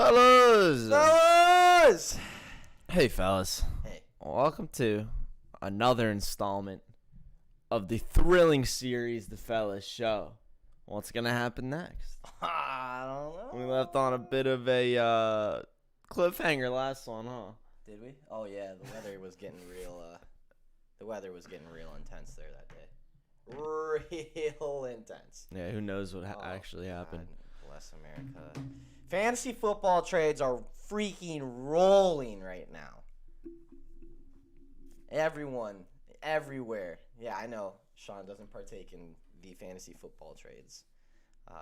Fellas! Fellas! Hey, fellas. Hey. Welcome to another installment of the thrilling series, The Fellas Show. What's going to happen next? I don't know. We left on a bit of a cliffhanger last one, huh? Did we? Oh, yeah. The weather was getting real, intense there that day. Real intense. Yeah, who knows what actually happened. God bless America. Fantasy football trades are freaking rolling right now. Everyone, everywhere. Yeah, I know Sean doesn't partake in the fantasy football trades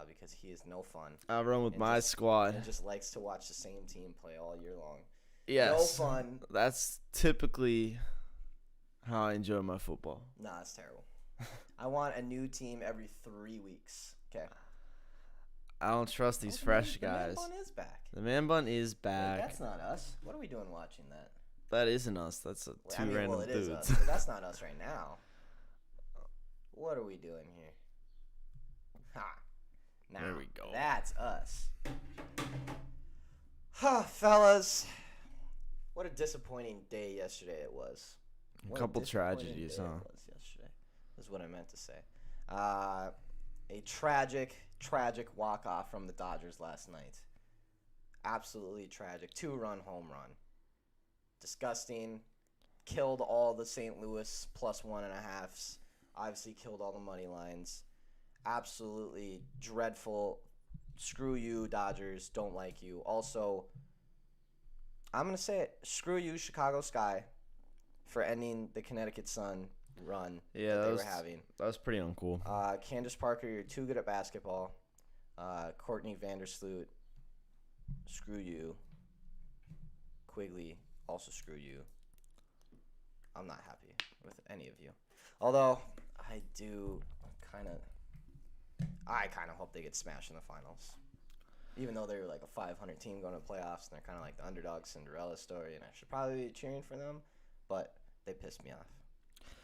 because he is no fun. I'll run with my squad. And just likes to watch the same team play all year long. Yes. No fun. That's typically how I enjoy my football. Nah, it's terrible. I want a new team every 3 weeks. Okay. I don't trust these fresh guys. The man bun is back. The man bun is back. Wait, that's not us. What are we doing watching that? That isn't us. That's random it dudes. Is us, but that's not us right now. What are we doing here? Ha. Now, there we go. That's us. Huh, fellas. What a disappointing day yesterday it was. A couple tragedies, huh? It was yesterday. That's what I meant to say. A tragic walk-off from the Dodgers last night. Absolutely tragic. 2-run home run. Disgusting. Killed all the St. Louis plus 1.5s. Obviously killed all the money lines. Absolutely dreadful. Screw you, Dodgers. Don't like you. Also, I'm going to say it. Screw you, Chicago Sky, for ending the Connecticut Sun run that they were having. That was pretty uncool. Candace Parker, you're too good at basketball. Courtney Vandersloot, screw you. Quigley, also screw you. I'm not happy with any of you. Although, I kind of hope they get smashed in the finals. Even though they were like a 500 team going to the playoffs, and they're kind of like the underdog Cinderella story, and I should probably be cheering for them, but they pissed me off.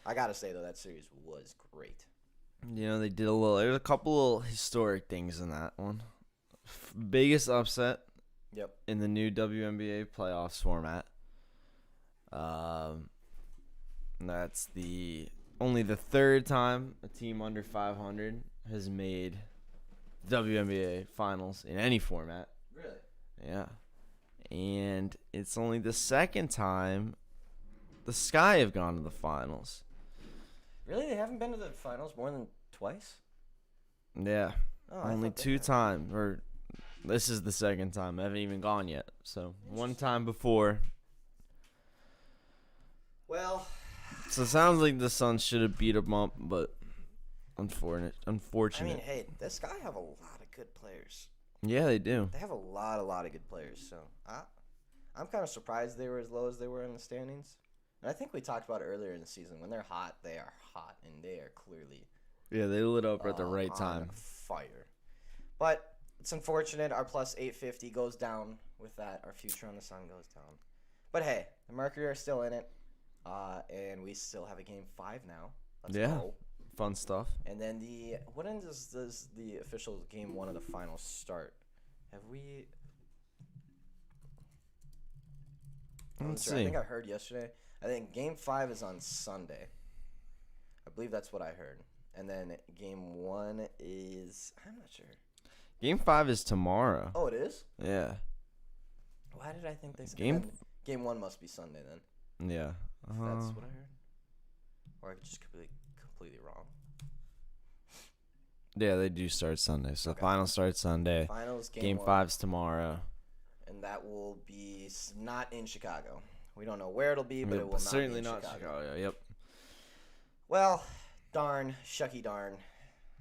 I gotta say though, that series was great. You know, there's a couple of historic things in that one. Biggest upset. Yep. In the new WNBA playoffs format. That's only the third time a team under 500 has made WNBA finals in any format. Really? Yeah. And it's only the second time the Sky have gone to the finals. Really? They haven't been to the finals more than twice? Yeah. Oh, only 2 times. Or this is the second time. I haven't even gone yet. So, one time before. Well. So, it sounds like the Suns should have beat them up, but unfortunate. I mean, hey, the Sky have a lot of good players. Yeah, they do. They have a lot of good players. So, I'm kind of surprised they were as low as they were in the standings. And I think we talked about it earlier in the season. When they're hot, they are hot, and they are clearly they lit up at the right time. Fire. But it's unfortunate. Our plus 850 goes down with that. Our future on the Sun goes down. But hey, the Mercury are still in it, and we still have a game 5 now. Let's go. Fun stuff. And then when does the official game 1 of the finals start? Have we? Let's see. I think I heard yesterday. I think game 5 is on Sunday. I believe that's what I heard. And then game 1 is, I'm not sure. Game 5 is tomorrow. Oh, it is? Yeah. Why did I think they said game 1 must be Sunday then? Yeah. If that's what I heard. Or I could just be completely wrong. Yeah, they do start Sunday. So the final starts Sunday. Finals game 5's tomorrow. And that will be not in Chicago. We don't know where it'll be, but it will certainly not be in in Chicago. Chicago. Yep. Well, darn, shucky darn.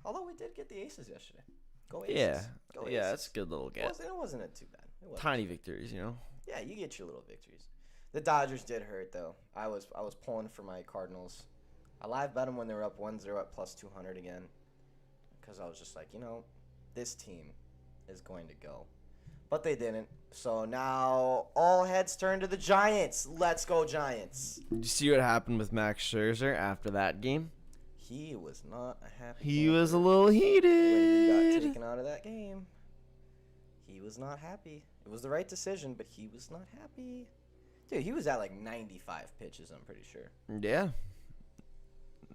Although we did get the Aces yesterday. Go Aces. Yeah. Go Aces. Yeah, that's a good little get. It wasn't too bad. Tiny victories, you know. Yeah, you get your little victories. The Dodgers did hurt though. I was pulling for my Cardinals. I live bet them when they were up 1-0 at plus 200 again, because I was just like, this team is going to go. But they didn't. So now all heads turn to the Giants. Let's go, Giants. Did you see what happened with Max Scherzer after that game? He was not a happy He was a little heated. When he got taken out of that game. He was not happy. It was the right decision, but he was not happy. Dude, he was at like 95 pitches, I'm pretty sure. Yeah.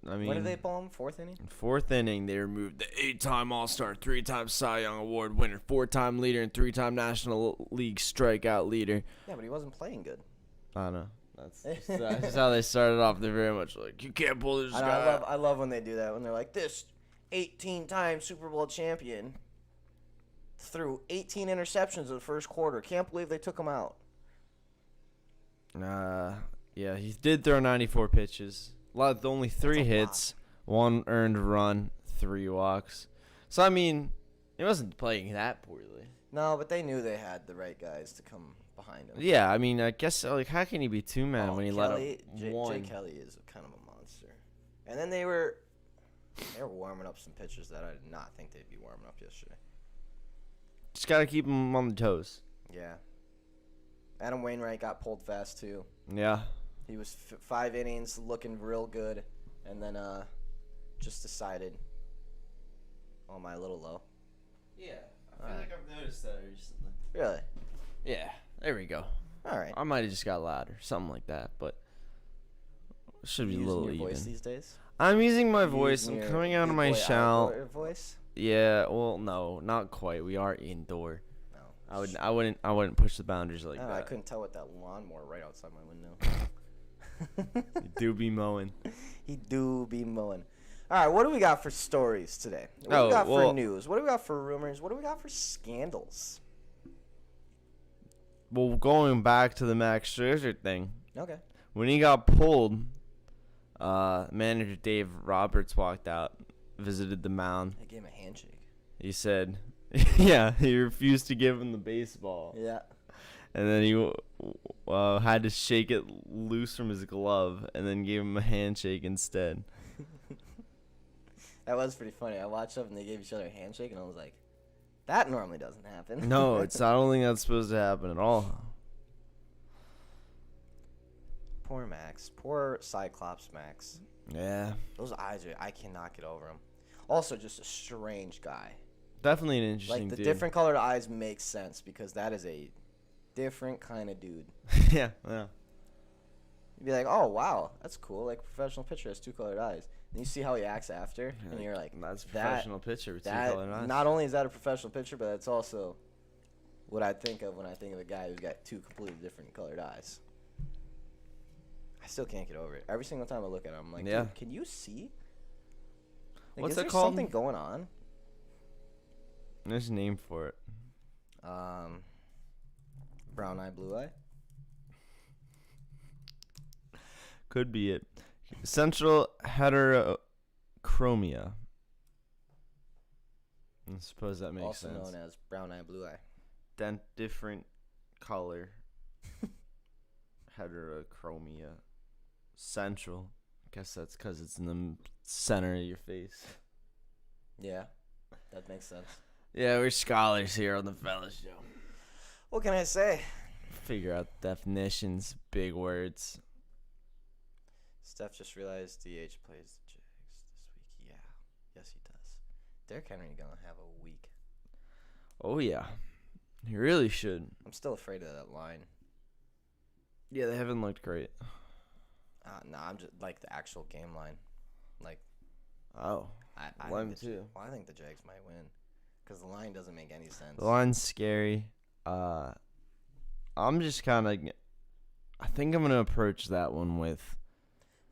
I mean, When did they pull him? Fourth inning? Fourth inning, they removed the 8-time All-Star, 3-time Cy Young Award winner, 4-time leader, and 3-time National League strikeout leader. Yeah, but he wasn't playing good. I don't know. That's just how they started off. They're very much like, you can't pull this guy. I love when they do that. When they're like, this 18-time Super Bowl champion threw 18 interceptions in the first quarter. Can't believe they took him out. Yeah, he did throw 94 pitches. Only 3 hits, 1 earned run, 3 walks. So, I mean, he wasn't playing that poorly. No, but they knew they had the right guys to come behind him. Yeah, I mean, I guess, like, how can he be 2-man when he let up one? Jake Kelly is kind of a monster. And then they were warming up some pitchers that I did not think they'd be warming up yesterday. Just got to keep him on the toes. Yeah. Adam Wainwright got pulled fast, too. Yeah. He was 5 innings, looking real good, and then just decided, oh, am I a little low? Yeah, I feel like I've noticed that recently. Really? Yeah, there we go. All right. I might have just got louder, something like that, but it should be a little your even. voice these days? I'm using my voice. I'm coming out of my shell. Your voice? Yeah, well, no, not quite. We are indoor. No. I wouldn't push the boundaries like that. I couldn't tell with that lawnmower right outside my window. You do be mowing. He do be mowing. All right, what do we got for stories today? What do we got for news? What do we got for rumors? What do we got for scandals? Well, going back to the Max Scherzer thing. Okay. When he got pulled, manager Dave Roberts walked out, visited the mound. I gave him a handshake. He said, yeah, he refused to give him the baseball. Yeah. And then he had to shake it loose from his glove and then gave him a handshake instead. That was pretty funny. I watched up and they gave each other a handshake, and I was like, that normally doesn't happen. No, it's I don't think that's supposed to happen at all. Poor Max. Poor Cyclops Max. Yeah. Those eyes, I cannot get over him. Also, just a strange guy. Definitely an interesting dude. Like, the dude. different colored eyes make sense because that is a different kind of dude. Yeah. You'd be like, oh, wow, that's cool. Like, professional pitcher has 2 colored eyes. And you see how he acts after, and you're like, that's a professional pitcher with 2 colored eyes. Not only is that a professional pitcher, but that's also what I think of when I think of a guy who's got 2 completely different colored eyes. I still can't get over it. Every single time I look at him, I'm like, dude, can you see? Like, What's is it there called? something going on? There's a name for it. Brown eye, blue eye? Could be it. Central heterochromia. I suppose that makes sense. Also known as brown eye, blue eye. Different color. Heterochromia. Central. I guess that's because it's in the center of your face. Yeah, that makes sense. Yeah, we're scholars here on the Fellas Show. What can I say? Figure out definitions, big words. Steph just realized DH plays the Jags this week. Yeah. Yes, he does. Derrick Henry going to have a week. Oh, yeah. He really should. I'm still afraid of that line. Yeah, they haven't looked great. No, I'm just like the actual game line. Like, oh, I think the Jags might win because the line doesn't make any sense. The line's scary. I'm just kind of. I think I'm gonna approach that one with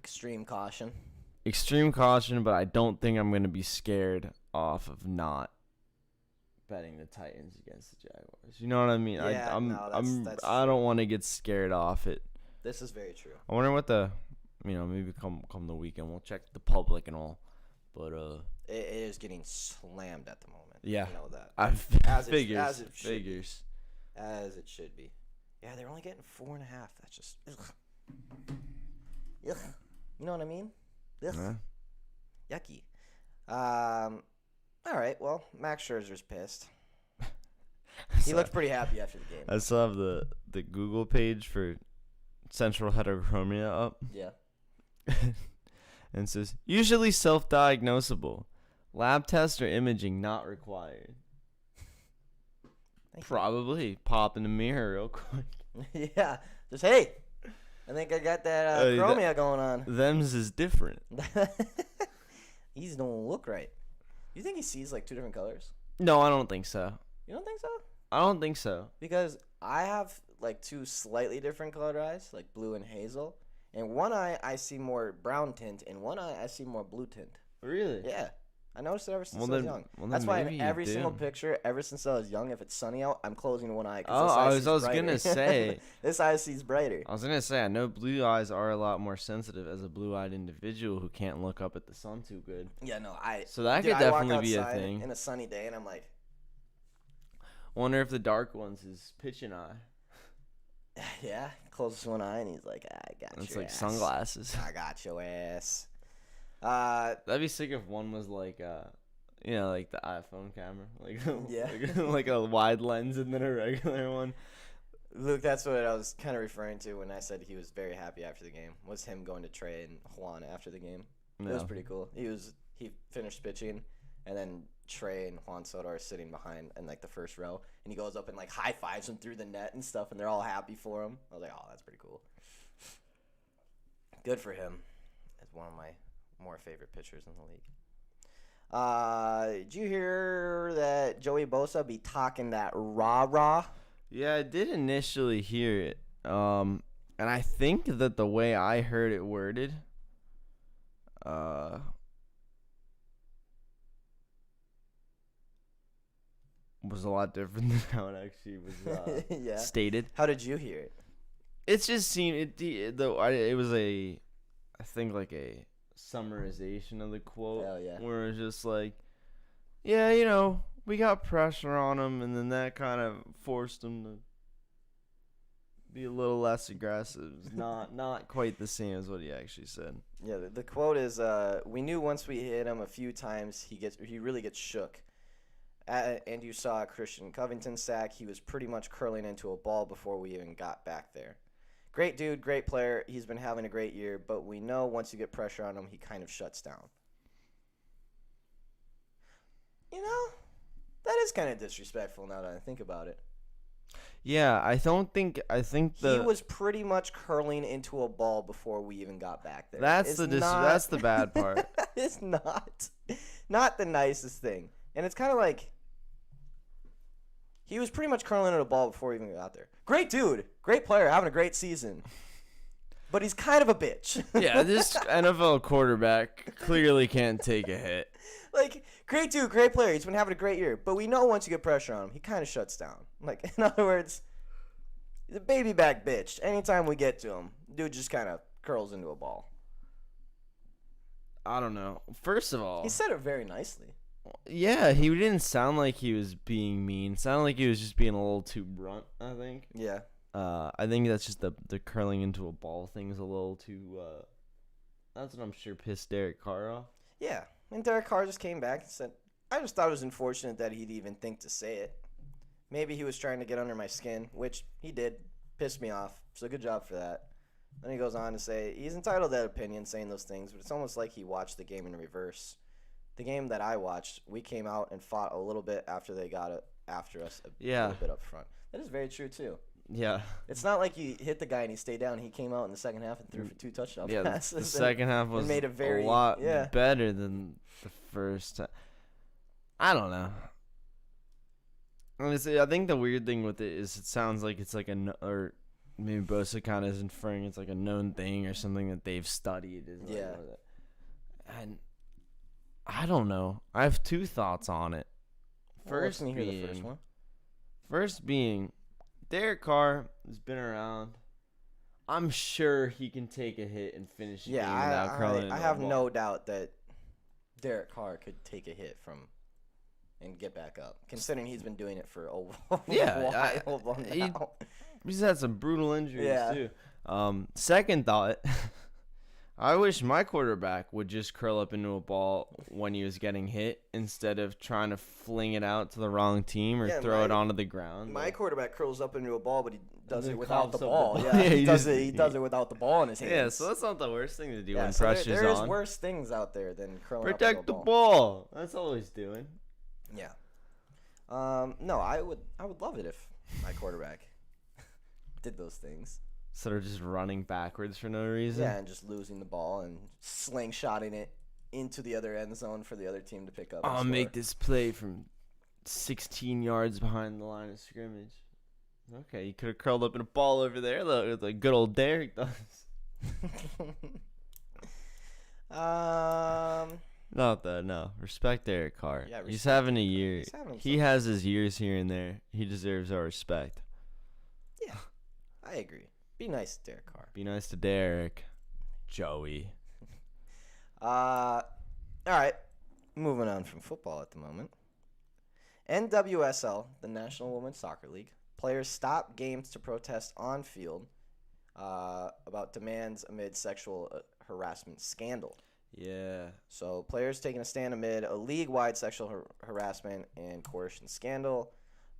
extreme caution. Extreme caution, but I don't think I'm gonna be scared off of not betting the Titans against the Jaguars. You know what I mean? Yeah, I don't want to get scared off it. This is very true. I wonder what maybe come the weekend we'll check the public and all, but it is getting slammed at the moment. Yeah, you know that. As it should be. Yeah, they're only getting 4.5. That's just ugh. You know what I mean? Ugh. Yeah. Yucky. All right. Well, Max Scherzer's pissed. He looked pretty happy after the game. I still have the Google page for Central Heterochromia up. Yeah. And it says, usually self-diagnosable. Lab test or imaging not required. Probably pop in the mirror real quick. Yeah, just hey, I think I got that chromia going on. Them's is different. He's don't look right. You think he sees like two different colors? No, I don't think so. You don't think so? I don't think so. Because I have like two slightly different colored eyes, like blue and hazel. And one eye I see more brown tint, and one eye I see more blue tint. Really? Yeah. I noticed it ever since I was young. That's why in every single picture, ever since I was young, if it's sunny out, I'm closing one eye. Oh, I was gonna say. This eye sees brighter. I was gonna say, I know blue eyes are a lot more sensitive as a blue-eyed individual who can't look up at the sun too good. Yeah, no, So that could definitely be a thing. In a sunny day, and I'm like, wonder if the dark one's his pitching eye. Yeah, closes one eye, and he's like, I got you. It's like ass. Sunglasses. I got your ass. That'd be sick if one was like, like the iPhone camera, like yeah, like a wide lens and then a regular one. Luke, that's what I was kind of referring to when I said he was very happy after the game. Was him going to Trey and Juan after the game? No. It was pretty cool. He finished pitching, and then Trey and Juan Soto are sitting behind in like the first row, and he goes up and like high fives him through the net and stuff, and they're all happy for him. I was like, oh, that's pretty cool. Good for him. That's one of my more favorite pitchers in the league. Did you hear that Joey Bosa be talking that rah-rah? Yeah, I did initially hear it. And I think that the way I heard it worded, was a lot different than how it actually was stated. How did you hear it? It just seemed it was I think like a summarization of the quote. Hell yeah. Where it was just like, yeah, we got pressure on him, and then that kind of forced him to be a little less aggressive. Not quite the same as what he actually said. Yeah, the quote is, we knew once we hit him a few times, he really gets shook. And you saw Christian Covington sack. He was pretty much curling into a ball before we even got back there. Great dude, great player. He's been having a great year, but we know once you get pressure on him, he kind of shuts down. That is kind of disrespectful now that I think about it. Yeah, I think he was pretty much curling into a ball before we even got back there. That's the bad part. It's not the nicest thing. And it's kind of like he was pretty much curling into a ball before we even got there. Great dude, great player, having a great season. But he's kind of a bitch. Yeah, this NFL quarterback clearly can't take a hit. Like, great dude, great player. He's been having a great year. But we know once you get pressure on him, he kind of shuts down. Like, in other words, he's a baby back bitch. Anytime we get to him, dude just kind of curls into a ball. I don't know. First of all, he said it very nicely. Yeah, he didn't sound like he was being mean. It sounded like he was just being a little too blunt, I think. Yeah. I think that's just the curling into a ball thing is a little too, that's what I'm sure pissed Derek Carr off. Yeah, and Derek Carr just came back and said, I just thought it was unfortunate that he'd even think to say it. Maybe he was trying to get under my skin, which he did. Pissed me off, so good job for that. Then he goes on to say, he's entitled to that opinion, saying those things, but it's almost like he watched the game in reverse. The game that I watched, we came out and fought a little bit after they got it after us a little bit up front. That is very true, too. Yeah. It's not like you hit the guy and he stayed down. He came out in the second half and threw for 2 touchdown passes. The second half was made a lot better than the first. I don't know. Honestly, I think the weird thing with it is it sounds like it's like or maybe Bosa kind of is inferring it's like a known thing or something that they've studied. And I don't know. I have 2 thoughts on it. First being, Derek Carr has been around. I'm sure he can take a hit and finish the game without curling. I have no doubt that Derek Carr could take a hit and get back up, considering he's been doing it for a while now. He's had some brutal injuries too. Second thought, I wish my quarterback would just curl up into a ball when he was getting hit instead of trying to fling it out to the wrong team or throw it onto the ground. My quarterback curls up into a ball, but he does it without the ball. Yeah, he does it without the ball in his hands. Yeah, so that's not the worst thing to do when pressure's on. There is worse things out there than curling up into a ball. Protect the ball. That's all he's doing. Yeah. No, I would love it if my quarterback did those things. Instead of just running backwards for no reason. Yeah, and just losing the ball and slingshotting it into the other end zone for the other team to pick up. I'll make this play from 16 yards behind the line of scrimmage. Okay, you could have curled up in a ball over there like good old Derek does. Not that, no. Respect Derek Carr. Yeah, he's having a year. He has his years here and there. He deserves our respect. Yeah, I agree. Be nice to Derek Carr. Be nice to Derek. Joey. All right. Moving on from football at the moment. NWSL, the National Women's Soccer League. Players stop games to protest on field about demands amid sexual harassment scandal. Yeah. So players taking a stand amid a league-wide sexual harassment and coercion scandal.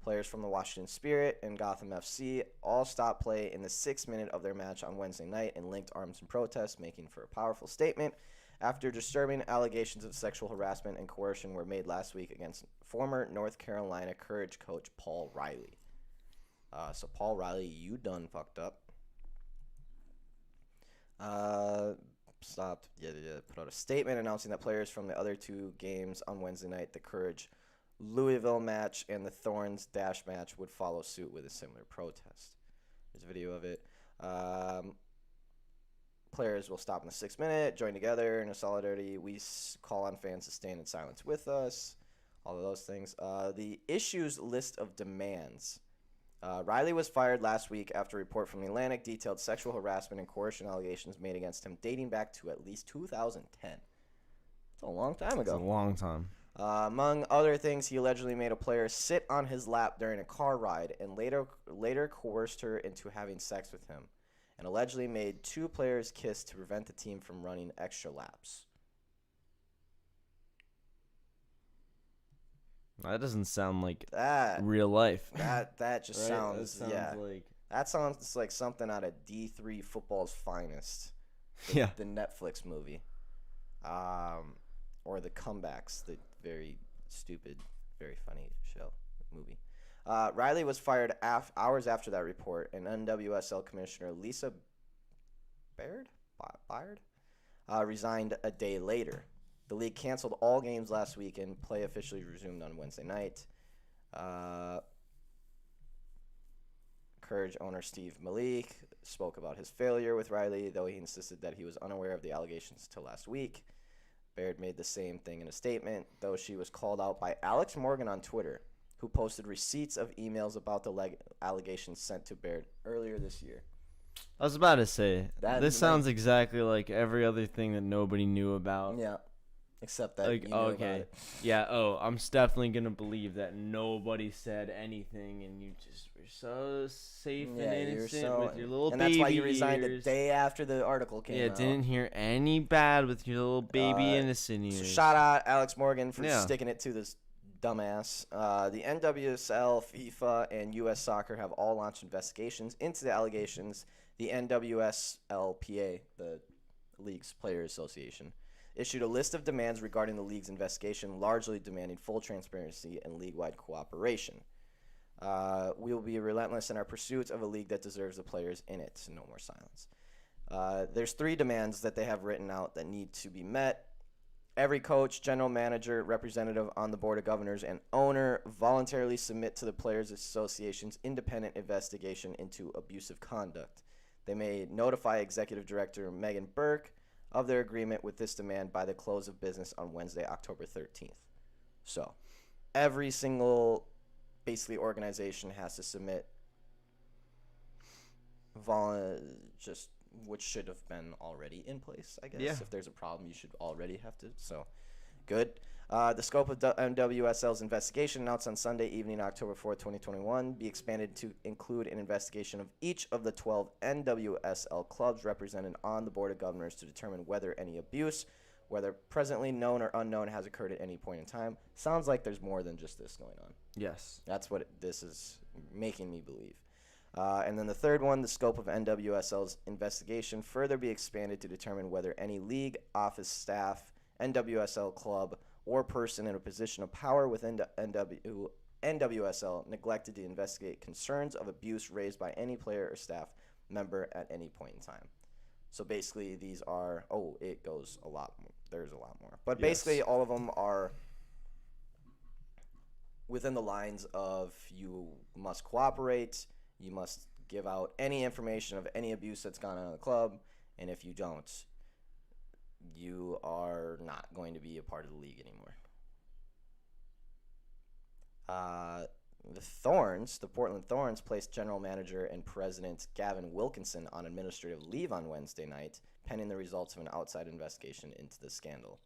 Players from the Washington Spirit and Gotham FC all stopped play in the 6th minute of their match on Wednesday night and linked arms in protest, making for a powerful statement after disturbing allegations of sexual harassment and coercion were made last week against former North Carolina Courage coach Paul Riley. So Paul Riley, you done fucked up. Put out a statement announcing that players from the other 2 games on Wednesday night, the Courage Louisville match and the Thorns Dash match, would follow suit with a similar protest. There's a video of it. Players will stop in the 6th minute, join together in a solidarity. We call on fans to stand in silence with us. All of those things. The issues list of demands. Riley was fired last week after a report from The Atlantic detailed sexual harassment and coercion allegations made against him dating back to at least 2010. That's a long time ago. It's a long time. Among other things, he allegedly made a player sit on his lap during a car ride and later coerced her into having sex with him, and allegedly made 2 players kiss to prevent the team from running extra laps. That doesn't sound like that real life. That just right? sounds like that sounds like something out of D3 football's finest. The Netflix movie, or the Comebacks, the very stupid, very funny movie. Riley was fired hours after that report, and NWSL Commissioner Lisa Baird resigned a day later. The league canceled all games last week, and play officially resumed on Wednesday night. Courage owner Steve Malik spoke about his failure with Riley, though he insisted that he was unaware of the allegations until last week. Baird made the same thing in a statement, though she was called out by Alex Morgan on Twitter, who posted receipts of emails about the allegations sent to Baird earlier this year. I was about to say, this sounds exactly like every other thing that nobody knew about. Yeah. Except that you knew about it. Yeah, I'm definitely going to believe that nobody said anything and you just were so safe and innocent with your little baby And that's why you resigned the day after the article came out. Yeah, didn't hear any bad with your little baby innocent ears. So shout out Alex Morgan for sticking it to this dumbass. The NWSL, FIFA, and U.S. Soccer have all launched investigations into the allegations. The NWSLPA, the league's Players Association, issued a list of demands regarding the league's investigation, largely demanding full transparency and league-wide cooperation. We will be relentless in our pursuit of a league that deserves the players in it. No more silence. There's 3 demands that they have written out that need to be met. Every coach, general manager, representative on the board of governors, and owner voluntarily submit to the Players Association's independent investigation into abusive conduct. They may notify Executive Director Megan Burke of their agreement with this demand by the close of business on Wednesday, October 13th. So, every single, basically, organization has to submit just which should have been already in place, I guess. Yeah. If there's a problem, you should already have to. So, good. The scope of NWSL's investigation, announced on Sunday evening, October 4th, 2021, be expanded to include an investigation of each of the 12 NWSL clubs represented on the Board of Governors to determine whether any abuse, whether presently known or unknown, has occurred at any point in time. Sounds like there's more than just this going on. Yes. That's what this is making me believe. And then the third one, the scope of NWSL's investigation further be expanded to determine whether any league, office staff, NWSL club, or person in a position of power within the NWSL neglected to investigate concerns of abuse raised by any player or staff member at any point in time. So basically, these are it goes a lot more. There's a lot more, but basically all of them are within the lines of you must cooperate, you must give out any information of any abuse that's gone on in the club, and if you don't, you are not going to be a part of the league anymore. The Portland Thorns placed general manager and president Gavin Wilkinson on administrative leave on Wednesday night, pending the results of an outside investigation into the scandal.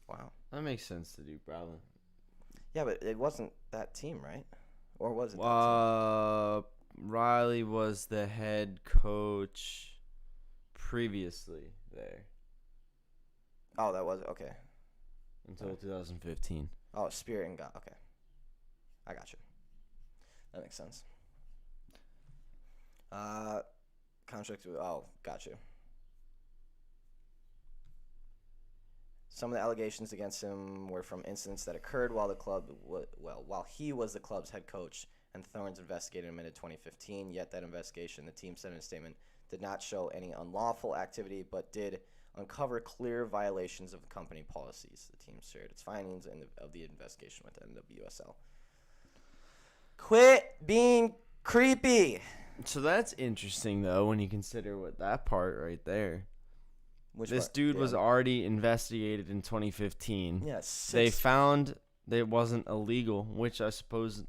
Wow. That makes sense to do, probably. Yeah, but it wasn't that team, right? Or was it that team? Riley was the head coach previously there. Oh, that was okay. Until 2015. Oh, Spirit and God. Okay. I got you. That makes sense. Contract with... Oh, got you. Some of the allegations against him were from incidents that occurred while while he was the club's head coach, and Thorns investigated him in 2015. Yet that investigation, the team said in a statement, did not show any unlawful activity, but did uncover clear violations of the company policies. The team shared its findings of the investigation with NWSL. Quit being creepy. So that's interesting, though, when you consider what that part right there. This Part? dude was already investigated in 2015. Yes. They found that it wasn't illegal, which I suppose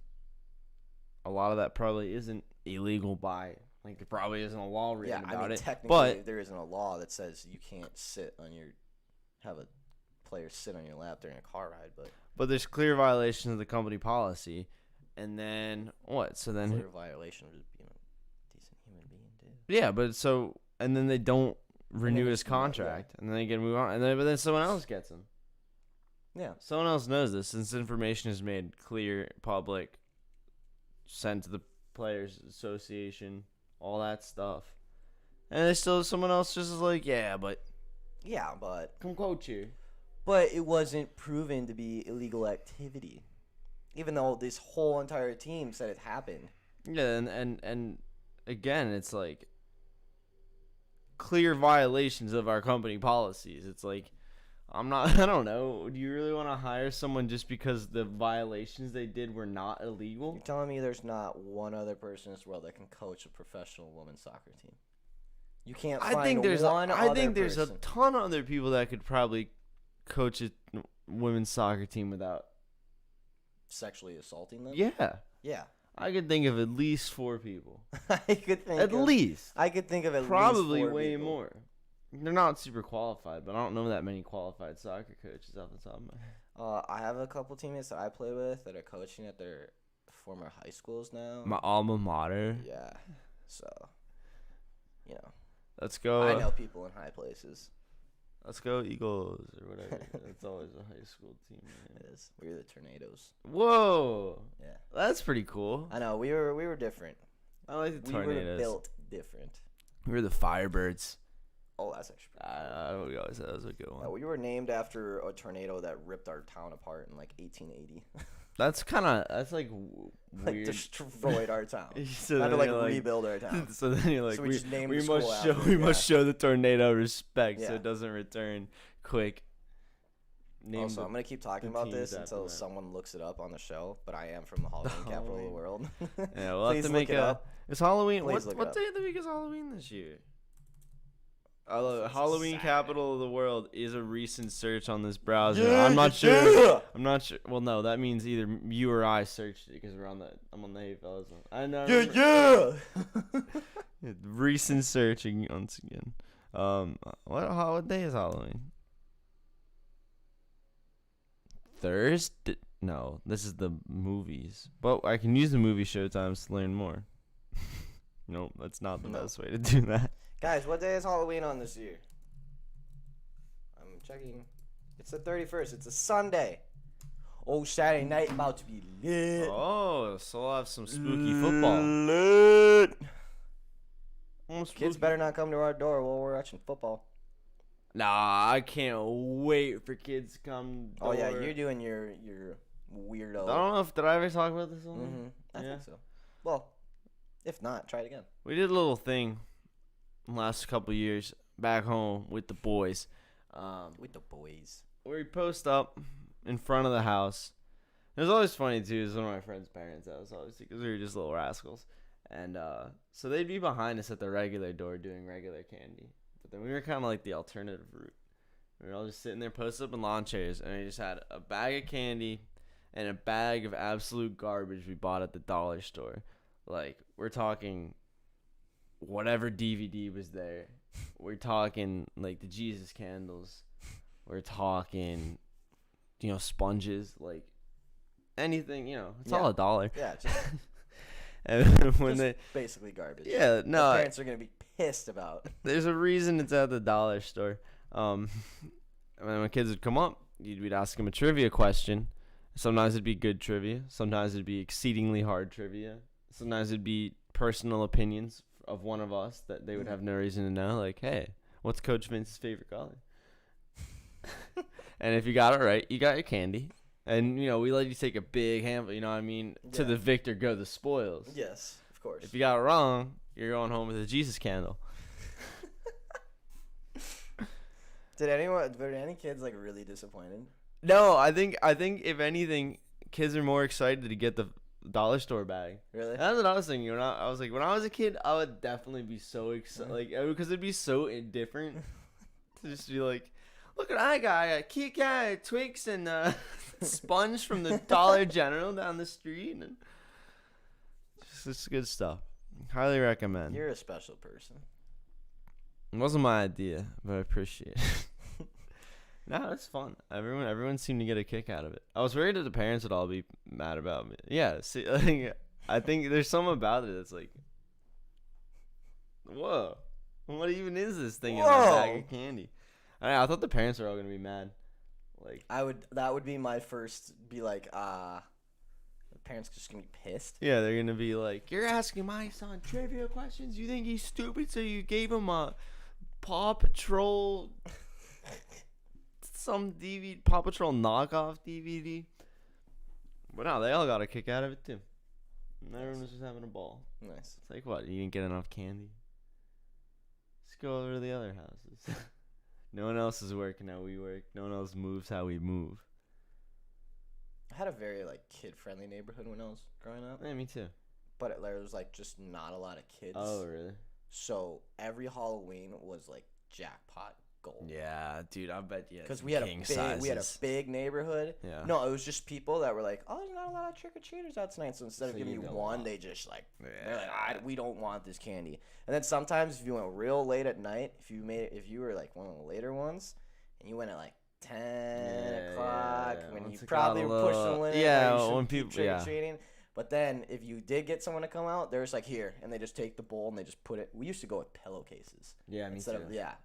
a lot of that probably isn't illegal by... Like, there probably isn't a law written about it. Technically, but there isn't a law that says you can't have a player sit on your lap during a car ride. But there's clear violation of the company policy. And then, what? So then... Clear violation of being a decent human being, too. Yeah, and then they don't renew his contract. And then they get to move on. But then someone else gets him. Yeah. Someone else knows this. Since information is made clear, public, sent to the Players Association... all that stuff. And there's still someone else just is like, yeah, but come coach you. But it wasn't proven to be illegal activity. Even though this whole entire team said it happened. Yeah, and again, it's like clear violations of our company policies. It's like, I don't know. Do you really want to hire someone just because the violations they did were not illegal? You're telling me there's not one other person in this world that can coach a professional women's soccer team? You can't find I think there's a ton of other people that could probably coach a women's soccer team without sexually assaulting them? Yeah. Yeah. I could think of at least 4 people. I could think of at least 4 probably way people. more. They're not super qualified, but I don't know that many qualified soccer coaches off the top of my head. I have a couple teammates that I play with that are coaching at their former high schools now. My alma mater. Yeah. So, Let's go. I know people in high places. Let's go Eagles or whatever. It's always a high school team. Man. It is. We're the Tornadoes. Whoa. Yeah. That's pretty cool. I know. We were different. I like the Tornadoes. We were built different. We were the Firebirds. Oh, that's actually pretty cool. We always said that was a good one. We were named after a tornado that ripped our town apart in like 1880. That's like weird. Destroyed our town. So had to rebuild our town. So then you're like, so we just named we must show the tornado respect so it doesn't return quick. Also, I'm gonna keep talking about this until someone looks it up on the show. But I am from the Halloween capital of the world. Yeah, we'll have to make it up. It's Halloween. What day of the week is Halloween this year? Halloween capital of the world is a recent search on this browser. Yeah, I'm not sure. I'm not sure. Well, no, that means either you or I searched it because I'm on the Hey Fellas one. I know. Yeah. Recent searching once again. What day is Halloween? Thursday? No, this is the movies. But I can use the movie showtimes to learn more. Nope, that's not the best way to do that. Guys, what day is Halloween on this year? I'm checking. It's the 31st. It's a Sunday. Oh, Saturday night about to be lit. Oh, so we'll have some spooky football. Lit. Kids better not come to our door while we're watching football. Nah, I can't wait for kids to come. Oh yeah, you're doing your weirdo. I don't know if did I ever talk about this one. I think so. Well, if not, try it again. We did a little thing last couple years back home with the boys. Where we post up in front of the house. It was always funny too. It was one of my friend's parents' house, obviously, because we were just little rascals. And so they'd be behind us at the regular door doing regular candy. But then we were kind of like the alternative route. We were all just sitting there posted up in lawn chairs, and we just had a bag of candy and a bag of absolute garbage we bought at the dollar store. Like, we're talking whatever DVD was there. We're talking, like, the Jesus candles. We're talking, sponges. Like, anything, it's all $1. Yeah, just, and when just basically garbage. Yeah, no. The parents are going to be pissed about. There's a reason it's at the dollar store. And when kids would come up, we'd ask them a trivia question. Sometimes it'd be good trivia. Sometimes it'd be exceedingly hard trivia. Sometimes it'd be personal opinions of one of us that they would have no reason to know. Like, hey, what's Coach Vince's favorite color? And if you got it right, you got your candy. And, we let you take a big handful, you know what I mean? Yeah. To the victor go the spoils. Yes, of course. If you got it wrong, you're going home with a Jesus candle. Were any kids, like, really disappointed? No, I think if anything, kids are more excited to get the dollar store bag. Really? That's what I was thinking. I was like, when I was a kid, I would definitely be so excited, like, because it'd be so indifferent to just be like, look what I got. I got Kit Kat, Twix, and Sponge from the Dollar General down the street. And just good stuff. Highly recommend. You're a special person. It wasn't my idea, but I appreciate it. No, it's fun. Everyone seemed to get a kick out of it. I was worried that the parents would all be mad about me. Yeah, see, I think there's something about it that's like, whoa, what even is this thing in that bag of candy? I thought the parents were all gonna be mad. Like, that would be my first. Be like, the parents just gonna be pissed. Yeah, they're gonna be like, you're asking my son trivia questions. You think he's stupid, so you gave him a Paw Patrol. Some DVD, Paw Patrol knockoff DVD. But no, they all got a kick out of it too. And everyone was just having a ball. Nice. It's like, what? You didn't get enough candy? Let's go over to the other houses. No one else is working how we work. No one else moves how we move. I had a very, like, kid-friendly neighborhood when I was growing up. Yeah, me too. But there was, like, just not a lot of kids. Oh, really? So every Halloween was, like, jackpot gold. Yeah, dude, I bet you. Because we had a big neighborhood. Yeah. No, it was just people that were like, oh, there's not a lot of trick-or-treaters out tonight. So instead of giving you one, they just, like, they're like, we don't want this candy. And then sometimes if you went real late at night, if you were, like, one of the later ones, and you went at, like, 10 o'clock, when you probably were pushing the limit. Yeah, when people, trick-or-treating. But then if you did get someone to come out, they're just like, here, and they just take the bowl and they just put it. We used to go with pillowcases. Yeah, me too.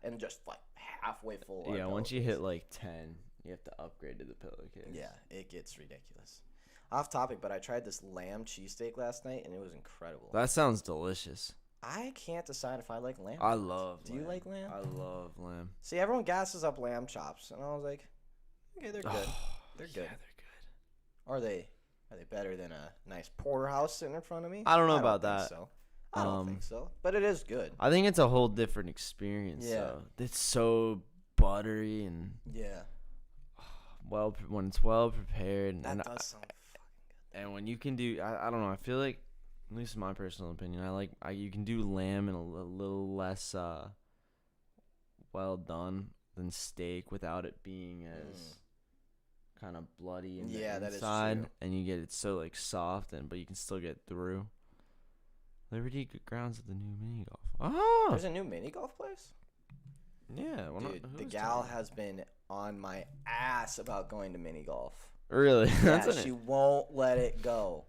And just like halfway full. Yeah, once you hit like 10, you have to upgrade to the pillowcase. Yeah, it gets ridiculous. Off topic, but I tried this lamb cheesesteak last night and it was incredible. That sounds delicious. I can't decide if I like lamb. I love lamb. Do you like lamb? I love lamb. See, everyone gasses up lamb chops, and I was like, okay, they're good. They're good. Yeah, they're good. Are they better than a nice porterhouse sitting in front of me? I don't know about that. So. I don't think so. But it is good. I think it's a whole different experience. Yeah. So. It's so buttery and when it's well prepared. That does sound fucking good. And when you can do, I don't know. I feel like, at least in my personal opinion, you can do lamb in a little less well done than steak without it being as kind of bloody in the inside, that is true. And you get it so like soft, but you can still get through. Liberty grounds at the new mini golf. Oh, there's a new mini golf place. Yeah, dude, the gal has been on my ass about going to mini golf. Really? Yeah, she won't let it go.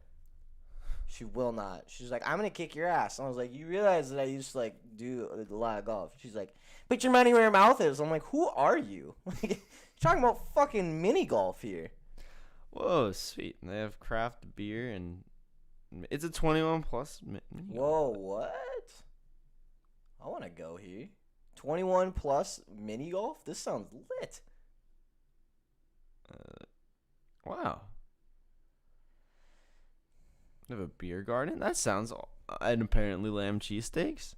She will not. She's like, I'm gonna kick your ass. And I was like, you realize that I used to like do a lot of golf? She's like, put your money where your mouth is. I'm like, who are you? Like, talking about fucking mini golf here. Whoa, sweet. They have craft beer and it's a 21 plus mini golf. Whoa, what? I want to go here. 21 plus mini golf? This sounds lit. Wow. They have a beer garden? That sounds... And apparently lamb cheesesteaks?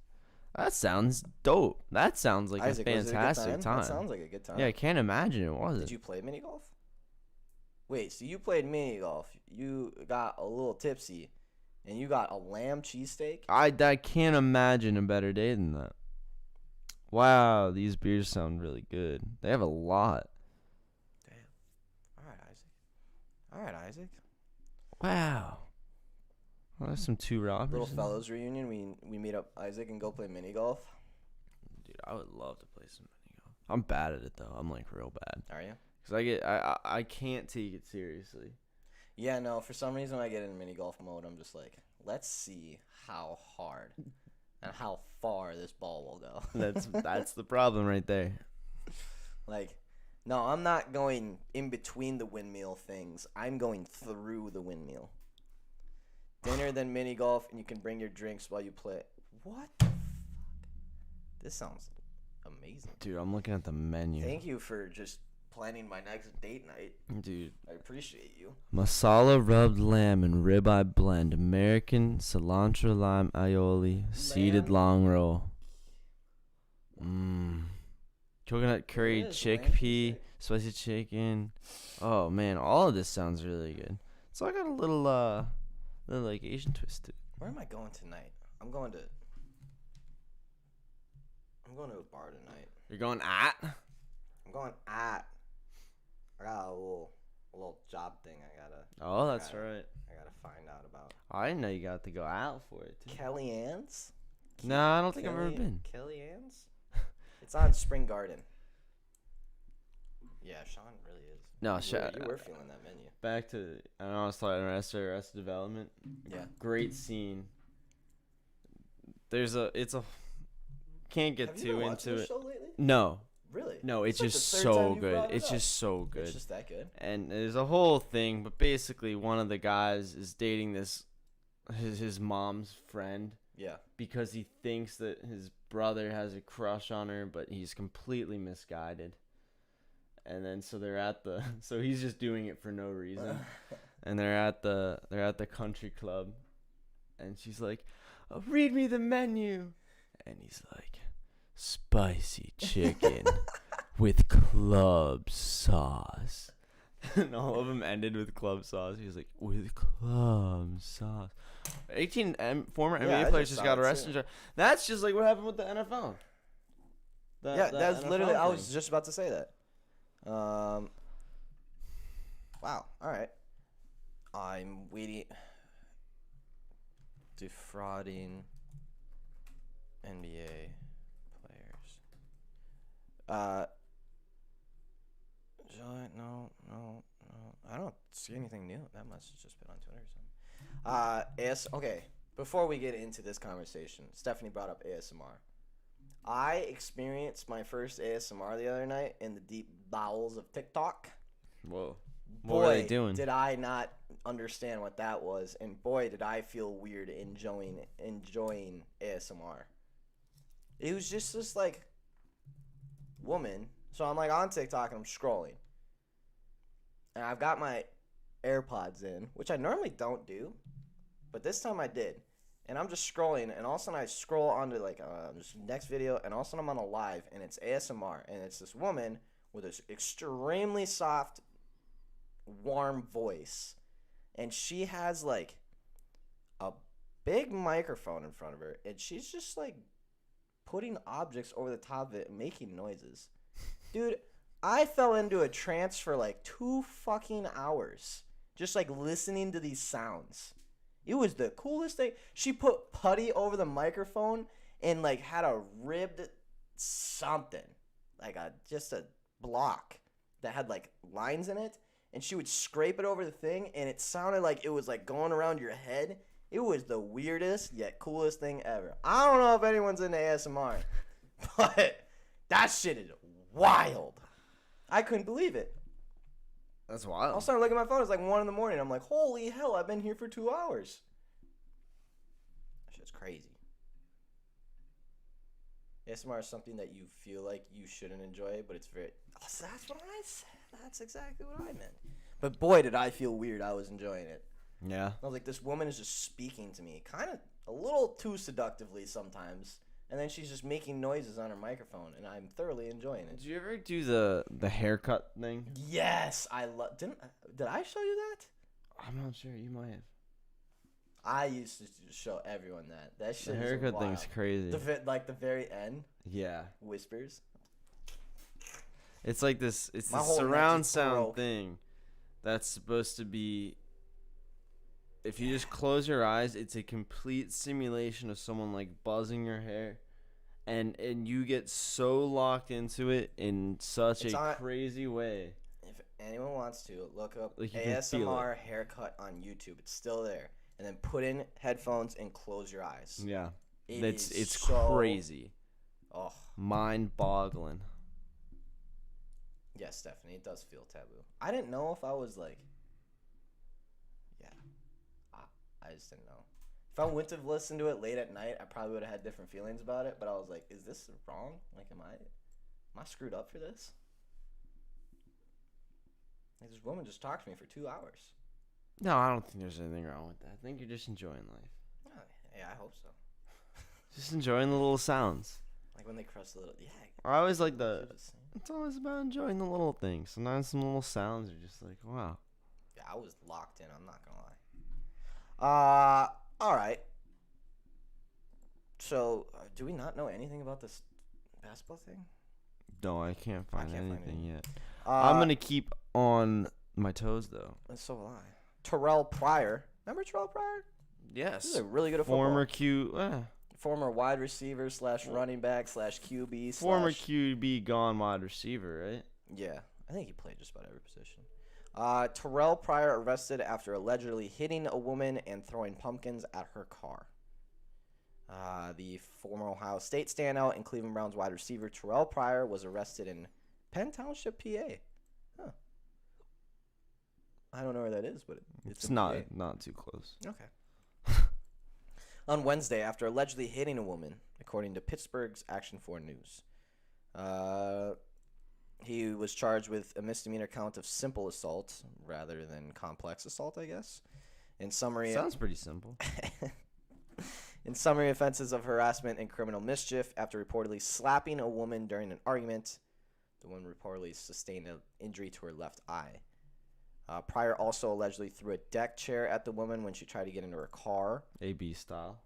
That sounds dope. That sounds like Isaac, a was it fantastic good time? That sounds like a good time. Yeah, I can't imagine it wasn't. Did you play mini golf? Wait, so you played mini golf. You got a little tipsy, and you got a lamb cheesesteak? I can't imagine a better day than that. Wow, these beers sound really good. They have a lot. Damn. All right, Isaac. Wow. Well, there's some two robbers. Little fellows reunion. We meet up Isaac and go play mini golf. Dude, I would love to play some mini golf. I'm bad at it though. I'm like real bad. Are you? Cause I can't take it seriously. Yeah, no. For some reason, when I get in mini golf mode, I'm just like, let's see how hard and how far this ball will go. That's the problem right there. Like, no, I'm not going in between the windmill things. I'm going through the windmill. Dinner, then mini golf, and you can bring your drinks while you play. What the fuck? This sounds amazing. Dude, I'm looking at the menu. Thank you for just planning my next date night. Dude. I appreciate you. Masala rubbed lamb and ribeye blend. American cilantro lime aioli. Seeded long roll. Coconut curry chickpea. Spicy chicken. Oh, man. All of this sounds really good. So I got a little like Asian twist to it. Where am I going tonight? I'm going to a bar tonight. You're going at? I'm going at. I got a little job thing I gotta. Oh, that's right. I gotta find out about. I didn't know you got to go out for it too. Kellyanne's? No, I don't think I've ever been. Kellyanne's? It's on Spring Garden. Yeah, Sean really is. No, you were feeling that menu. Back to, I know I was talking about Arrested Development. Yeah. Great scene. Can't get too into it. Show lately? No. Really? No, it's like just so good. It's just so good. It's just that good. And there's a whole thing, but basically one of the guys is dating his mom's friend. Yeah. Because he thinks that his brother has a crush on her, but he's completely misguided. And then so he's just doing it for no reason. And they're at the country club, and she's like, "Oh, read me the menu." And he's like, "Spicy chicken with club sauce." And all of them ended with club sauce. He was like, "With club sauce." 18 former NBA players just got arrested. That's just like what happened with the NFL. That's literally. I was just about to say that. Wow. All right. I'm waiting. Defrauding NBA players. No. I don't see anything new. That must have just been on Twitter or something. Okay. Before we get into this conversation, Stephanie brought up ASMR. I experienced my first ASMR the other night in the deep bowels of TikTok. Whoa. What were they doing? Did I not understand what that was, and boy, did I feel weird enjoying ASMR. It was just this, like, woman. So I'm, like, on TikTok, and I'm scrolling. And I've got my AirPods in, which I normally don't do, but this time I did. And I'm just scrolling, and all of a sudden I scroll onto, like, this next video, and all of a sudden I'm on a live, and it's ASMR. And it's this woman with this extremely soft, warm voice. And she has, like, a big microphone in front of her, and she's just, like, putting objects over the top of it and making noises. Dude, I fell into a trance for, like, 2 fucking hours just, like, listening to these sounds. It was the coolest thing. She put putty over the microphone and, like, had a ribbed something. Like, just a block that had, like, lines in it. And she would scrape it over the thing, and it sounded like it was, like, going around your head. It was the weirdest yet coolest thing ever. I don't know if anyone's into ASMR, but that shit is wild. I couldn't believe it. That's wild. I'll start looking at my phone. It's like 1 a.m. I'm like, holy hell, I've been here for 2 hours. That shit's crazy. ASMR is something that you feel like you shouldn't enjoy, but it's very... Oh, that's what I said. That's exactly what I meant. But boy, did I feel weird. I was enjoying it. Yeah. I was like, this woman is just speaking to me, kind of a little too seductively sometimes. And then she's just making noises on her microphone, and I'm thoroughly enjoying it. Did you ever do the haircut thing? Yes, I love. Did I show you that? I'm not sure. You might have. I used to show everyone that. That shit. The haircut is thing's crazy. The very end. Yeah. Whispers. It's like this. It's My this whole neck surround is sound broke. thing that's supposed to be. If you just close your eyes, it's a complete simulation of someone like buzzing your hair, and you get so locked into it in such a crazy way. If anyone wants to look up Like you can feel ASMR haircut on YouTube, it's still there. And then put in headphones and close your eyes. Yeah, It's so crazy. Oh, mind-boggling. yeah, Stephanie, it does feel taboo. I didn't know if I was like. I just didn't know. If I went to listen to it late at night, I probably would have had different feelings about it. But I was like, is this wrong? Like, am I screwed up for this? Like, this woman just talked to me for 2 hours. No, I don't think there's anything wrong with that. I think you're just enjoying life. Oh, yeah, I hope so. Just enjoying the little sounds. Like when they crush the little, yeah. I always like it's always about enjoying the little things. Sometimes some little sounds are just like, wow. Yeah, I was locked in. I'm not gonna lie. All right. So, do we not know anything about this basketball thing? No, I can't find anything yet. I'm I'm gonna keep on my toes though. So will I. Terrell Pryor. Remember Terrell Pryor? Yes. He's a really good at football. Former wide receiver / running back / QB. Former QB gone wide receiver, right? Yeah, I think he played just about every position. Terrell Pryor arrested after allegedly hitting a woman and throwing pumpkins at her car. The former Ohio State standout and Cleveland Browns wide receiver Terrell Pryor was arrested in Penn Township, PA. Huh. I don't know where that is, but it's not too close. Okay. On Wednesday, after allegedly hitting a woman, according to Pittsburgh's Action 4 News. He was charged with a misdemeanor count of simple assault rather than complex assault, I guess. In summary, sounds pretty simple. In summary, offenses of harassment and criminal mischief after reportedly slapping a woman during an argument. The woman reportedly sustained an injury to her left eye. Pryor also allegedly threw a deck chair at the woman when she tried to get into her car. AB style.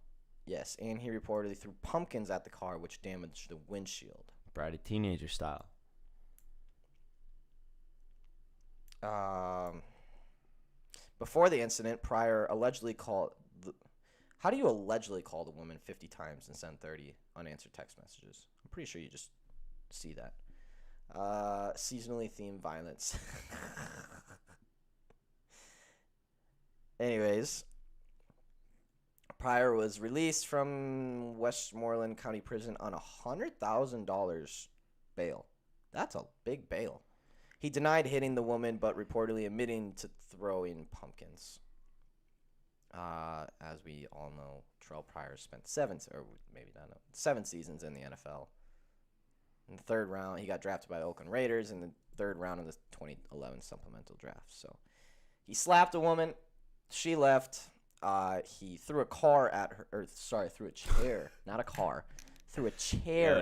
Yes, and he reportedly threw pumpkins at the car, which damaged the windshield. Bratty teenager style. Before the incident, Pryor allegedly called. How do you allegedly call the woman 50 times and send 30 unanswered text messages? I'm pretty sure you just see that. Seasonally themed violence. Anyways, Pryor was released from Westmoreland County Prison on $100,000 bail. That's a big bail. He denied hitting the woman, but reportedly admitting to throwing pumpkins. As we all know, Terrell Pryor spent 7 seasons in the NFL. In the third round, he got drafted by the Oakland Raiders in the third round of the 2011 supplemental draft. So he slapped a woman. She left. He threw a car at her. Threw a chair, not a car. Threw a chair.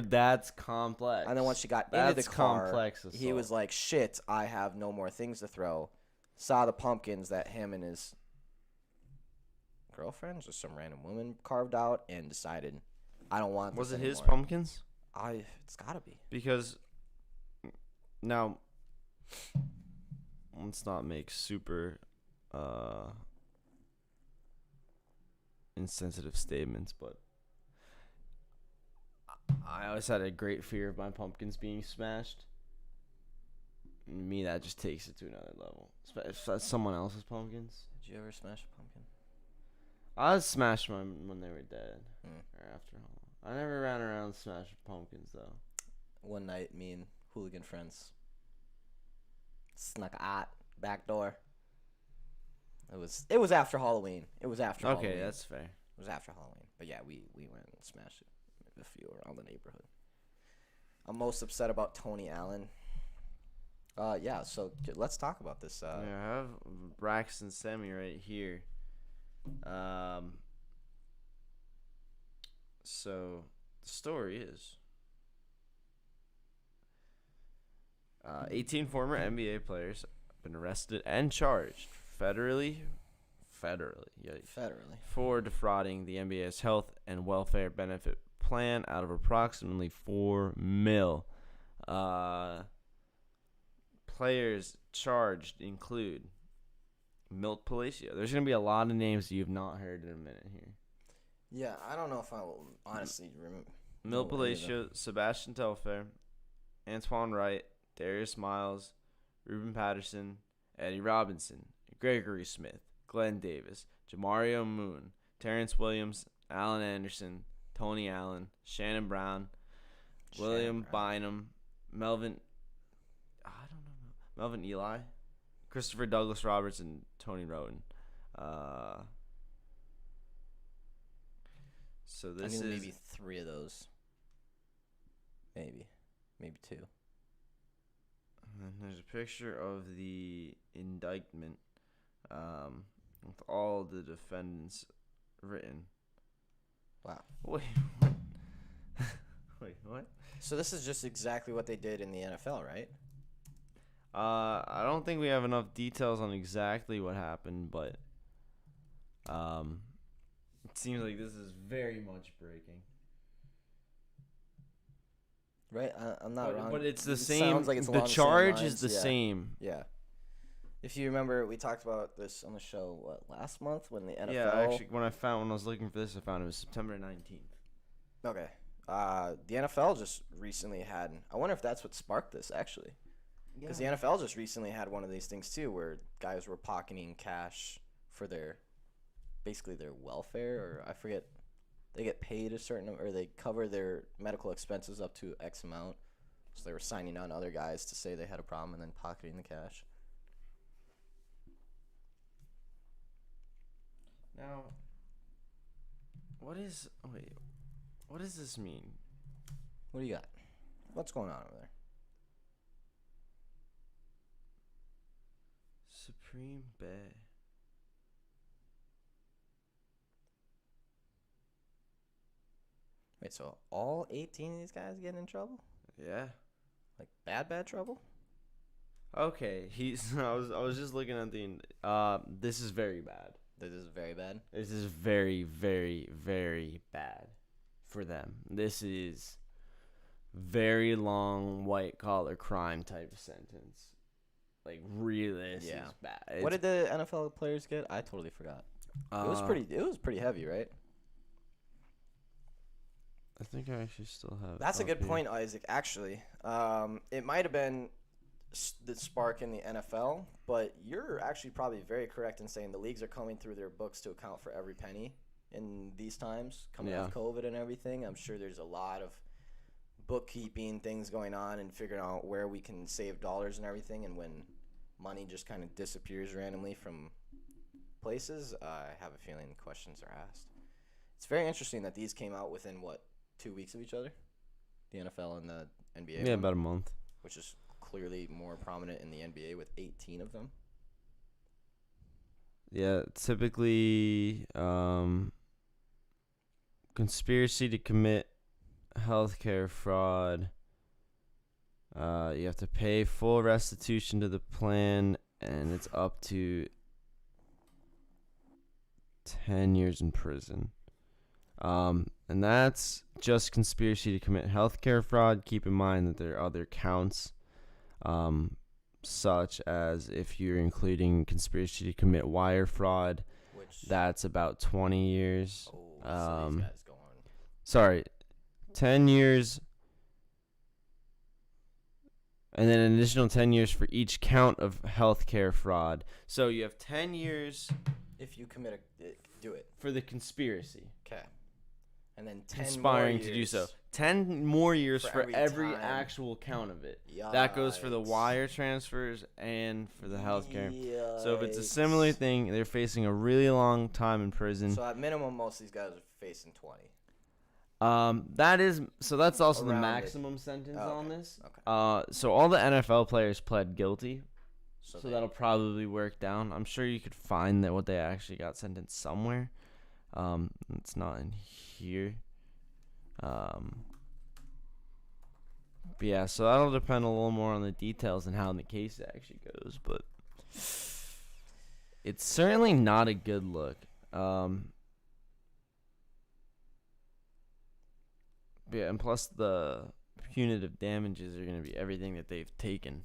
That's complex. And then once she got into the car, complex assault. He was like, "Shit, I have no more things to throw." Saw the pumpkins that him and his girlfriend, just some random woman, carved out, and decided, "I don't want this Was it anymore." his pumpkins? It's gotta be. Because now, let's not make super insensitive statements, but I always had a great fear of my pumpkins being smashed. Me, that just takes it to another level. If that's someone else's pumpkins. Did you ever smash a pumpkin? I smashed mine when they were dead or after Halloween. I never ran around smashing pumpkins though. One night, me and hooligan friends snuck out back door. It was after Halloween. Halloween. Okay, that's fair. It was after Halloween. But yeah, we went and smashed a few around the neighborhood. I'm most upset about Tony Allen. Yeah. So let's talk about this. I have Braxton Semi right here. So the story is 18 former NBA players have been arrested and charged federally, yikes, for defrauding the NBA's health and welfare benefit plan out of approximately $4 million. Players charged include Milt Palacio. There's going to be a lot of names you've not heard in a minute here. Yeah, I don't know if I will honestly remember. Milt Palacio, Sebastian Telfair, Antoine Wright, Darius Miles, Ruben Patterson, Eddie Robinson, Gregory Smith, Glenn Davis, Jamario Moon, Terrence Williams, Allen Anderson, Tony Allen, Shannon Brown, William Bynum, Melvin Ely, Christopher Douglas Roberts, and Tony Roden. So this is maybe 3 of those. Maybe 2. And there's a picture of the indictment with all the defendants written. Wow. Wait, what? So this is just exactly what they did in the NFL, right? I don't think we have enough details on exactly what happened, but it seems like this is very much breaking. Right, I'm not wrong. But it's the same. Sounds like it's the charge is the same. Yeah. If you remember, we talked about this on the show last month when the NFL. Yeah, actually, when I was looking for this, I found it was September 19th. Okay. The NFL just recently had. I wonder if that's what sparked this actually. Because the NFL just recently had one of these things too, where guys were pocketing cash for basically their welfare, or I forget. They get paid a certain, or they cover their medical expenses up to X amount. So they were signing on other guys to say they had a problem and then pocketing the cash. Now, what does this mean? What do you got? What's going on over there? Supreme Bay. Wait, so all 18 of these guys getting in trouble? Yeah. Like bad trouble? Okay, I was just looking at this is very bad. This is very bad? This is very, very, very bad for them. This is very long white-collar crime type of sentence. Like, really, this is bad. What did the NFL players get? I totally forgot. It was pretty heavy, right? I think I actually still have. That's a good point, Isaac. Actually, it might have been the spark in the NFL, but you're actually probably very correct in saying the leagues are combing through their books to account for every penny in these times, coming out of COVID and everything. I'm sure there's a lot of bookkeeping things going on and figuring out where we can save dollars and everything. And when money just kind of disappears randomly from places, I have a feeling questions are asked. It's very interesting that these came out within 2 weeks of each other, the NFL and the NBA. Yeah, about a month. Which is clearly more prominent in the NBA with 18 of them. Yeah, typically conspiracy to commit healthcare fraud. You have to pay full restitution to the plan, and it's up to 10 years in prison. And that's just conspiracy to commit healthcare fraud. Keep in mind that there are other counts, such as if you're including conspiracy to commit wire fraud, that's about 20 years. So these guys go on. Sorry, 10 years, and then an additional 10 years for each count of healthcare fraud. So you have 10 years if you commit do it for the conspiracy. Okay. And then 10 conspiring more years to do so. 10 more years for every time. Actual count of it. Yikes. That goes for the wire transfers and for the healthcare. So if it's a similar thing, they're facing a really long time in prison. So at minimum, most of these guys are facing 20. That's also the Around maximum sentence on this. Okay. So all the NFL players pled guilty. So That'll probably work down. I'm sure you could find that what they actually got sentenced somewhere. It's not in here. But yeah, so that'll depend a little more on the details and how the case actually goes. But it's certainly not a good look. Yeah, and plus the punitive damages are going to be everything that they've taken,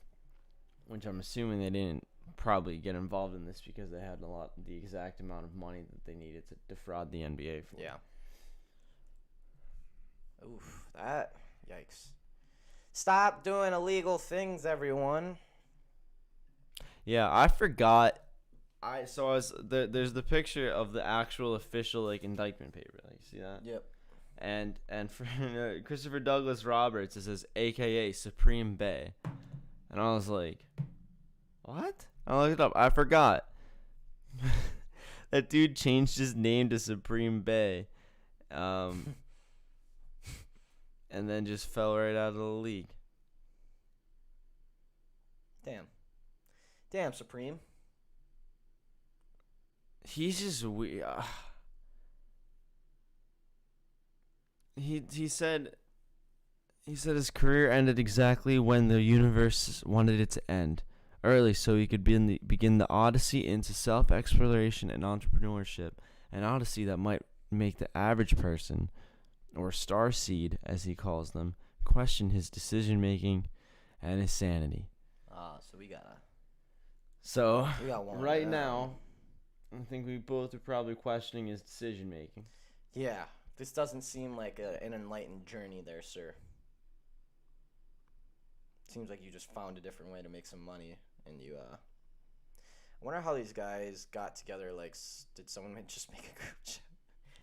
which I'm assuming they didn't probably get involved in this because they had the exact amount of money that they needed to defraud the NBA for. Yeah. Oof, yikes. Stop doing illegal things, everyone. Yeah, I forgot. There's the picture of the actual official indictment paper. You see that? Yep. And for Christopher Douglas Roberts, it says AKA Supreme Bay. And I was like, what? I looked it up. I forgot. That dude changed his name to Supreme Bay. And then just fell right out of the league. Damn, Supreme. He's just weird. He said his career ended exactly when the universe wanted it to end, early, so he could begin the odyssey into self-exploration and entrepreneurship, an odyssey that might make the average person, or starseed as he calls them, question his decision-making and his sanity. So we got one right now, I think we both are probably questioning his decision-making. Yeah. This doesn't seem like an enlightened journey there, sir. Seems like you just found a different way to make some money, and I wonder how these guys got together. Did someone just make a group chat?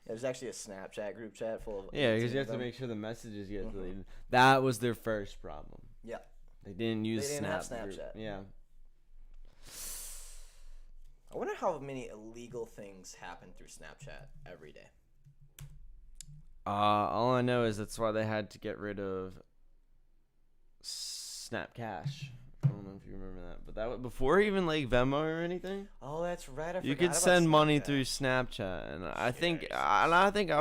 There's actually a Snapchat group chat full of... Yeah, because you have to make sure the messages get deleted. That was their first problem. Yeah. They didn't use Snapchat. Group. Yeah. I wonder how many illegal things happen through Snapchat every day. All I know is that's why they had to get rid of Snap Cash. I don't know if you remember that, but that was before even Venmo or anything. Oh, that's right. You could send money through Snapchat, and I think I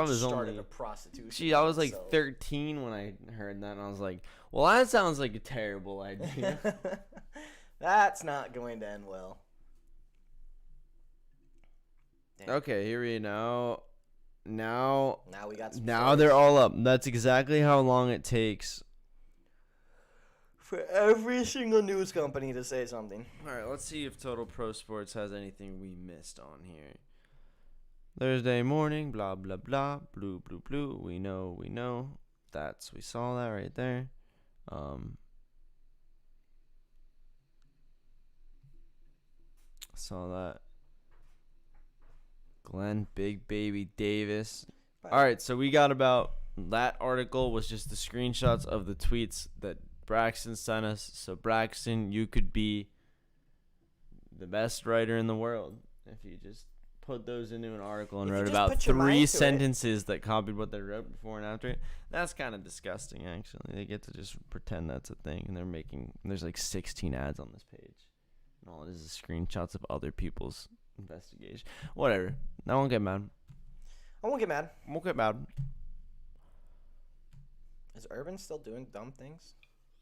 was started a prostitution. Gee, I was 13 when I heard that, and I was like, "Well, that sounds like a terrible idea." That's not going to end well. Damn. Okay, here we go. Now we got some Now they're all up. That's exactly how long it takes for every single news company to say something. All right, let's see if Total Pro Sports has anything we missed on here. Thursday morning, blah, blah, blah, blue, blue, blue. We know. We saw that right there. Saw that. Glenn Big Baby Davis. All right, so we got about that article was just the screenshots of the tweets that Braxton sent us. So Braxton, you could be the best writer in the world if you just put those into an article and wrote about 3 sentences that copied what they wrote before and after it. That's kind of disgusting, actually. They get to just pretend that's a thing, and there's 16 ads on this page. And all it is screenshots of other people's investigation. Whatever. I won't get mad. I won't get mad. Is Urban still doing dumb things?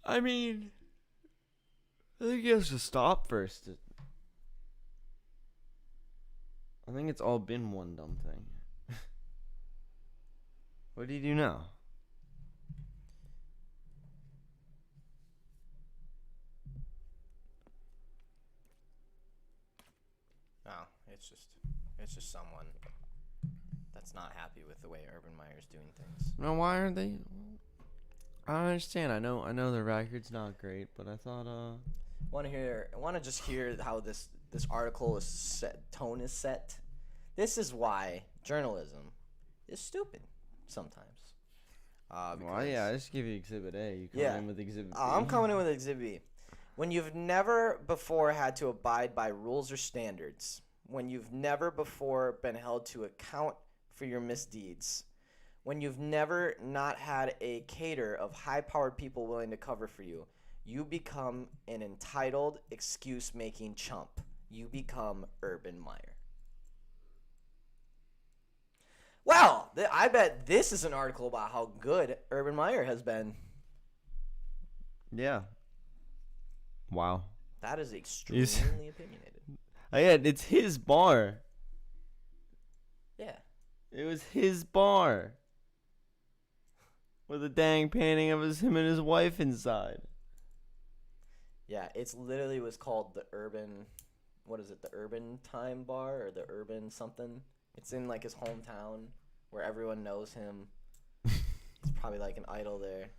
I mean, I think he has to stop first. I think it's all been one dumb thing. What do you do now? No, it's just someone that's not happy with the way Urban Meyer's doing things. No, why aren't they? I don't understand. I know the record's not great, but I thought I want to just hear how this article is set, tone is set. This is why journalism is stupid sometimes. Well, yeah, I just give you Exhibit A. You come in with Exhibit B. I'm coming in with Exhibit B. When you've never before had to abide by rules or standards, when you've never before been held to account for your misdeeds, when you've never not had a cater of high-powered people willing to cover for you, you become an entitled, excuse-making chump. You become Urban Meyer. Well, I bet this is an article about how good Urban Meyer has been. Yeah. Wow. That is extremely opinionated. Yeah, it's his bar. Yeah. It was his bar. With a dang painting of him and his wife inside. Yeah, it's literally was called the Urban, what is it, the Urban Time Bar or the Urban something? It's in like his hometown where everyone knows him. It's probably like an idol there.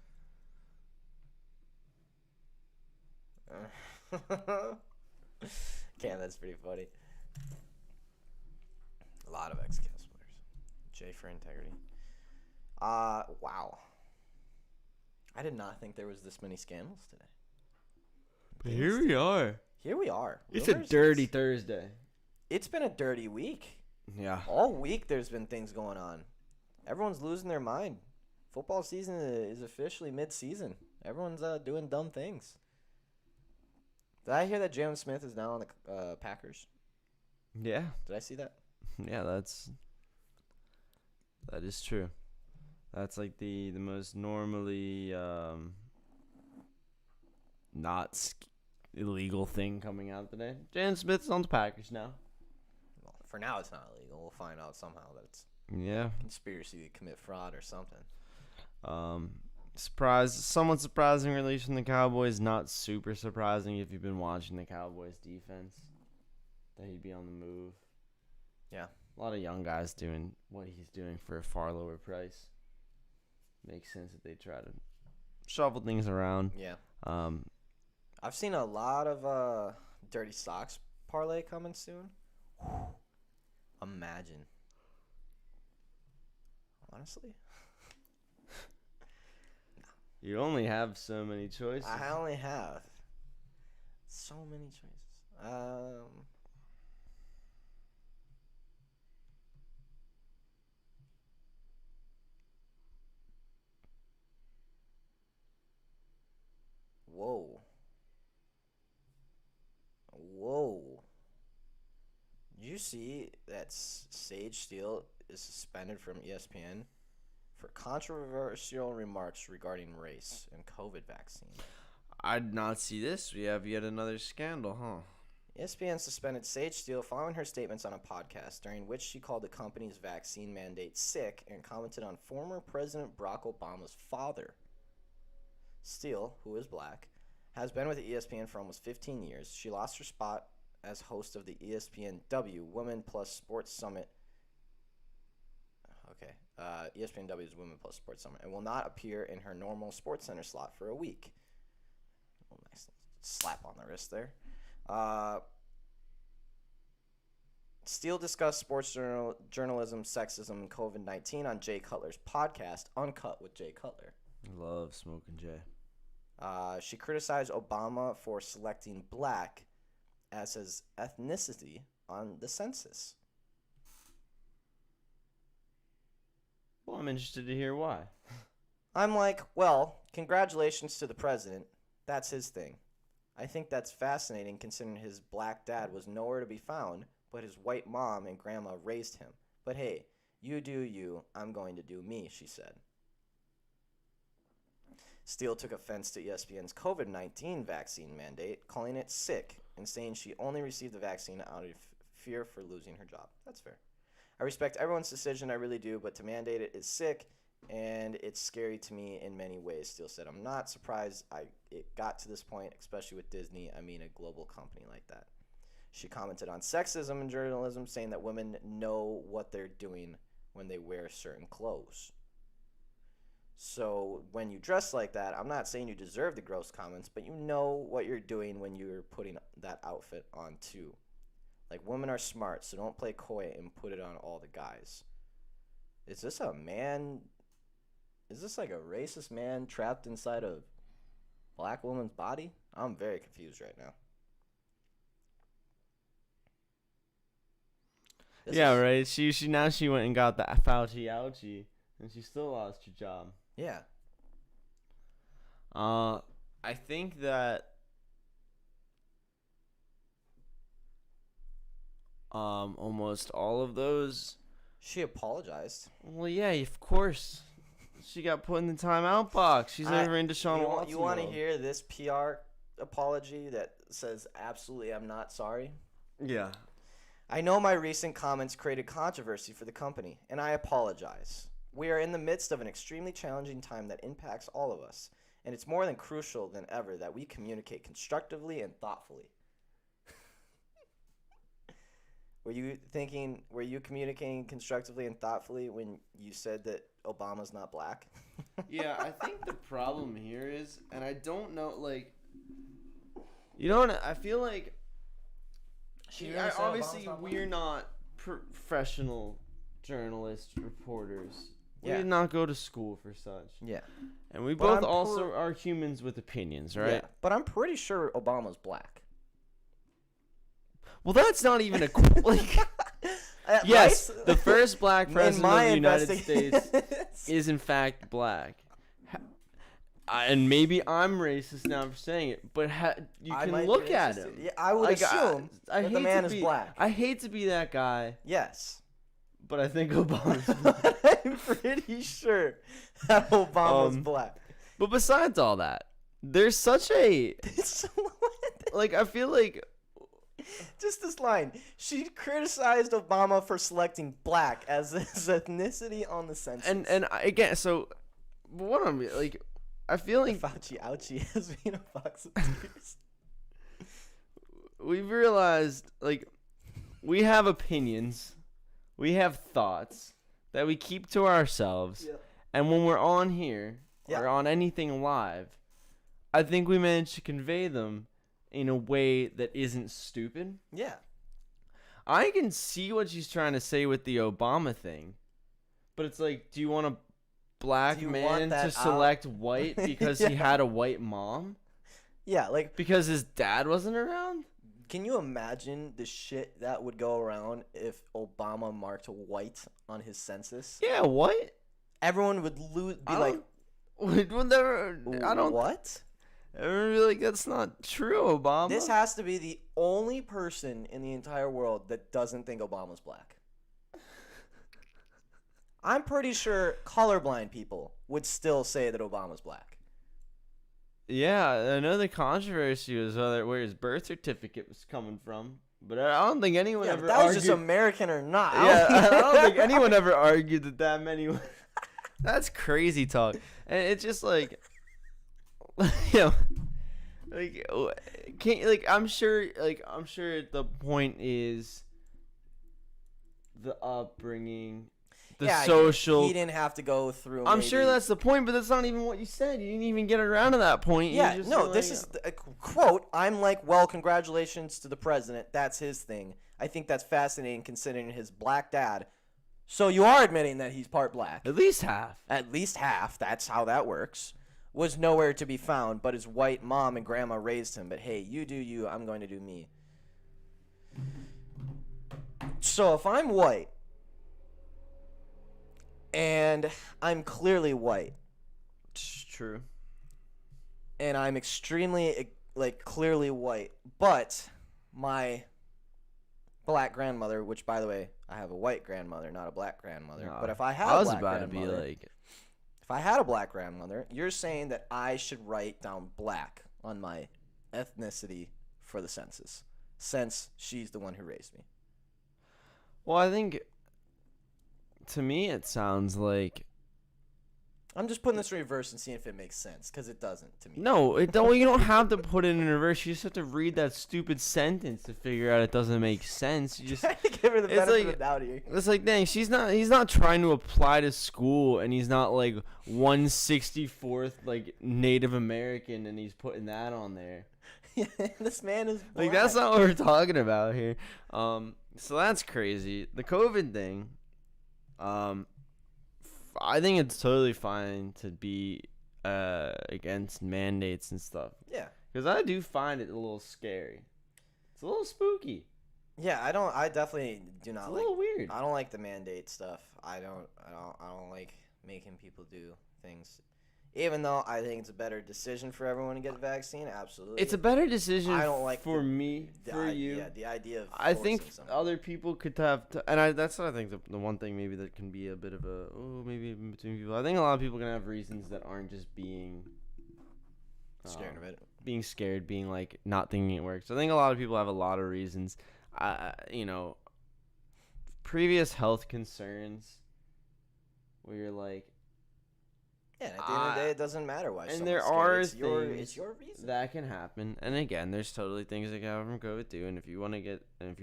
That's pretty funny. A lot of ex-Cavs players. J for integrity. Wow. I did not think there was this many scandals today. But here we are. Here we are. It's a dirty Thursday. It's been a dirty week. Yeah. All week there's been things going on. Everyone's losing their mind. Football season is officially mid-season. Everyone's doing dumb things. Did I hear that Jalen Smith is now on the Packers? Yeah. Did I see that? Yeah, that is true. That's like the most normally not illegal thing coming out today. Jalen Smith's on the Packers now. Well, for now it's not illegal. We'll find out somehow that it's conspiracy to commit fraud or something. Somewhat surprising release from the Cowboys. Not super surprising if you've been watching the Cowboys defense. That he'd be on the move. Yeah. A lot of young guys doing what he's doing for a far lower price. Makes sense that they try to shuffle things around. Yeah. I've seen a lot of dirty socks parlay coming soon. Imagine. Honestly. You only have so many choices. I only have so many choices. Whoa. Did you see that Sage Steele is suspended from ESPN for controversial remarks regarding race and COVID vaccine? I did not see this. We have yet another scandal, huh? ESPN suspended Sage Steele following her statements on a podcast during which she called the company's vaccine mandate sick and commented on former President Barack Obama's father. Steele, who is black, has been with ESPN for almost 15 years. She lost her spot as host of the ESPNW Women Plus Sports Summit. ESPNW's Women Plus Sports Summit and will not appear in her normal SportsCenter slot for a week. Oh, nice slap on the wrist there. Steele discussed sports journalism, sexism, and COVID-19 on Jay Cutler's podcast, Uncut with Jay Cutler. Love smoking Jay. She criticized Obama for selecting black as his ethnicity on the census. Well, I'm interested to hear why. I'm like, well, congratulations to the president. That's his thing. I think that's fascinating considering his black dad was nowhere to be found, but his white mom and grandma raised him. But hey, you do you, I'm going to do me, she said. Steele took offense to ESPN's COVID-19 vaccine mandate, calling it sick and saying she only received the vaccine out of fear for losing her job. That's fair. I respect everyone's decision, I really do, but to mandate it is sick, and it's scary to me in many ways, Steele said. I'm not surprised it got to this point, especially with Disney, I mean a global company like that. She commented on sexism in journalism, saying that women know what they're doing when they wear certain clothes. So when you dress like that, I'm not saying you deserve the gross comments, but you know what you're doing when you're putting that outfit on too. Like, women are smart, so don't play coy and put it on all the guys. Is this a man? Is this like a racist man trapped inside a black woman's body? I'm very confused right now. Right. She went and got the Fauci ouchie and she still lost her job. Yeah. I think that almost all of those. She apologized. Well, yeah, of course. She got put in the timeout box. She's over in Deshaun Watson. You want to hear this PR apology that says absolutely I'm not sorry? Yeah. I know my recent comments created controversy for the company, and I apologize. We are in the midst of an extremely challenging time that impacts all of us, and it's more than crucial than ever that we communicate constructively and thoughtfully. Were you communicating constructively and thoughtfully when you said that Obama's not black? Yeah, I think the problem here is, and I don't know, like, you know what, I feel like, obviously we're not professional journalists, reporters. We did not go to school for such. Yeah. And we both also are humans with opinions, right? Yeah, but I'm pretty sure Obama's black. Well, that's not even a like. Yes, the first black president of the United States is in fact black. And maybe I'm racist now for saying it, but you can look at him. Yeah, I would assume that the man is black. I hate to be that guy. Yes. But I think Obama's black. I'm pretty sure that Obama's black. But besides all that, there's such a... like, I feel like... Just this line. She criticized Obama for selecting black as his ethnicity on the census. And again, so... What I'm... Like, I feel like... Fauci ouchie has been a box of tears. We've realized, like, we have opinions... We have thoughts that we keep to ourselves, and when we're on here or on anything live, I think we manage to convey them in a way that isn't stupid. Yeah. I can see what she's trying to say with the Obama thing, but it's like, do you want a black man to select white because he had a white mom? Yeah, like... Because his dad wasn't around? Can you imagine the shit that would go around if Obama marked white on his census? Yeah, what? Everyone would be like, what? Everyone would be like, that's not true, Obama. This has to be the only person in the entire world that doesn't think Obama's black. I'm pretty sure colorblind people would still say that Obama's black. Yeah, I know the controversy was where his birth certificate was coming from, but I don't think anyone ever that argued. Was just American or not. Yeah, I don't think anyone ever argued that many. That's crazy talk, and it's just like, you know, I'm sure the point is the upbringing. Social. He didn't have to go through. I'm sure that's the point, but that's not even what you said. You didn't even get around to that point. Yeah, this is a quote. I'm like, well, congratulations to the president. That's his thing. I think that's fascinating considering his black dad. So you are admitting that he's part black. At least half. At least half. That's how that works. Was nowhere to be found, but his white mom and grandma raised him. But hey, you do you. I'm going to do me. So if I'm white, and I'm clearly white. It's true. And I'm extremely, clearly white. But my black grandmother, which, by the way, I have a white grandmother, not a black grandmother. No, but if I had a black grandmother... If I had a black grandmother, you're saying that I should write down black on my ethnicity for the census, since she's the one who raised me. Well, I think... To me, it sounds like... I'm just putting this in reverse and seeing if it makes sense, because it doesn't to me. No, you don't have to put it in reverse. You just have to read that stupid sentence to figure out it doesn't make sense. You just give her the benefit of the doubt here. It's like, dang, he's not trying to apply to school, and he's not like 1/64th like Native American, and he's putting that on there. This man is black. Like, that's not what we're talking about here. So that's crazy. The COVID thing. I think it's totally fine to be against mandates and stuff. Yeah. Because I do find it a little scary. It's a little spooky. Yeah, I definitely do not like. It's a little weird. I don't like the mandate stuff. I don't like making people do things. Even though I think it's a better decision for everyone to get the vaccine, absolutely. It's a better decision I don't like for me, for you. Yeah, the idea of I think someone. other people could have, and that's what I think the one thing maybe that can be a bit of a, maybe in between people. I think a lot of people can have reasons that aren't just being scared of it. Being scared, being like not thinking it works. I think a lot of people have a lot of reasons. Previous health concerns where you're like, yeah, and at the end of the day, it doesn't matter why. And there are it's things your reason that can happen. And again, there's totally things that can happen from COVID too. And if you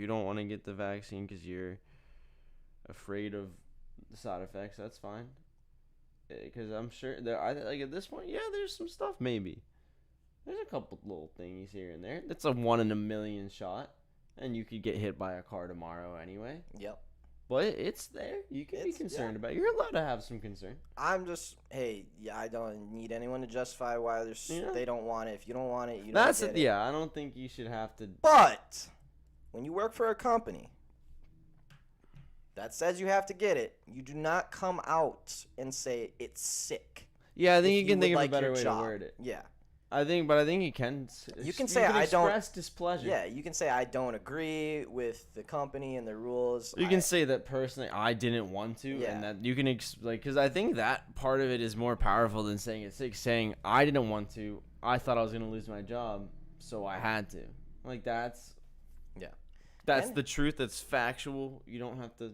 don't want to get the vaccine because you're afraid of the side effects, that's fine. Because I'm sure like at this point, yeah, there's some stuff maybe. There's a couple little things here and there. It's a 1 in a million shot, and you could get hit by a car tomorrow anyway. Yep. But it's there. You can be concerned about it. You're allowed to have some concern. I'm just, I don't need anyone to justify why they don't want it. If you don't want it, you don't get it. Yeah, I don't think you should have to. But when you work for a company that says you have to get it, you do not come out and say it's sick. Yeah, I think you can think of a better way to word it. Yeah. I think you can. You can say I don't express displeasure. Yeah, you can say I don't agree with the company and the rules. You can say that personally I didn't want to, and that you can because I think that part of it is more powerful than saying it's sick. Saying I didn't want to, I thought I was gonna lose my job, so I had to. Like that's the truth. That's factual. You don't have to.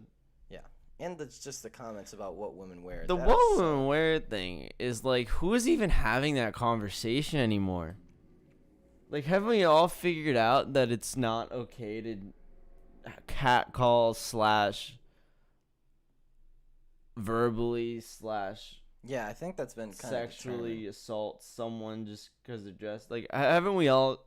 Yeah. And it's just the comments about what women wear. The what women wear thing is like, who is even having that conversation anymore? Like, haven't we all figured out that it's not okay to catcall / verbally / yeah, I think that's been kind sexually assault someone just because they're dressed? Like, haven't we all?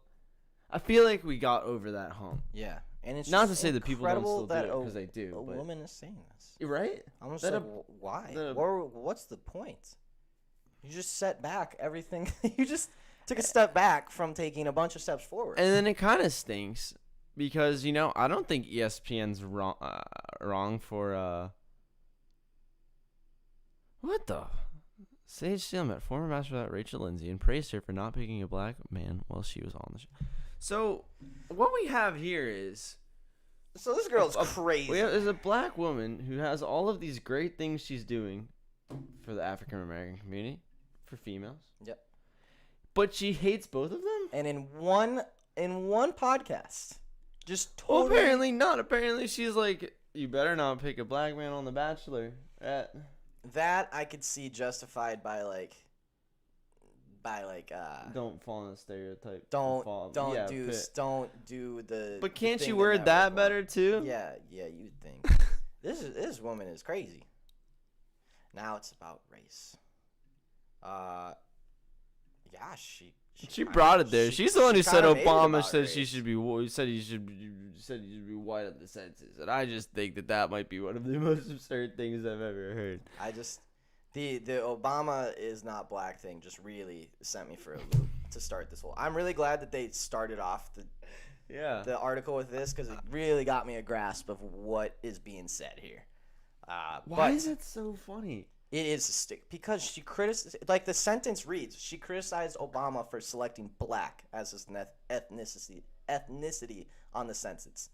I feel like we got over that hump. Yeah. And it's not to say that people don't still do it because they do. A woman is saying this. You're right? I'm just like, why? What's the point? You just set back everything. You just took a step back from taking a bunch of steps forward. And then it kind of stinks because, I don't think ESPN's wrong for... What the... Sage Steele met former Bachelorette Rachel Lindsay and praised her for not picking a black man while she was on the show. So, what we have here is... So this girl's crazy. There's a black woman who has all of these great things she's doing for the African American community, for females. Yep. But she hates both of them? And in one podcast, just totally... Well, apparently not. Apparently she's like, you better not pick a black man on The Bachelor. That I could see justified by don't fall in the stereotype. Don't do the. But can't you word that better too? Yeah, you'd think. This woman is crazy. Now it's about race. Yeah, she brought it there. She's the one who said Obama said she should be. Said he should be white on the census, and I just think that might be one of the most absurd things I've ever heard. The Obama is not black thing just really sent me for a loop to start this whole. I'm really glad that they started off the article with this because it really got me a grasp of what is being said here. Why is it so funny? It is a stick because she criticized, like the sentence reads, she criticized Obama for selecting black as his ethnicity on the census.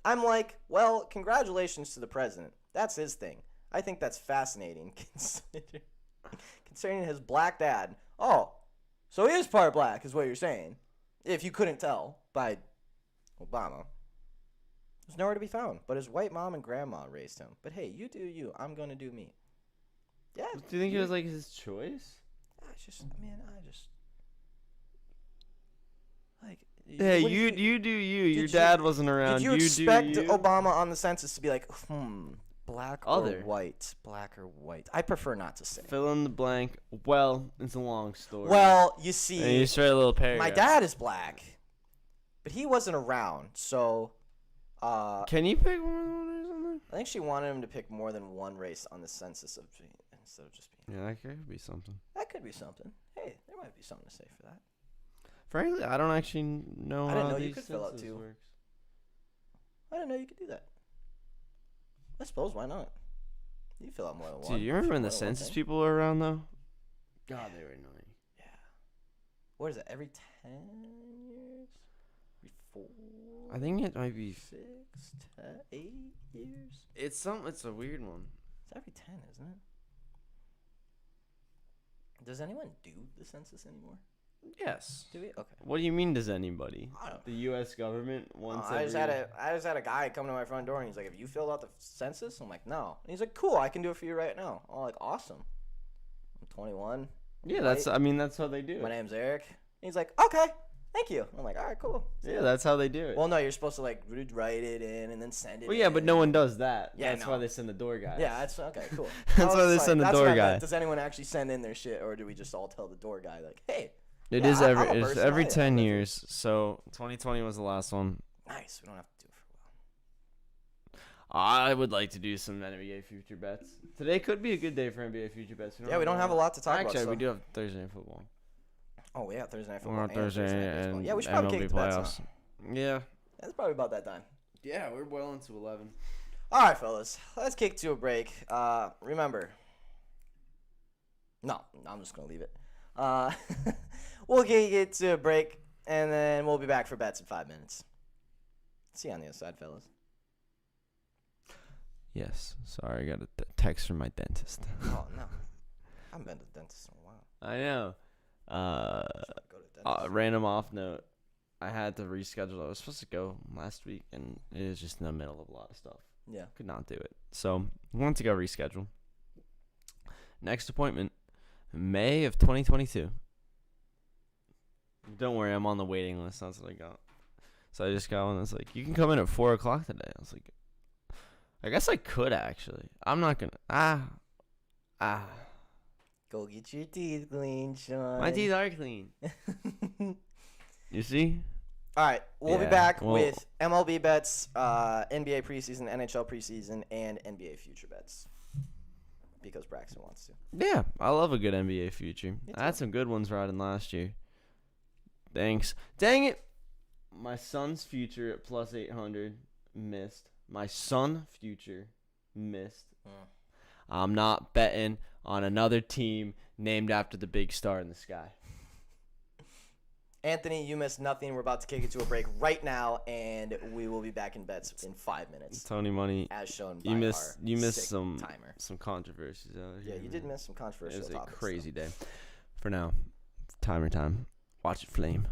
I'm like, well, congratulations to the president. That's his thing. I think that's fascinating, considering his black dad. Oh, so he is part black, is what you're saying. If you couldn't tell by Obama. He's nowhere to be found, but his white mom and grandma raised him. But hey, you do you. I'm going to do me. Yeah. Do you think it was like his choice? Like, hey, you do you. Your dad wasn't around. Did you expect Obama on the census to be like, black or white? Black or white? I prefer not to say. Fill in the blank. Well, it's a long story. Well, you see. And you just write a little paragraph. My dad is black, but he wasn't around, so... Can you pick one or something? I think she wanted him to pick more than one race on the census instead of just being... Yeah, that could be something. That could be something. Hey, there might be something to say for that. Frankly, I don't actually know how these census works. I didn't know you could do that. I suppose, why not? You fill out more than one. Dude, you remember when the census people were around though? God, they were annoying. Yeah. What is it? Every 10 years? Every 4? I think it might be 6, 10, 8 years. It's a weird one. It's every 10, isn't it? Does anyone do the census anymore? Yes. Do we? Okay. What do you mean? Does anybody? I don't. The U.S. government wants. I just had a guy come to my front door and he's like, "Have you filled out the census?" I'm like, "No." And he's like, "Cool, I can do it for you right now." I'm like, "Awesome." I'm 21. Yeah, that's how they do it. My name's Eric. And he's like, "Okay, thank you." I'm like, "All right, cool." Yeah, that's how they do it. Well, no, you're supposed to like write it in and then send it. Well, yeah, but no one does that. Yeah, that's why they send the door guys. Yeah, that's okay, cool. That's why they send the door guy. Does anyone actually send in their shit, or do we just all tell the door guy like, "Hey"? It is every 10 years. So 2020 was the last one. Nice. We don't have to do it for a while. I would like to do some NBA future bets. Today could be a good day for NBA future bets. We don't have a lot to talk about. Actually, we do have Thursday night football. Oh, yeah, Thursday night football. Thursday and yeah, we should probably kick the bets. Yeah. That's probably about that time. Yeah, we're well into 11. All right, fellas. Let's kick to a break. Remember. No, I'm just going to leave it. We'll get to a break, and then we'll be back for bets in 5 minutes. See you on the other side, fellas. Yes. Sorry, I got a text from my dentist. Oh, no. I haven't been to the dentist in a while. I know. Random off note. I had to reschedule. I was supposed to go last week, and it was just in the middle of a lot of stuff. Yeah. Could not do it. So, I wanted to go reschedule. Next appointment, May of 2022. Don't worry, I'm on the waiting list. That's what I got. So I just got one that's like, you can come in at 4 o'clock today. I was like, I guess I could actually. I'm not going to. Go get your teeth clean, Sean. My teeth are clean. You see? All right. We'll be back with MLB bets, NBA preseason, NHL preseason, and NBA future bets. Because Braxton wants to. Yeah, I love a good NBA future. I had some good ones riding last year. Thanks. Dang it. My son's future at plus 800 missed. My son future missed. I'm not betting on another team named after the big star in the sky. Anthony, you missed nothing. We're about to kick it to a break right now, and we will be back in bets in 5 minutes. Tony Money, as shown by you missed some timer. Some controversies out here. Yeah, you did miss some controversial topics. It was a crazy day. For now, timer time. Watch it flame.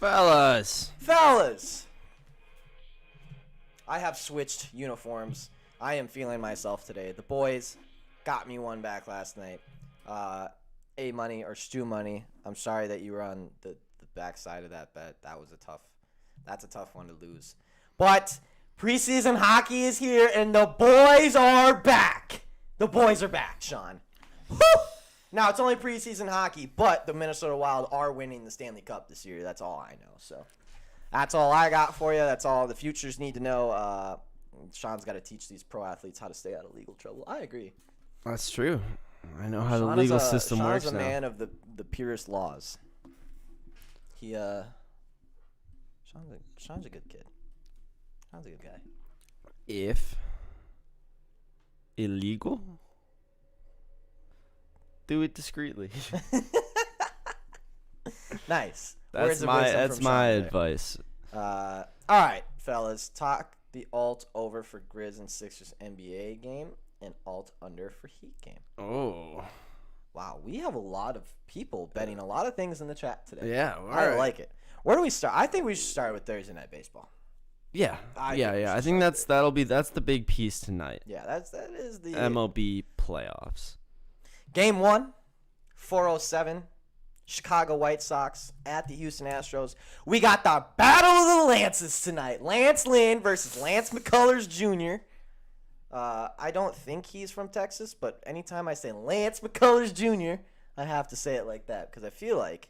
Fellas, I have switched uniforms. I am feeling myself today. The boys got me one back last night. A Money or Stew Money. I'm sorry that you were on the backside of that bet. That's a tough one to lose. But preseason hockey is here, and the boys are back. The boys are back, Sean. Woo! Now, it's only preseason hockey, but the Minnesota Wild are winning the Stanley Cup this year. That's all I know. So that's all I got for you. That's all the futures need to know. Sean's got to teach these pro athletes how to stay out of legal trouble. I agree. That's true. I know how the legal system works now. Sean's a man of the purest laws. Sean's a good kid. Sean's a good guy. If illegal, do it discreetly. Nice. That's my advice. All right, fellas. Talk the alt over for Grizz and Sixers NBA game and alt under for Heat game. Oh. Wow, we have a lot of people betting a lot of things in the chat today. Yeah, I like it. Where do we start? I think we should start with Thursday Night Baseball. Yeah, I think that's the big piece tonight. Yeah, that is the MLB playoffs. Game 1, 4:07, Chicago White Sox at the Houston Astros. We got the Battle of the Lances tonight. Lance Lynn versus Lance McCullers Jr. I don't think he's from Texas, but anytime I say Lance McCullers Jr., I have to say it like that because I feel like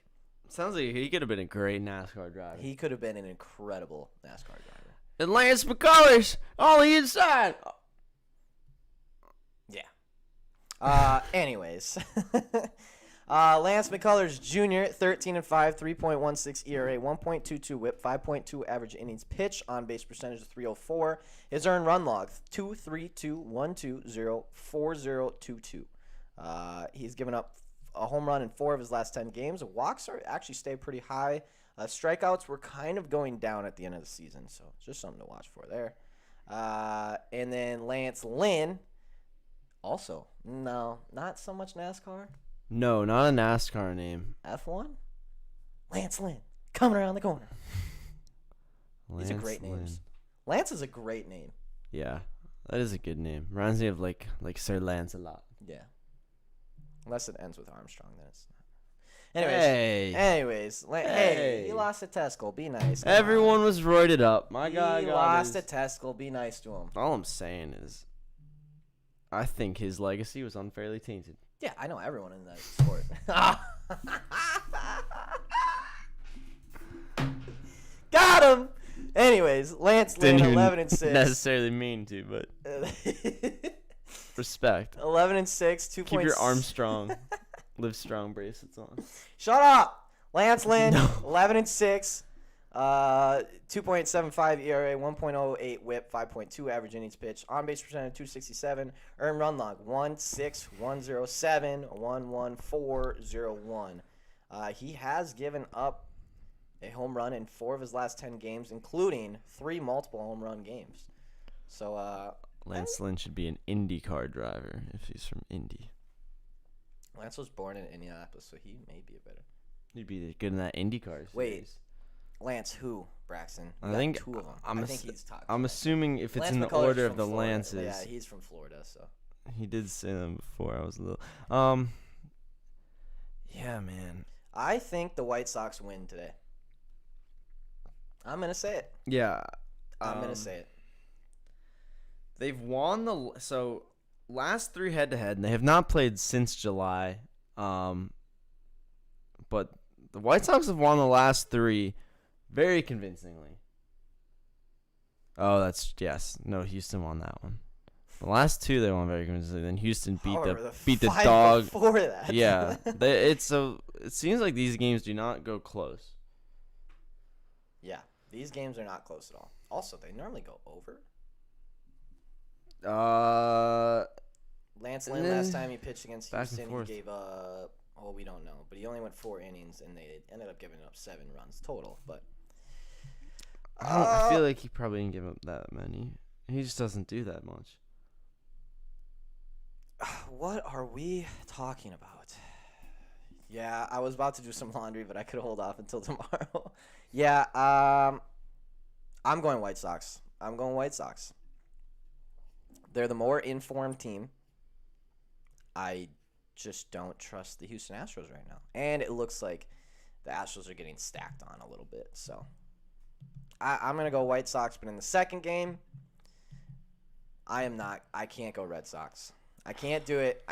sounds like he could have been a great NASCAR driver. He could have been an incredible NASCAR driver. And Lance McCullers, only inside. Yeah. Anyways. Lance McCullers Jr., 13-5, 3.16 ERA, 1.22 WHIP, 5.2 average innings pitched, on-base percentage of 304. His earned run log, 2.3212404022. He's given up a home run in 4 of his last 10 games. Walks are actually stayed pretty high. Strikeouts were kind of going down at the end of the season, so just something to watch for there. And then Lance Lynn, also, no, not so much NASCAR. No, not a NASCAR name. F1? Lance Lynn, coming around the corner. Lance These are great Lynn. names. Lance is a great name. Yeah, that is a good name. Reminds me of like Sir Lancelot. Yeah. Unless it ends with Armstrong, then it's not. Anyways, hey, he lost a testicle. Be nice. Everyone was roided up. My guy lost a testicle. Be nice to him. All I'm saying is, I think his legacy was unfairly tainted. Yeah, I know everyone in that sport. Got him. Anyways, Lance Lynn, 11-6. Necessarily mean to, but respect. 11-6, 2 Keep your Armstrong, Live Strong bracelets on. Shut up, Lance Lynn. 11-6, 2.75 ERA, 1.08 WHIP, 5.2 average innings pitched, on base percentage 267, earned run log 16107, 11401. He has given up a home run in 4 of his last 10 games, including 3 multiple home run games. So Lance Lynn should be an IndyCar driver if he's from Indy. Lance was born in Indianapolis, so he may be a better. He'd be good in that IndyCar series. Wait, Lance who, Braxton? I think 2 of them. I think he's talking. I'm assuming if it's Lance in the McCullers order of from the Florida. Lances. Yeah, he's from Florida, so. He did say them before. I was a little. Yeah, man. I think the White Sox win today. I'm gonna say it. Yeah. I'm gonna say it. They've won last 3 head-to-head, and they have not played since July. But the White Sox have won the last 3 very convincingly. Oh, yes. No, Houston won that one. The last 2 they won very convincingly. Then Houston beat the dog. Before that. Yeah. It seems like these games do not go close. Yeah. These games are not close at all. Also, they normally go over. Lance Lynn, last time he pitched against Houston, he gave up, we don't know. But he only went 4 innings, and they ended up giving up 7 runs total. But I feel like he probably didn't give up that many. He just doesn't do that much. What are we talking about? Yeah, I was about to do some laundry, but I could hold off until tomorrow. Yeah, I'm going White Sox. They're the more informed team. I just don't trust the Houston Astros right now. And it looks like the Astros are getting stacked on a little bit. So I'm going to go White Sox. But in the second game, I can't go Red Sox. I can't do it.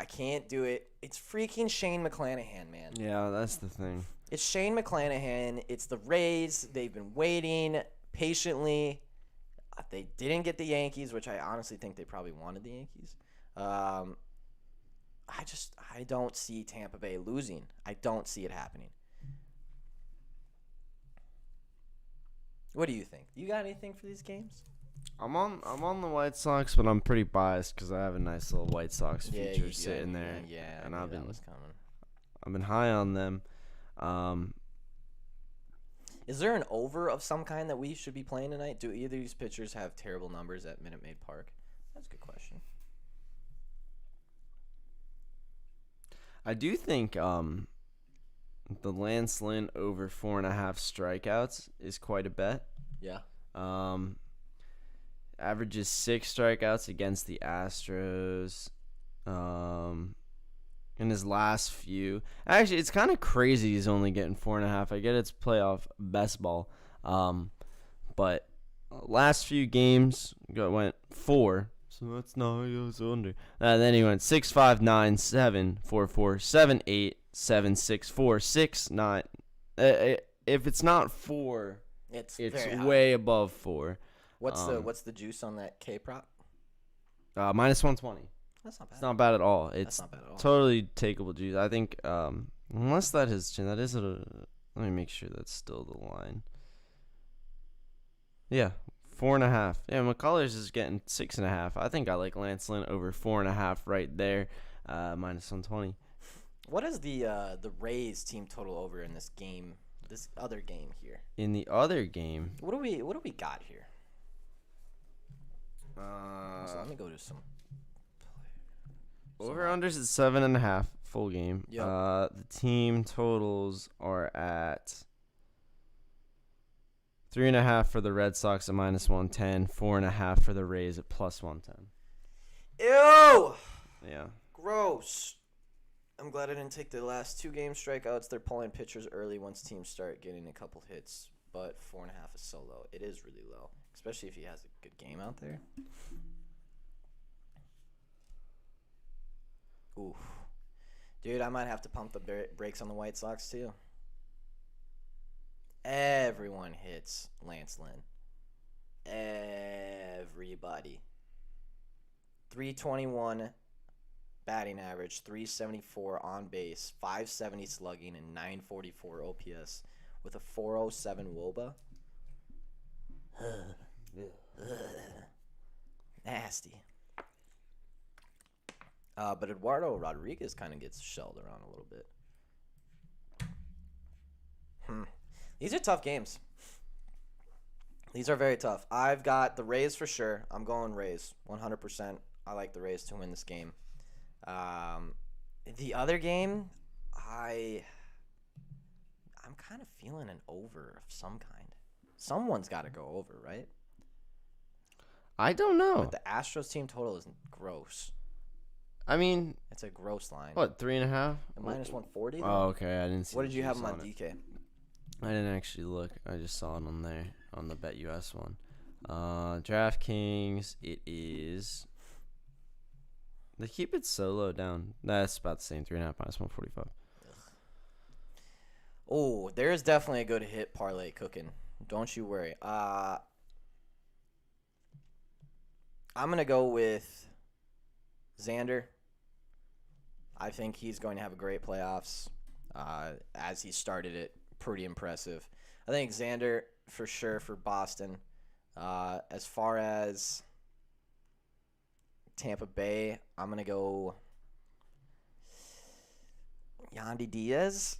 It's freaking Shane McClanahan, man. Yeah, that's the thing. It's Shane McClanahan. It's the Rays. They've been waiting patiently. They didn't get the Yankees, which I honestly think they probably wanted the Yankees. I don't see Tampa Bay losing. I don't see it happening. What do you think? You got anything for these games? I'm on the White Sox, but I'm pretty biased because I have a nice little White Sox feature sitting there. Yeah, and that was coming. I've been high on them. Is there an over of some kind that we should be playing tonight? Do either of these pitchers have terrible numbers at Minute Maid Park? That's a good question. I do think the Lance Lynn over 4.5 strikeouts is quite a bet. Yeah. Averages 6 strikeouts against the Astros. In his last few. Actually, it's kind of crazy he's only getting 4.5. I get it's playoff best ball. But last few games went 4. So that's not under. Then he went 6, 5, 9, 7, 4, 4, 7, 8, 7, 6, 4, 6, 9. If it's not 4, it's way above 4. What's the juice on that K prop? Minus 120. That's not bad. It's not bad at all. It's not bad at all. Totally takeable juice. I think unless that is let me make sure that's still the line. Yeah, 4.5. Yeah, McCullers is getting 6.5. I think I like Lance Lynn over 4.5 right there. Minus 120. What is the Rays team total over in this game? This other game here. In the other game. What do we got here? So let me go to some. Over-unders at 7.5 full game. Yep. The team totals are at 3.5 for the Red Sox at minus 110, 4.5 for the Rays at plus 110. Ew! Yeah. Gross. I'm glad I didn't take the last 2 game strikeouts. They're pulling pitchers early once teams start getting a couple hits, but 4.5 is so low. It is really low, especially if he has a good game out there. Oof. Dude, I might have to pump the brakes on the White Sox, too. Everyone hits Lance Lynn. Everybody. 321 batting average, 374 on base, 570 slugging, and 944 OPS with a 407 WOBA. Nasty. But Eduardo Rodriguez kind of gets shelled around a little bit. These are tough games. These are very tough. I've got the Rays for sure. I'm going Rays, 100%. I like the Rays to win this game. The other game, I'm kind of feeling an over of some kind. Someone's got to go over, right? I don't know. But the Astros team total is gross. I mean, it's a gross line. What, 3.5? Minus 140. Oh, okay. I didn't see. What did you have him on DK? I didn't actually look. I just saw it on there on the BetUS one. DraftKings, it is. They keep it so low down. That's about the same. 3.5 minus 145. Oh, there's definitely a good hit parlay cooking. Don't you worry. I'm gonna go with Xander. I think he's going to have a great playoffs. As he started it, pretty impressive. I think Xander for sure for Boston. As far as Tampa Bay, I'm going to go Yandy Diaz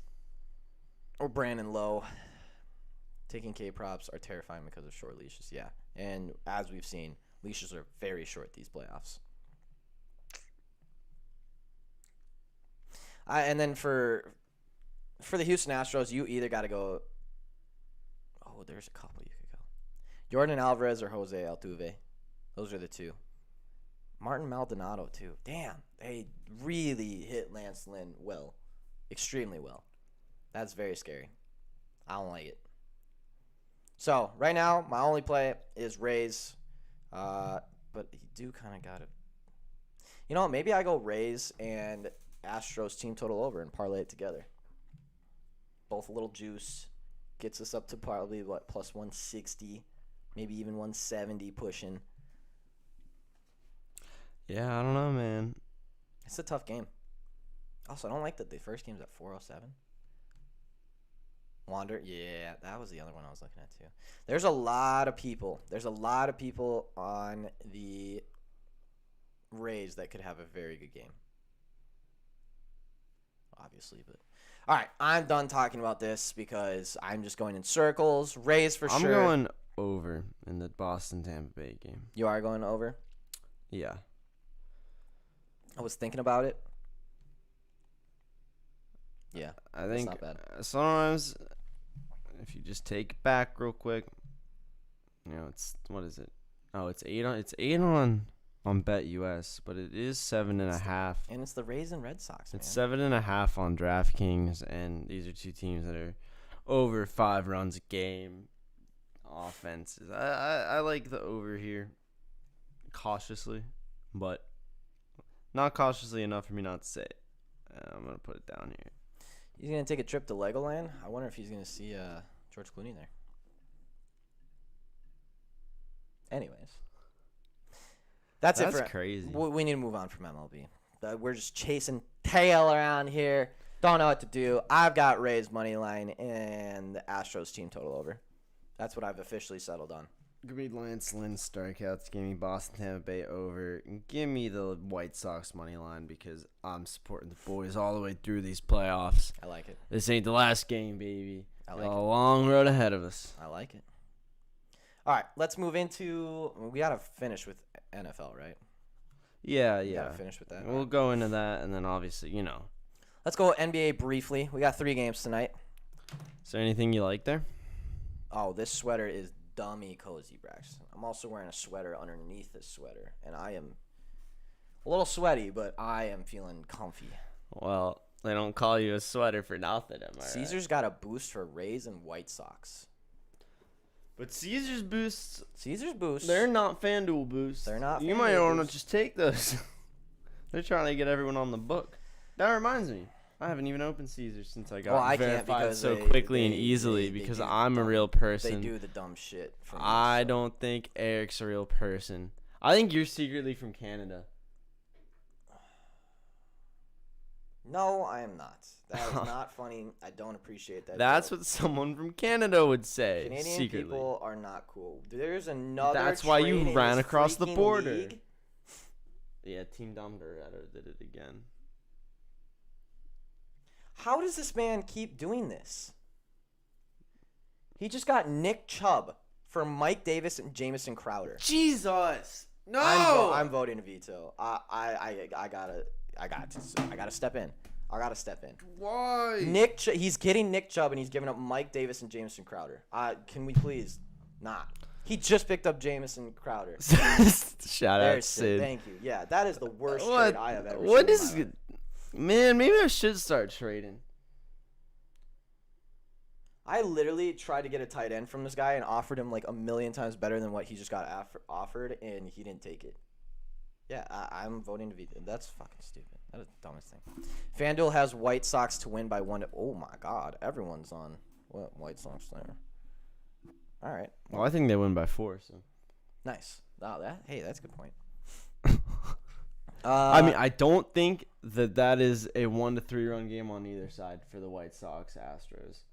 or Brandon Lowe. Taking K props are terrifying because of short leashes, yeah. And as we've seen, leashes are very short these playoffs. And then for the Houston Astros, you either got to go. Oh, there's a couple you could go. Jordan Alvarez or Jose Altuve. Those are the two. Martin Maldonado, too. Damn, they really hit Lance Lynn well. Extremely well. That's very scary. I don't like it. So, right now, my only play is Rays. But you do kind of got to. You know what? Maybe I go Rays and Astros team total over and parlay it together. Both a little juice. Gets us up to probably, plus 160. Maybe even 170 pushing. Yeah, I don't know, man. It's a tough game. Also, I don't like that the first game's at 407. Wander, yeah, that was the other one I was looking at too. There's a lot of people. On the Rays that could have a very good game. Obviously, but all right, I'm done talking about this because I'm just going in circles. Rays for sure. I'm going over in the Boston Tampa Bay game. You are going over? Yeah. I was thinking about it. Yeah, I think not bad. Sometimes if you just take it back real quick, it's what is it? Oh, it's 8 on BetUS, but it is 7.5. And it's the Rays and Red Sox. It's 7.5 on DraftKings, and these are two teams that are over 5 runs a game. Offenses. I like the over here, cautiously, but not cautiously enough for me not to say it. I'm gonna put it down here. He's going to take a trip to Legoland. I wonder if he's going to see George Clooney there. Anyways. That's it for crazy. We need to move on from MLB. We're just chasing tail around here. Don't know what to do. I've got Rays money line and the Astros team total over. That's what I've officially settled on. Give me Lance Lynn strikeouts. Give me Boston Tampa Bay over. Give me the White Sox money line because I'm supporting the boys all the way through these playoffs. I like it. This ain't the last game, baby. I like it. A long road ahead of us. I like it. All right, let's move into. We gotta finish with NFL, right? Yeah. Gotta finish with that. We'll go into that, and then obviously, Let's go NBA briefly. We got 3 games tonight. Is there anything you like there? Oh, this sweater is dummy cozy, Braxton. I'm also wearing a sweater underneath this sweater, and I am a little sweaty, but I am feeling comfy. Well, They don't call you a sweater for nothing, am I Caesars got a boost for Rays and White Sox. But Caesars boosts, they're not FanDuel boosts. They're not. You might want to just take those. They're trying to get everyone on the book. That reminds me. I haven't even opened Caesars since I got verified so quickly and easily because I'm a real person. They do the dumb shit. I don't think Eric's a real person. I think you're secretly from Canada. No, I am not. That is not funny. I don't appreciate that. That's what someone from Canada would say. Canadian secretly. People are not cool. There's another. That's why you ran across the border. League. Yeah, Team Domdorado did it again. How does this man keep doing this? He just got Nick Chubb for Mike Davis and Jamison Crowder. Jesus, no! I'm voting to veto. I gotta step in. I gotta step in. Why? He's getting Nick Chubb and he's giving up Mike Davis and Jamison Crowder. Can we please not? He just picked up Jamison Crowder. Shout out, Sid. Thank you. Yeah, that is the worst trade I have ever seen. Man, maybe I should start trading. I literally tried to get a tight end from this guy and offered him like a million times better than what he just got offered, and he didn't take it. Yeah, I'm voting to veto. That's fucking stupid. That is the dumbest thing. FanDuel has White Sox to win by 1. Oh my God, everyone's on White Sox there. All right. Well, I think they win by 4. So nice. Oh, that's a good point. I mean, I don't think that is a 1 to 3 run game on either side for the White Sox Astros.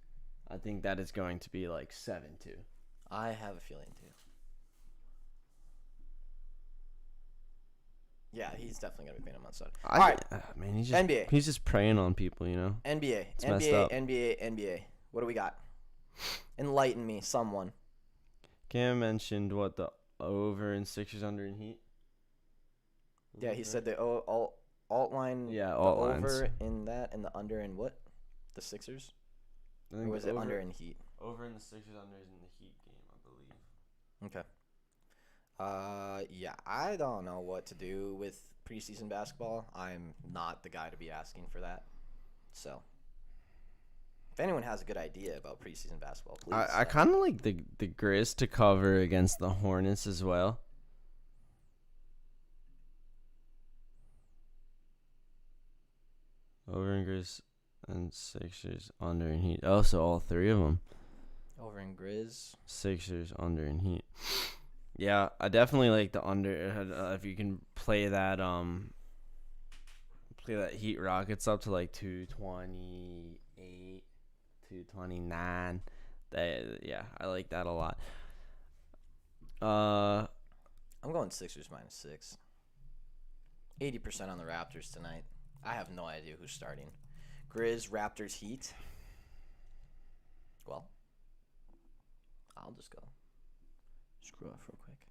I think that is going to be like 7-2. I have a feeling too. Yeah, he's definitely gonna be paying him on Sunday. All right, man, NBA. He's just preying on people, you know. NBA. What do we got? Enlighten me, someone. Cam mentioned what the over and Sixers under in Heat. Yeah, he said the alt line. Yeah, alt lines. Over in that and the under in what? The Sixers. I think or was it under in Heat? Over in the Sixers, under in the Heat game, I believe. Okay. Yeah, I don't know what to do with preseason basketball. I'm not the guy to be asking for that. So, if anyone has a good idea about preseason basketball, please. I kind of like the Grizz to cover against the Hornets as well. Over in Grizz and Sixers under in Heat. Oh, so all 3 of them. Over in Grizz. Sixers under in Heat. Yeah, I definitely like the under. If you can play that Heat Rockets up to like 228, 229. Yeah, I like that a lot. I'm going Sixers -6. 80% on the Raptors tonight. I have no idea who's starting. Grizz, Raptors, Heat. Well, I'll just go. Screw off real quick.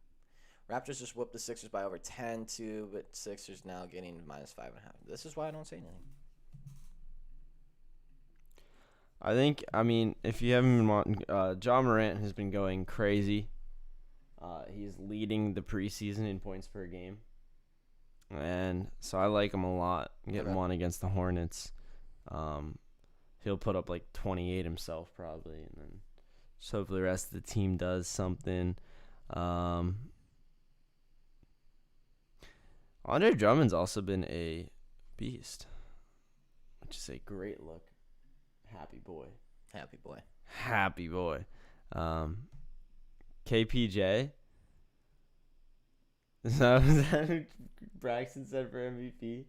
Raptors just whooped the Sixers by over 10-2, but Sixers now getting -5.5. This is why I don't say anything. I mean, if you haven't been watching, Ja Morant has been going crazy. He's leading the preseason in points per game. And so I like him a lot. Getting one against the Hornets. He'll put up like 28 himself probably, and then just hopefully the rest of the team does something. Andre Drummond's also been a beast, which is a great look. Happy boy. KPJ. Is that what Braxton said for MVP?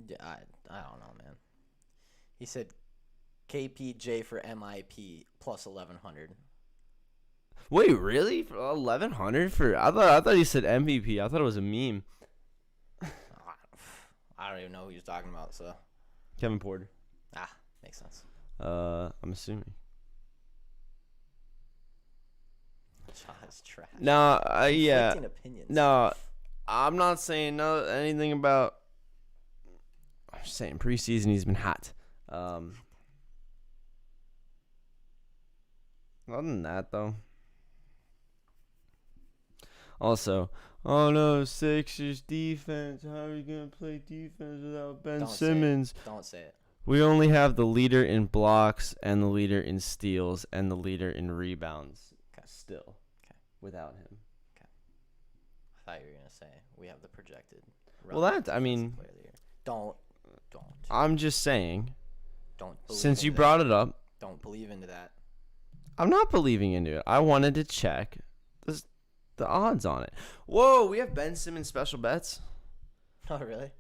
Yeah, I don't know, man. He said KPJ for MIP plus 1,100. Wait, really? For 1,100 for? I thought he said MVP. I thought it was a meme. I don't even know who you're talking about. So Kevin Porter. Makes sense. I'm assuming. That's trash. No, yeah. Opinions. No, I'm not saying anything about. I'm just saying preseason he's been hot. Other than that, though. Also, oh no, Sixers defense. How are you gonna play defense without Ben Simmons? Don't say it. We only have the leader in blocks and the leader in steals and the leader in rebounds. Okay. Still. Okay. Without him. Okay. I thought you were gonna say we have the projected. Well, that I mean. Player of the year. Don't. I'm just saying. Don't. Since you brought it up. Don't believe into that. I'm not believing into it. I wanted to check the odds on it. Whoa, we have Ben Simmons special bets. Oh, really?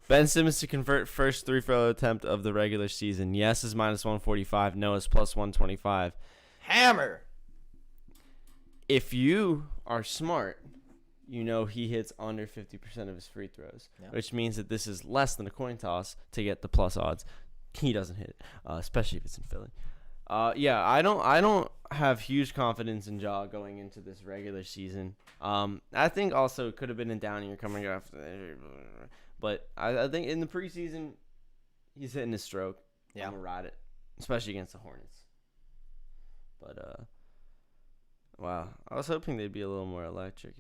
Ben Simmons to convert first 3-throw attempt of the regular season. Yes is -145. No is +125. Hammer. If you are smart, you know he hits under 50% of his free throws, which means that this is less than a coin toss to get the plus odds. He doesn't hit it, especially if it's in Philly. Yeah, I don't have huge confidence in Ja going into this regular season. I think also it could have been a down year coming off, but I think in the preseason he's hitting his stroke. Yeah, I'm gonna ride it, especially against the Hornets. But wow, I was hoping they'd be a little more electric.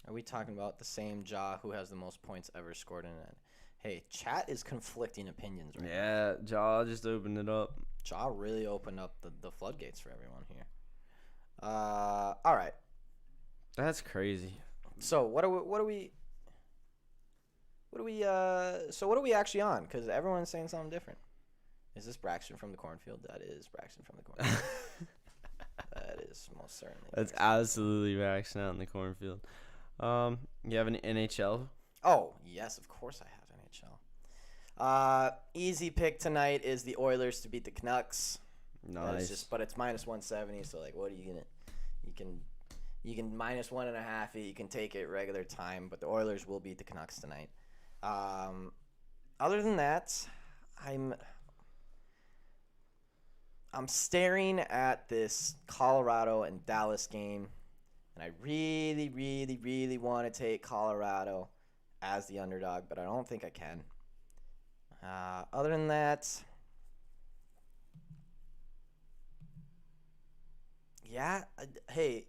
Are we talking about the same Ja who has the most points ever scored in it? Hey, chat is conflicting opinions right now. Yeah, Ja just opened it up. Ja really opened up the floodgates for everyone here. All right. That's crazy. So what are we actually on? Because everyone's saying something different. Is this Braxton from the cornfield? That is Braxton from the cornfield. That is most certainly. That's absolutely Braxton out in the cornfield. You have an NHL? Oh, yes, of course I have NHL. Easy pick tonight is the Oilers to beat the Canucks. Nice. But it's -170, so like, what are you gonna? You can -1.5 it. You can take it regular time, but the Oilers will beat the Canucks tonight. Other than that, I'm staring at this Colorado and Dallas game, and I really, really, really want to take Colorado as the underdog, but I don't think I can. Other than that, yeah, hey,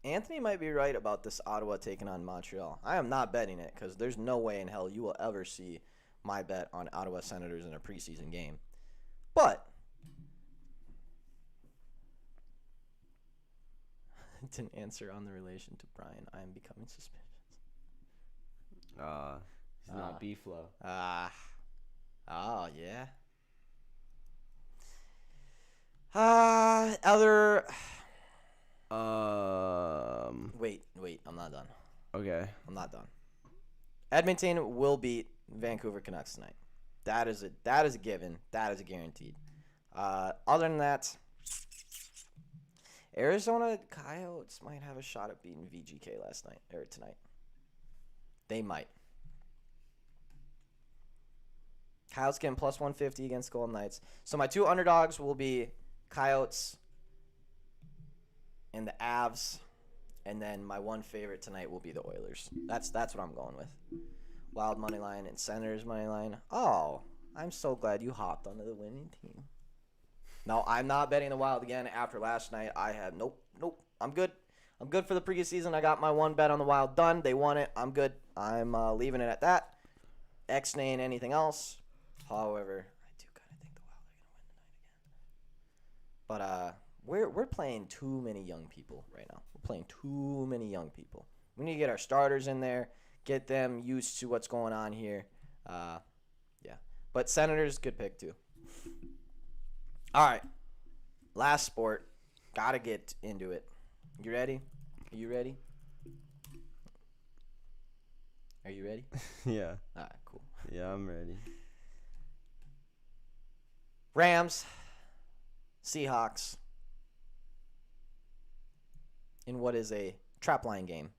Anthony might be right about this Ottawa taking on Montreal. I am not betting it because there's no way in hell you will ever see my bet on Ottawa Senators in a preseason game. But didn't answer on the relation to Brian. I am becoming suspicious. He's not B-Flow. Oh, yeah. Other. Wait, I'm not done. Okay. I'm not done. Edmonton will beat Vancouver Canucks tonight. That is a given. That is a guaranteed. Other than that, Arizona Coyotes might have a shot at beating VGK tonight. They might. Coyotes getting +150 against Golden Knights. So my two underdogs will be Coyotes and the Avs, and then my one favorite tonight will be the Oilers. That's what I'm going with. Wild money line and Senators money line. Oh, I'm so glad you hopped onto the winning team. No, I'm not betting the Wild again after last night. I had nope. I'm good. I'm good for the preseason. I got my one bet on the Wild done. They won it. I'm good. I'm leaving it at that. X-naying anything else. However, I do kind of think the Wild are going to win tonight again. But we're playing too many young people right now. We're playing too many young people. We need to get our starters in there, get them used to what's going on here. Yeah. But Senators, good pick too. All right. Last sport. Got to get into it. You ready? Are you ready? Are you ready? Yeah. All right, cool. Yeah, I'm ready. Rams, Seahawks, in what is a trap line game.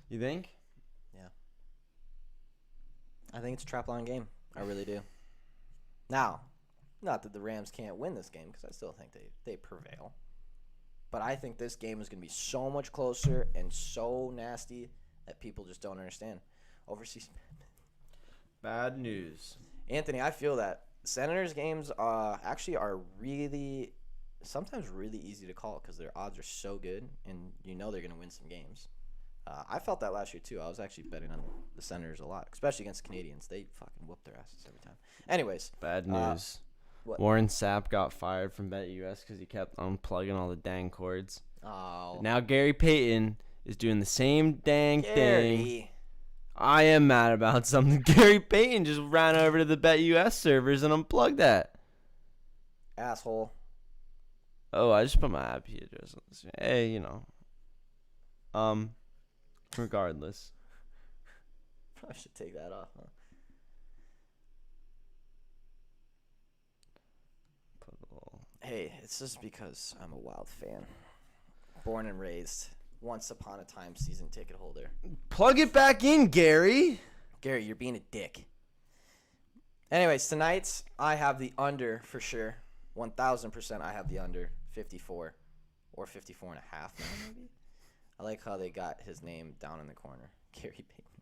You think? Yeah. I think it's a trap line game. I really do. Now, not that the Rams can't win this game, because I still think they prevail. But I think this game is going to be so much closer and so nasty that people just don't understand. Overseas. Bad news. Anthony, I feel that. Senators games actually are sometimes really easy to call because their odds are so good, and you know they're going to win some games. I felt that last year too. I was actually betting on the Senators a lot, especially against Canadians. They fucking whoop their asses every time. Anyways, Bad news. What? Warren Sapp got fired from BetUS because he kept unplugging all the dang cords. Oh. Now Gary Payton is doing the same dang thing. I am mad about something. Gary Payton just ran over to the BetUS servers and unplugged that. Asshole. Oh, I just put my IP address on this. Hey, you know. Regardless. Probably should take that off, huh? Hey, it's just because I'm a Wild fan. Born and raised. Once upon a time season ticket holder. Plug it back in, Gary. Gary, you're being a dick. Anyways, tonight I have the under for sure. 1,000% I have the under. 54 or 54 and a half now, maybe. I like how they got his name down in the corner. Gary Payton.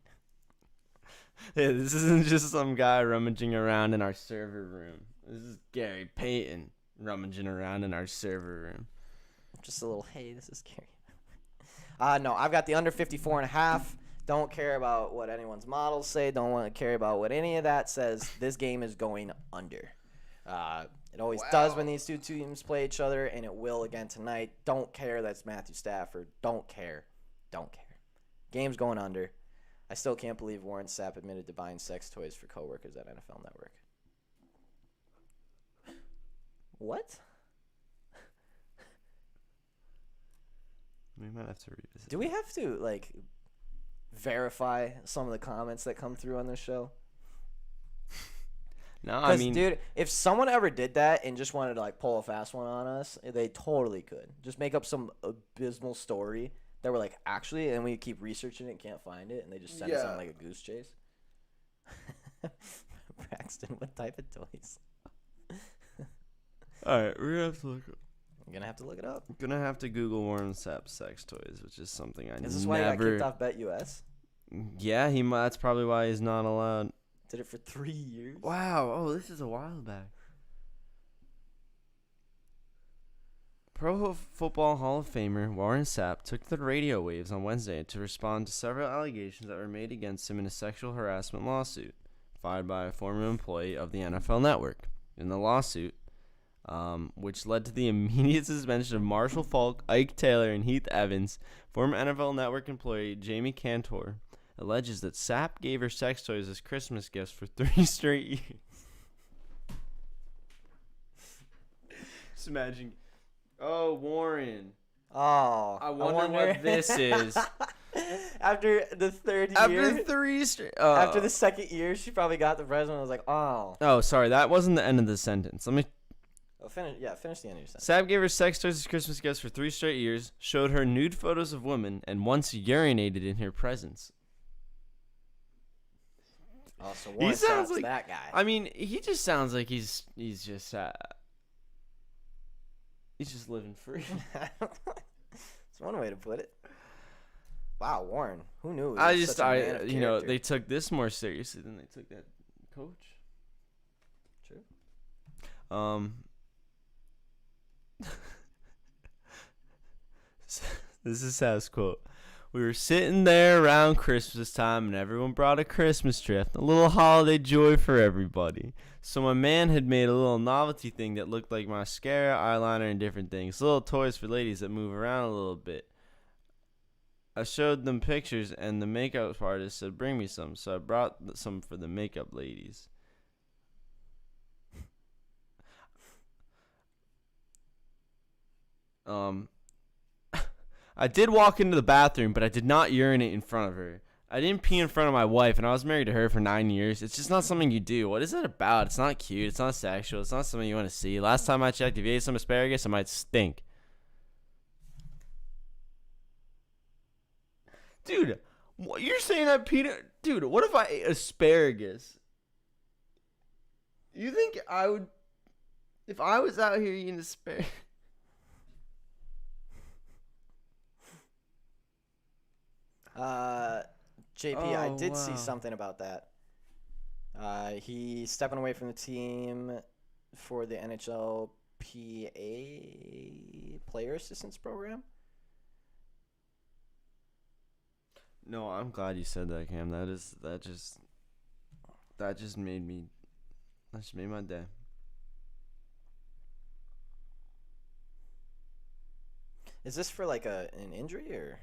Hey, this isn't just some guy rummaging around in our server room. This is Gary Payton rummaging around in our server room. Just a little, hey, this is Gary. No, I've got the under 54 and a half. Don't care about what anyone's models say. Don't want to care about what any of that says. This game is going under. It always does when these two teams play each other, and it will again tonight. Don't care that's Matthew Stafford. Don't care. Don't care. Game's going under. I still can't believe Warren Sapp admitted to buying sex toys for coworkers at NFL Network. What? We might have to revisit. Do we have to, like, verify some of the comments that come through on this show? No, I mean, dude, if someone ever did that and just wanted to like pull a fast one on us, they totally could. Just make up some abysmal story that we're like, actually, and we keep researching it and can't find it, and they just send us on like a goose chase. Braxton, what type of toys? All right, we're gonna have to look. I'm gonna have to look it up. I'm gonna have to Google Warren Sapp sex toys, which is something I never. Is this why he got kicked off BetUS? Yeah, that's probably why he's not allowed. Did it for 3 years. Wow. Oh, this is a while back. Pro Football Hall of Famer Warren Sapp took the radio waves on Wednesday to respond to several allegations that were made against him in a sexual harassment lawsuit filed by a former employee of the NFL Network. In the lawsuit, which led to the immediate suspension of Marshall Faulk, Ike Taylor, and Heath Evans, former NFL Network employee Jamie Cantor alleges that Sapp gave her sex toys as Christmas gifts for 3 straight years. Just imagine. Oh, Warren. Oh. I wonder what this is. After the third year. After 3 straight. After the second year, she probably got the present and was like, oh. Oh, sorry. That wasn't the end of the sentence. Let me. Finish the end of your sentence. Sapp gave her sex toys as Christmas gifts for 3 straight years, showed her nude photos of women, and once urinated in her presence. Oh, so Warren sounds like that guy. I mean, he just sounds like he's just living free. That's one way to put it. Wow, Warren, who knew? They took this more seriously than they took that coach. True. This is Sav's quote. We were sitting there around Christmas time, and everyone brought a Christmas tree, a little holiday joy for everybody. So my man had made a little novelty thing that looked like mascara, eyeliner, and different things. Little toys for ladies that move around a little bit. I showed them pictures, and the makeup artist said, bring me some. So I brought some for the makeup ladies. I did walk into the bathroom, but I did not urinate in front of her. I didn't pee in front of my wife, and I was married to her for 9 years. It's just not something you do. What is it about? It's not cute. It's not sexual. It's not something you want to see. Last time I checked, if you ate some asparagus, it might stink. Dude, you're saying that peanut... Dude, what if I ate asparagus? You think I would... If I was out here eating asparagus... JP, I did see something about that. He's stepping away from the team for the NHLPA Player Assistance Program. No, I'm glad you said that, Cam. That just made my day. Is this for like an injury or?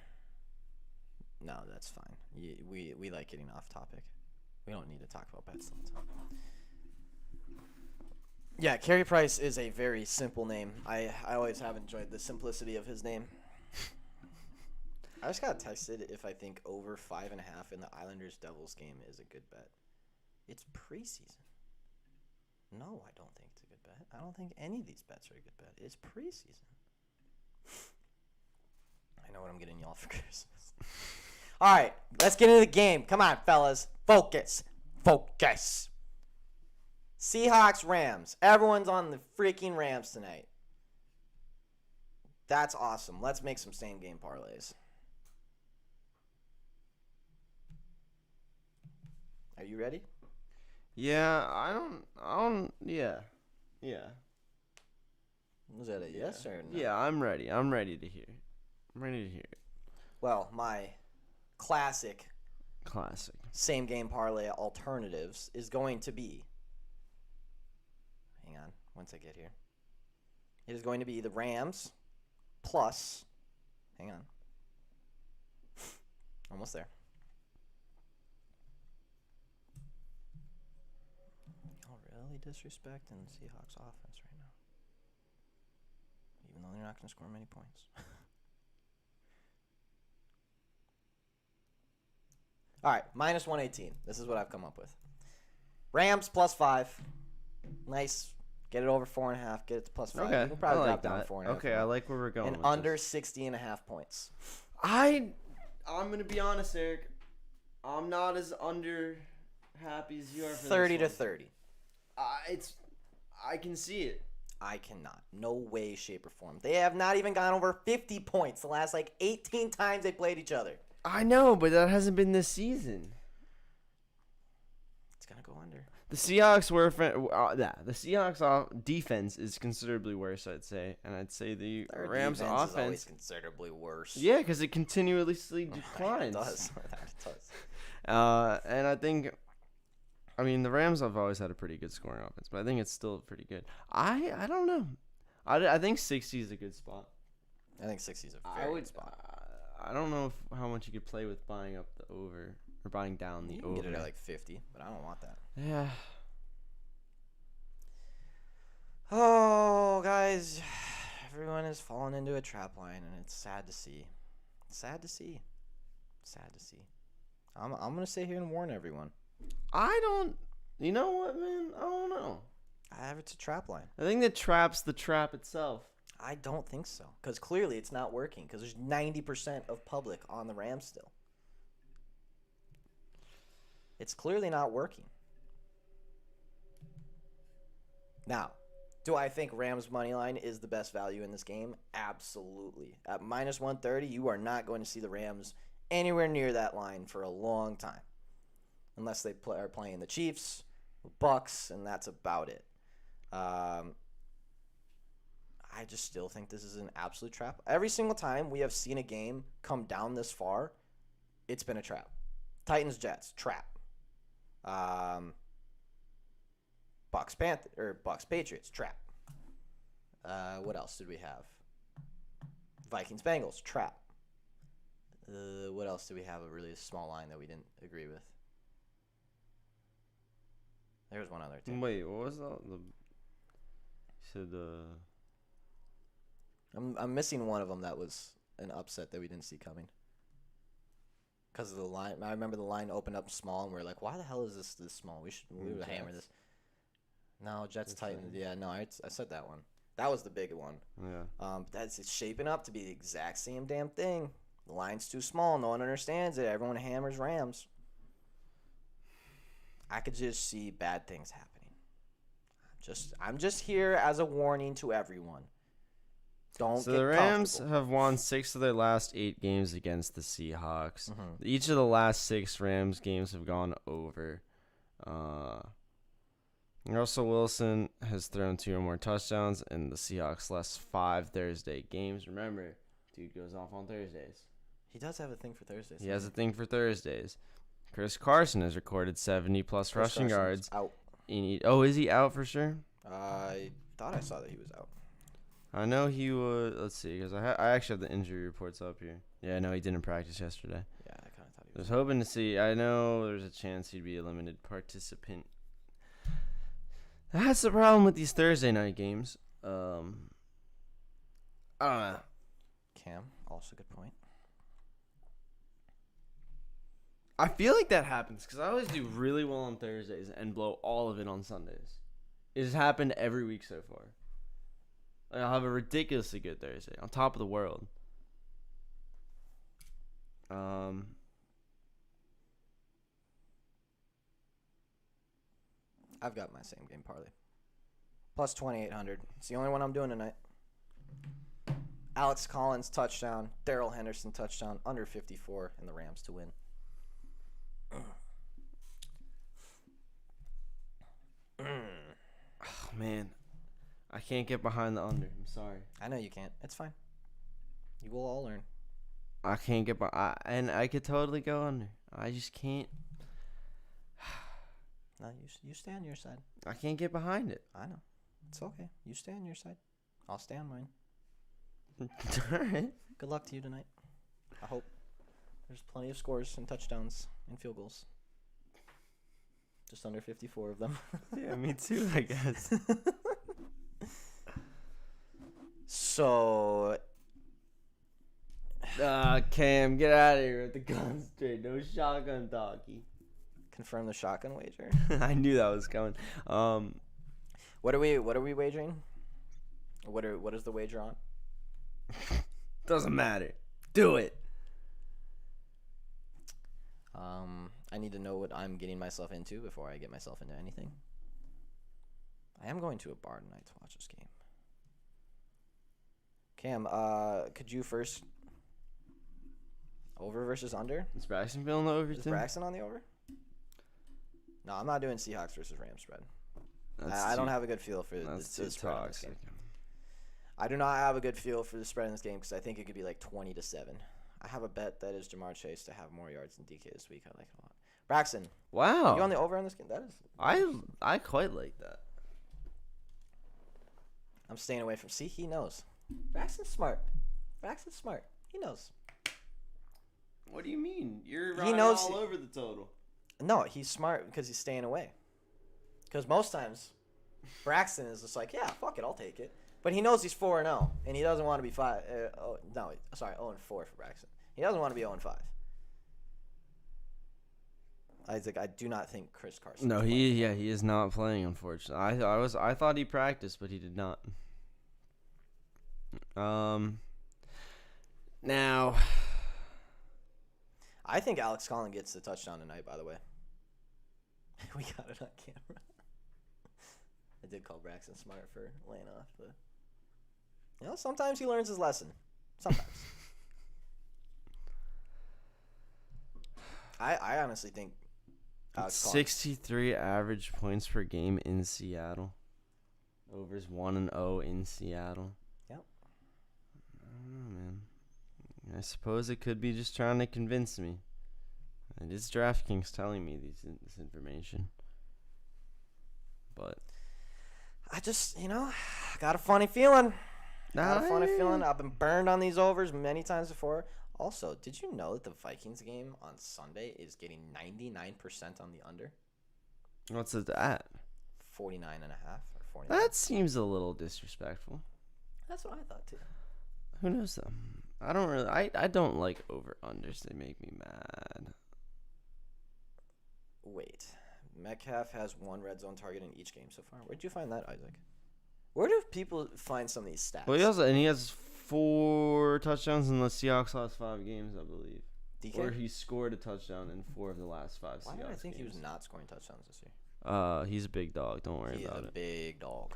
No, that's fine. We like getting off topic. We don't need to talk about bets all the time. Yeah, Carey Price is a very simple name. I always have enjoyed the simplicity of his name. I just got texted if I think over 5.5 in the Islanders-Devils game is a good bet. It's preseason. No, I don't think it's a good bet. I don't think any of these bets are a good bet. It's preseason. I know what I'm getting y'all for Christmas. All right, let's get into the game. Come on, fellas. Focus. Focus. Seahawks, Rams. Everyone's on the freaking Rams tonight. That's awesome. Let's make some same-game parlays. Are you ready? Yeah, yeah. Was that a yes or no? Yeah, I'm ready. I'm ready to hear it. Well, my classic Classic. same-game parlay alternatives is going to be, hang on, once I get here. It is going to be the Rams plus, hang on, almost there. Y'all really disrespecting the Seahawks offense right now, even though they're not going to score many points. All right, minus 118. This is what I've come up with. Rams plus 5. Nice. Get it over 4.5. Get it to plus 5. Okay, You can probably I like drop down that. 4.5. Okay, I like where we're going. And under 60.5 points. I'm gonna be honest, Eric. I'm not as under happy as you are. For 30 this to one. 30. I can see it. I cannot. No way, shape, or form. They have not even gone over 50 points the last 18 times they played each other. I know, but that hasn't been this season. It's gonna go under. The Seahawks were the Seahawks defense is considerably worse, I'd say, and I'd say the Their Rams defense is always offense considerably worse. Yeah, because it continuously declines. It does. It does. And I think, the Rams have always had a pretty good scoring offense, but I think it's still pretty good. I don't know. I think 60 is a good spot. I think 60 is a very good spot. I don't know how much you could play with buying up the over or buying down the you can over. get it at 50, but I don't want that. Yeah. Oh, guys, everyone is falling into a trap line, and it's sad to see. Sad to see. I'm gonna sit here and warn everyone. You know what, man? I don't know. It's a trap line. I think the trap's the trap itself. I don't think so, because clearly it's not working, because there's 90% of public on the Rams still. It's clearly not working. Now, do I think Rams money line is the best value in this game? Absolutely. At minus 130, you are not going to see the Rams anywhere near that line for a long time, unless they are playing the Chiefs, Bucks, and that's about it. I just still think this is an absolute trap. Every single time we have seen a game come down this far, it's been a trap. Titans, Jets, trap. Bucks, Patriots, trap. What else did we have? Vikings, Bengals, trap. What else did we have? A really small line that we didn't agree with. There was one other too. Wait, what was that? You said I'm missing one of them that was an upset that we didn't see coming. Because of the line. I remember the line opened up small, and we were like, why the hell is this small? We would hammer this. No, Jets, Titans. Yeah, no, I said that one. That was the big one. Yeah. It's shaping up to be the exact same damn thing. The line's too small. No one understands it. Everyone hammers Rams. I could just see bad things happening. I'm just here as a warning to everyone. Don't So get the Rams comfortable. have won 6 of their last 8 games against the Seahawks. Mhm. Each of the last 6 Rams games have gone over. Russell Wilson has thrown 2 or more touchdowns in the Seahawks' last 5 Thursday games. Remember, dude goes off on Thursdays. He does have a thing for Thursdays. He has a thing for Thursdays. Chris Carson has recorded 70-plus rushing yards. Out. Is he out for sure? I thought I saw that he was out. I know he was. Let's see, because I actually have the injury reports up here. Yeah, no, he didn't practice yesterday. Yeah, I kind of thought he I was was out. hoping to see. I know there's a chance he'd be a limited participant. That's the problem with these Thursday night games. I don't know. Cam, also good point. I feel like that happens because I always do really well on Thursdays and blow all of it on Sundays. It has happened every week so far. Like, I'll have a ridiculously good Thursday, on top of the world. I've got my same game parlay. Plus 2,800. It's the only one I'm doing tonight. Alex Collins touchdown. Darrell Henderson touchdown. Under 54 and the Rams to win. Oh, man. I can't get behind the under. I'm sorry. I know you can't. It's fine. You will all learn. I can't get behind. And I could totally go under. I just can't. No, you stay on your side. I can't get behind it. I know. It's okay. You stay on your side. I'll stay on mine. All right. Good luck to you tonight. I hope there's plenty of scores and touchdowns and field goals. Just under 54 of them. Yeah, me too, I guess. So, Cam, get out of here with the gun straight. No shotgun talkie. confirm the shotgun wager. I knew that was coming. What are we wagering? What is the wager on? Doesn't matter. Do it. I need to know what I'm getting myself into before I get myself into anything. I am going to a bar tonight to watch this game. Cam, could you first? Over versus under? Is Braxton feeling the over Is too? Braxton on the over? No, I'm not doing Seahawks versus Rams spread. I don't have a good feel for the spread in this game. I do not have a good feel for the spread in this game because I think it could be like 20-7. I have a bet that is Jamar Chase to have more yards than DK this week. I like it a lot. Braxton, Wow. you on the over on this game? That is. I quite like that. I'm staying away from. See, he knows. Braxton's smart. He knows. What do you mean? You're He riding knows all over the total. No, he's smart because he's staying away. Because most times, Braxton is just like, yeah, fuck it, I'll take it. But he knows he's 4-0, and he doesn't want to be 0-4 for Braxton. He doesn't want to be 0-5. Isaac, I do not think Chris Carson. No, he is not playing. Unfortunately, I thought he practiced, but he did not. Now, I think Alex Collins gets the touchdown tonight. By the way, we got it on camera. I did call Braxton smart for laying off, but sometimes he learns his lesson. Sometimes. I honestly think Alex Collins. 63 average points per game in Seattle. Overs 1-0 in Seattle. Yep. I don't know, man. I suppose it could be just trying to convince me. It is DraftKings telling me this information. But I just, got a funny feeling. I've been burned on these overs many times before. Also, did you know that the Vikings game on Sunday is getting 99% on the under? What's it at? 49.5 or 49. That seems a little disrespectful. That's what I thought too. Who knows though? I don't really. I don't like over-unders. They make me mad. Wait. Metcalf has one red zone target in each game so far. Where'd you find that, Isaac? Where do people find some of these stats? Well, he has 4 touchdowns in the Seahawks' last 5 games, I believe. DK? Or he scored a touchdown in 4 of the last 5 Why Seahawks did I think games. he was not scoring touchdowns this year? He's a big dog. Don't worry about it. Big dog.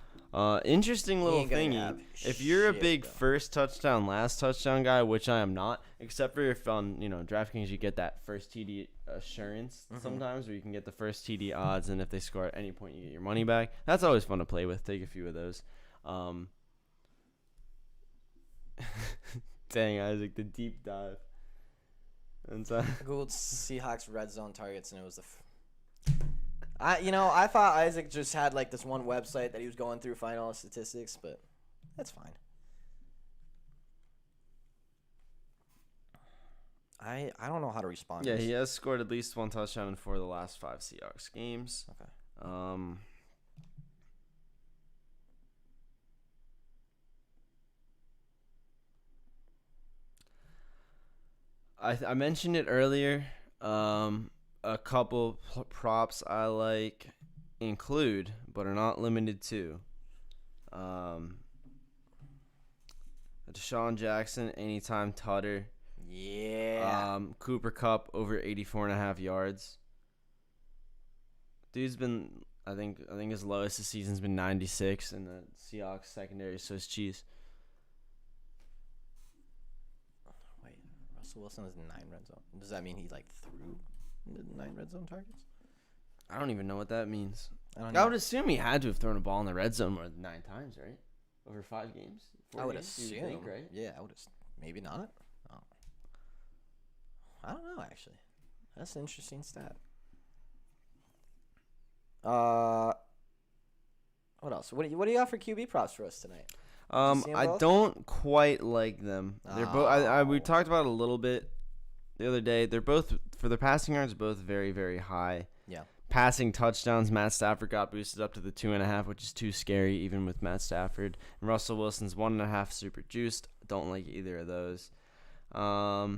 Interesting little thingy. If you're a big first touchdown, last touchdown guy, which I am not, except for if on DraftKings you get that first TD assurance sometimes, where you can get the first TD odds, and if they score at any point, you get your money back. That's always fun to play with. Take a few of those. Dang, Isaac, the deep dive. And so I googled Seahawks red zone targets, and it was I thought Isaac just had like this one website that he was going through final statistics, but that's fine. I don't know how to respond. Yeah, he has scored at least one touchdown in 4 of the last 5 Seahawks games. Okay. I mentioned it earlier. A couple props I like include, but are not limited to, Deshaun Jackson anytime tutter. Yeah. Cooper Kupp over 84.5 yards. Dude's been, I think his lowest this season's been 96, and the Seahawks secondary is Swiss cheese. Wait, Russell Wilson has 9 red zone. Does that mean he threw 9 red zone targets? I don't even know what that means. I would assume he had to have thrown a ball in the red zone more than 9 times, right? Over 5 games? I would games, assume, you think, right? Yeah, I would. Maybe not. Oh. I don't know, actually. That's an interesting stat. What else? What do you got for QB props for us tonight? I don't quite like them. They're both. We talked about it a little bit the other day. They're both, for their passing yards, both very, very high. Yeah. Passing touchdowns, Matt Stafford got boosted up to the 2.5, which is too scary even with Matt Stafford. And Russell Wilson's 1.5 super juiced. Don't like either of those. I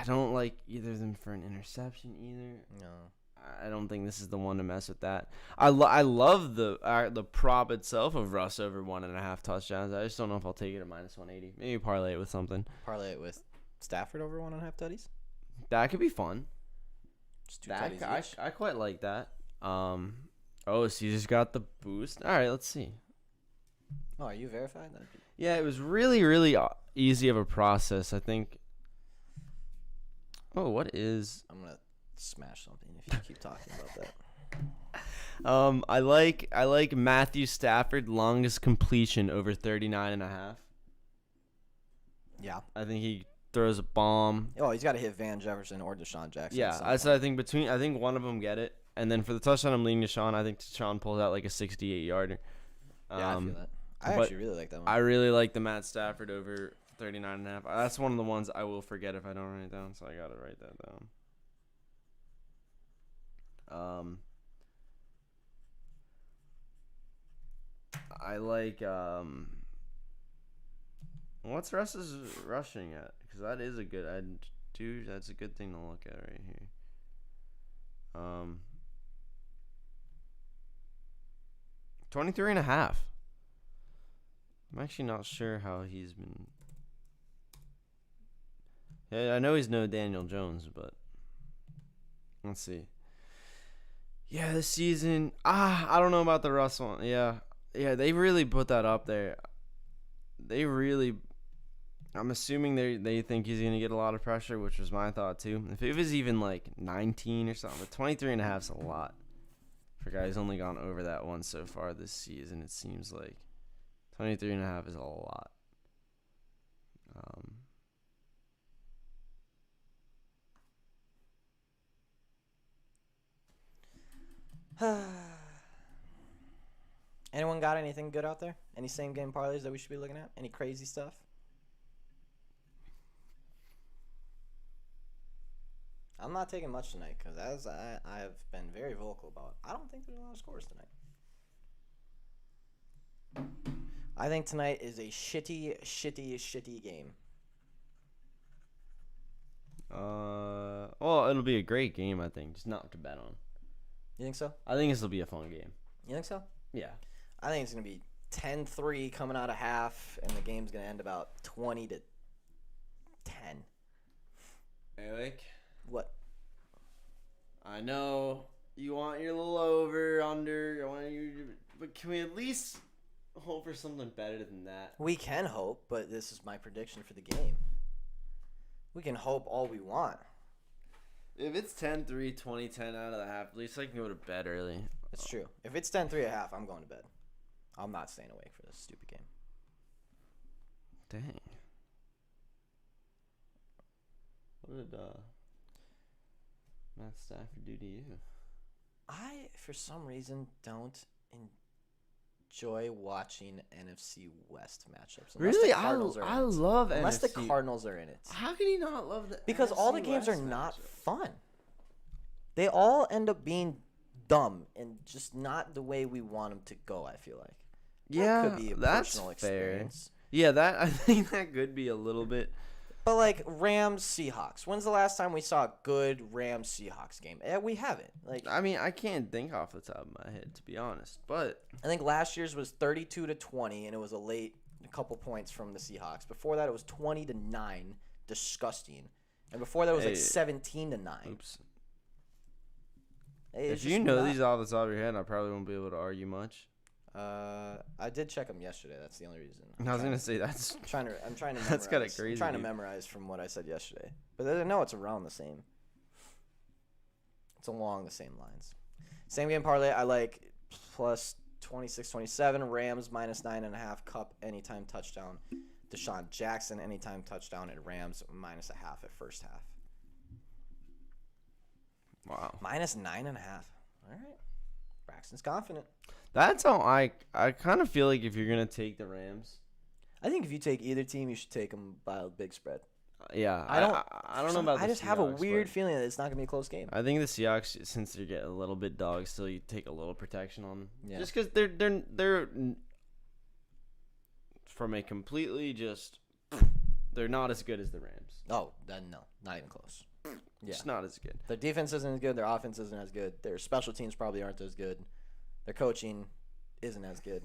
don't like either of them for an interception either. No. I don't think this is the one to mess with that. I love the prop itself of Russ over 1.5 touchdowns. I just don't know if I'll take it at -180. Maybe parlay it with something. Parlay it with Stafford over 1.5 tutties? That could be fun. Just 2 tutties each? I quite like that. Caesar's got the boost. All right, let's see. Oh, are you verified? Yeah, it was really, really easy of a process, I think. Oh, what is... I'm going to smash something if you keep talking about that. I like Matthew Stafford longest completion over 39.5. Yeah. I think he throws a bomb. Oh, he's got to hit Van Jefferson or Deshaun Jackson. Yeah, I think one of them get it. And then for the touchdown, I'm leaning Deshaun. I think Deshaun pulls out like a 68-yarder. Yeah, I feel that. I actually really like that one. I really like the Matt Stafford over 39.5. That's one of the ones I will forget if I don't write it down, so I got to write that down. I like what's Russ's rushing at? Because that is a good. That's a good thing to look at right here. 23.5. I'm actually not sure how he's been. Yeah, I know he's no Daniel Jones, but let's see. Yeah, this season, I don't know about the Russ one. Yeah, they really put that up there. I'm assuming they think he's gonna get a lot of pressure, which was my thought too. If it was even like 19 or something, but 23.5 is a lot for a guy who's only gone over that once so far this season. It seems like 23.5 is a lot. Anyone got anything good out there? Any same game parlays that we should be looking at? Any crazy stuff? I'm not taking much tonight because, as I have been very vocal about, I don't think there's a lot of scores tonight. I think tonight is a shitty game. Well, it'll be a great game, I think. Just not to bet on. You think so? I think this will be a fun game. You think so? Yeah. I think it's going to be 10-3 coming out of half, and the game's going to end about 20-10. Eric? What? I know You want your little over, under. But can we at least hope for something better than that? We can hope, but this is my prediction for the game. We can hope all we want. If it's 10-3, 20-10 out of the half, at least I can go to bed early. It's true. If it's 10-3 at half, I'm going to bed. I'm not staying awake for this stupid game. Dang. What did Matt Stafford do to you? I, for some reason, don't enjoy watching NFC West matchups. Really? I love NFC. Unless the Cardinals are in it. How can you not love the Because NFC all the games West are not matchup? fun. They all end up being dumb and just not the way we want them to go, I feel like. Yeah, That could be a that's personal fair. experience. Yeah, I think that could be a little bit. But like Rams Seahawks. When's the last time we saw a good Rams Seahawks game? We haven't. Like I mean, I can't think off the top of my head, to be honest. But I think last year's was 32-20, and it was a couple points from the Seahawks. Before that, it was 20-9, disgusting. And before that, it was like 17-9. Oops. It's If you just know not- these off the top of your head, I probably won't be able to argue much. I did check them yesterday. That's the only reason. I was gonna say that's. I'm trying to memorize. That's kinda crazy, I'm trying to dude. memorize from what I said yesterday, but I know it's around the same. It's along the same lines. Same game parlay. I like plus 26-27. Rams minus 9.5. Cup anytime touchdown. Deshaun Jackson anytime touchdown at Rams minus a half at first half. Wow. Minus 9.5. All right. Braxton's confident. That's how I kind of feel like if you're gonna take the Rams. I think if you take either team, you should take them by a big spread. Yeah, I don't know about. I the just have a Seahawks, weird but feeling that it's not gonna be a close game. I think the Seahawks, since they get a little bit dogs, still you take a little protection on them. Yeah. Just because they're from a completely they're not as good as the Rams. Oh, then no, not even close. Yeah, Just not as good. their defense isn't as good. Their offense isn't as good. Their special teams probably aren't as good. Their coaching isn't as good.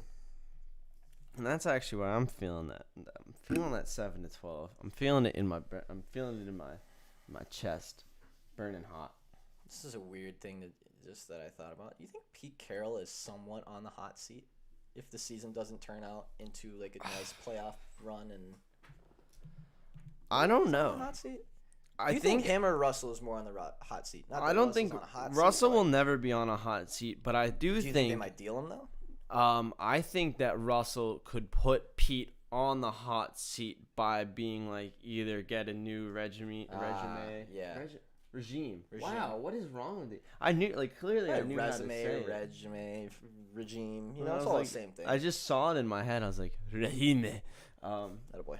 And that's actually why I'm feeling that. I'm feeling that 7-12. I'm feeling it in my my chest, burning hot. This is a weird thing that I thought about. You think Pete Carroll is somewhat on the hot seat if the season doesn't turn out into like a nice playoff run? And I don't is he on know. the hot seat? I Do you think him or Russell is more on the hot seat? Not that I don't Russell's think on a hot Russell seat, will never be on a hot seat, but I do you think they might deal him though? I think that Russell could put Pete on the hot seat by being like either get a new regime. Wow, what is wrong with it? I knew clearly I knew how to say it. Regime. You And know, I it's was all like- the same thing. I just saw it in my head. I was like regime. Atta boy.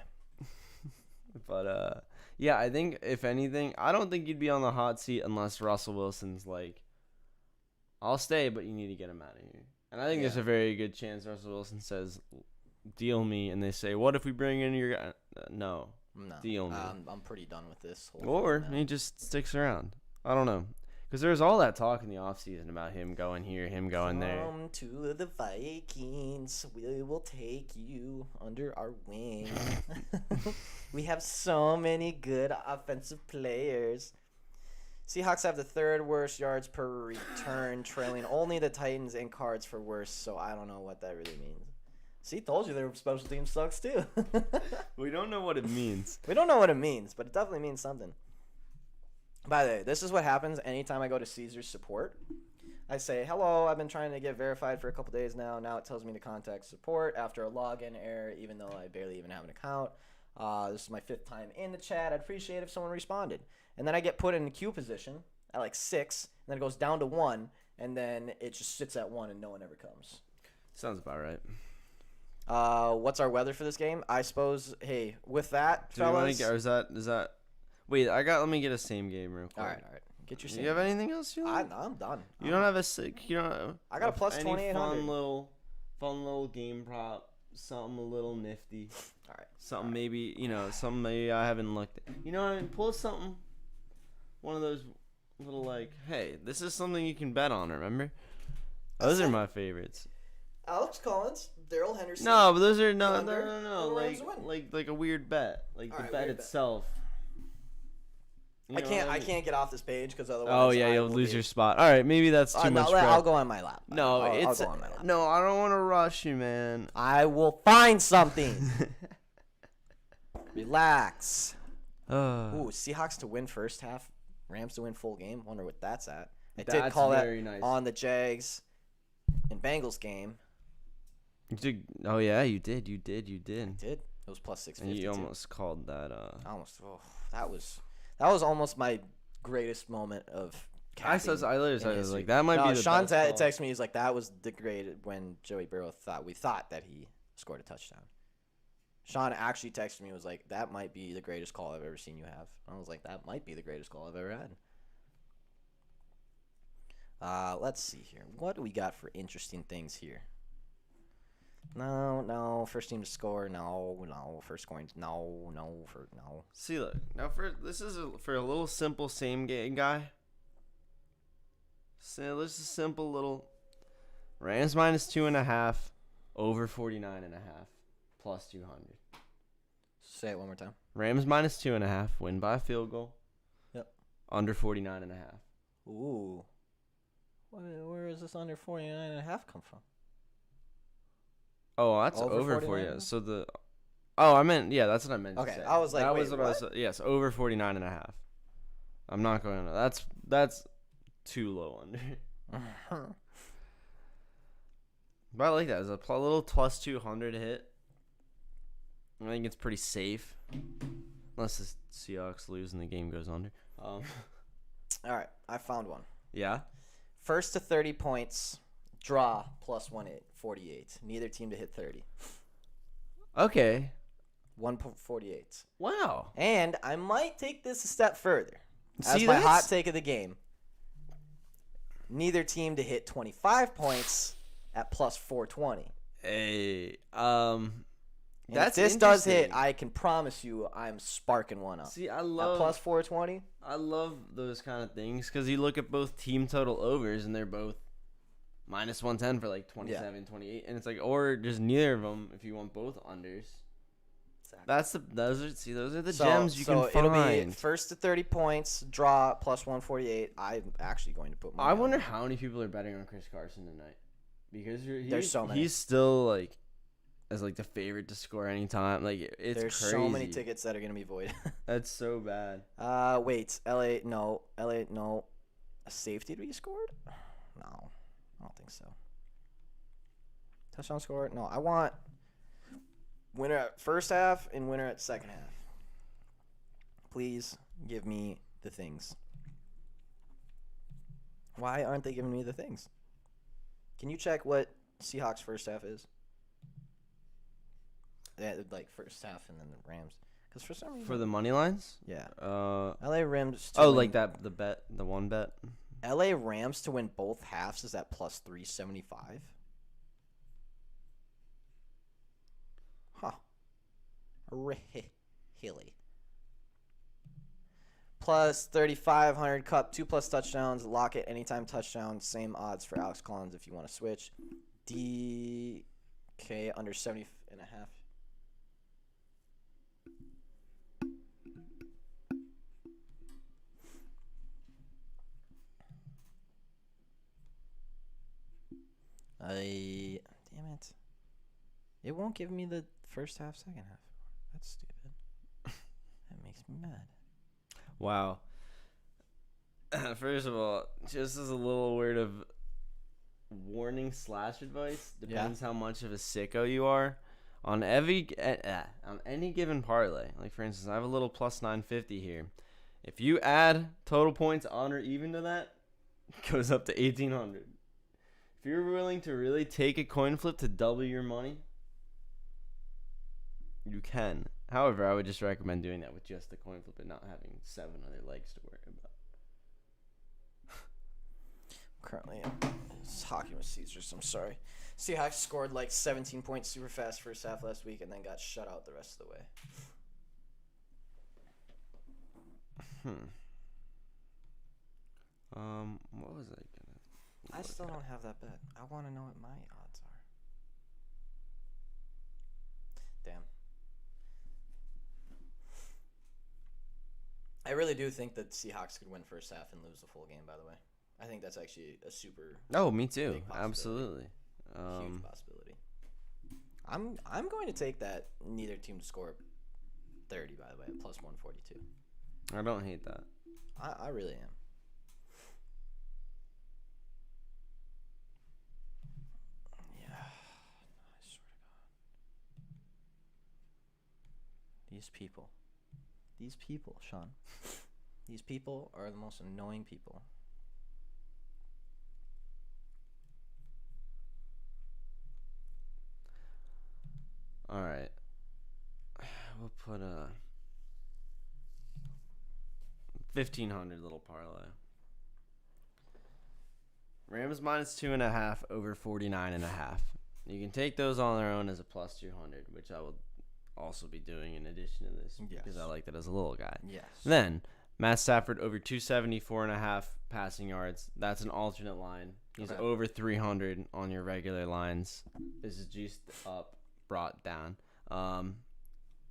But yeah, I think if anything, I don't think you'd be on the hot seat unless Russell Wilson's like, I'll stay, but you need to get him out of here. And I think there's a very good chance Russell Wilson says, deal me, and they say, what if we bring in your guy? No, deal me. I'm pretty done with this whole Or thing now. he just sticks around. I don't know. Because there was all that talk in the offseason about him going here, him going there. Come to the Vikings. We will take you under our wing. We have so many good offensive players. Seahawks have the third worst yards per return, trailing only the Titans and Cards for worst, so I don't know what that really means. See, told you their special team sucks too. We don't know what it means. We don't know what it means, but it definitely means something. By the way, this is what happens anytime I go to Caesar's support. I say, hello, I've been trying to get verified for a couple days now. Now it tells me to contact support after a login error, even though I barely even have an account. This is my 5th time in the chat. I'd appreciate if someone responded. And then I get put in the queue position at like 6, and then it goes down to 1, and then it just sits at 1 and no one ever comes. Sounds about right. What's our weather for this game? I suppose, hey, with that, Do you want fellas. to get, or is that? Wait, let me get a same game real quick. All right. Get your Do you have anything else you like? I'm done. You don't have a sick. You don't. I got a plus any 2800. fun little game prop. Something a little nifty. All right. Something maybe something maybe I haven't looked at. You know what I mean? Pull something. One of those little like, hey, this is something you can bet on. Remember? Those are my favorites. Alex Collins, Daryl Henderson. No, but those are no. Thunder, and the Rams win. Like a weird bet. Like All the right, bet weird bet. itself. I can't get off this page because otherwise. Oh yeah, you'll lose your spot. All right, maybe that's too much. I'll go on my lap. No, I'll go on my lap. No, I don't want to rush you, man. I will find something. Relax. Ooh, Seahawks to win first half, Rams to win full game. Wonder what that's at. I did call that nice. On the Jags and Bengals game. You did. Oh yeah, you did. I did. It was plus 650. And you almost called that. That was almost my greatest moment of. I was like, that might be the Sean best texted me. He's like, that was the great when Joey Burrow thought that he scored a touchdown. Sean actually texted me and was like, that might be the greatest call I've ever seen you have. I was like, that might be the greatest call I've ever had. Let's see here. What do we got for interesting things here? No. First team to score, no. First coin, no. See, look. Now, this is for a little simple same game guy. So this is a simple little Rams minus 2.5, over 49.5, plus 200. Say it one more time. Rams minus 2.5, win by a field goal. Yep. Under 49.5. Ooh. Where is this under 49.5 come from? Oh, that's over 40. So I meant, yeah, that's what I meant to say. Okay, I was like, that was what I was. Yes, over 49.5. I'm not going to. That's too low under. But I like that. It's a little plus 200 hit. I think it's pretty safe. Unless the Seahawks lose and the game goes under. All right, I found one. Yeah? First to 30 points, draw plus 148. Neither team to hit 30. Okay. 148. Wow. And I might take this a step further. As my hot take of the game. Neither team to hit 25 points at plus 420. Hey, if this does hit, I can promise you I'm sparking one up. See, I love at plus 420. I love those kind of things because you look at both team total overs and they're both minus 110 for like 27, 28, and it's like, or just neither of them if you want both unders. Exactly. Those are the gems you can find. So it'll be first to 30 points, draw plus 148. I'm actually going to put my. I wonder how many people are betting on Chris Carson tonight because there's so many. He's still like as like the favorite to score anytime. Like it's there's crazy. So many tickets that are gonna be void. That's so bad. Wait, LA no. A safety to be scored? No, I don't think so. Touchdown score? No, I want winner at first half and winner at second half. Please give me the things. Why aren't they giving me the things? Can you check what Seahawks first half is? Yeah, like first half and then the Rams. Because for some reason. For the money lines? Yeah. LA Rams. Like the one bet. LA Rams to win both halves is at plus 375. Huh. Really? Plus 3,500 cup, 2+ touchdowns, lock it anytime touchdown. Same odds for Alex Collins if you want to switch. DK under 70.5. Damn it. It won't give me the first half, second half. That's stupid. That makes me mad. Wow. First of all, just as a little word of warning / advice, depends how much of a sicko you are. On any given parlay, like for instance, I have a little plus 950 here. If you add total points on or even to that, it goes up to 1,800. If you're willing to really take a coin flip to double your money, you can. However, I would just recommend doing that with just the coin flip and not having 7 other legs to worry about. Currently, it's hockey with Caesars. I'm sorry. Seahawks scored like 17 points super fast first half last week and then got shut out the rest of the way. What was I gonna? I still don't have that bet. I want to know what my odds are. Damn. I really do think that Seahawks could win first half and lose the full game, by the way. I think that's actually a super me too. Absolutely. Huge possibility. I'm going to take that neither team to score 30, by the way, plus 142. I don't hate that. I really am. Yeah. I swear to God. These people, Sean. These people are the most annoying people. All right. We'll put a 1,500 little parlay. Rams minus 2.5 over 49.5. You can take those on their own as a plus 200, which I will also be doing in addition to this because I like that as a little guy. Yes. Then Matt Stafford over 274.5 passing yards. That's an alternate line. He's over 300 on your regular lines. This is juiced up, brought down.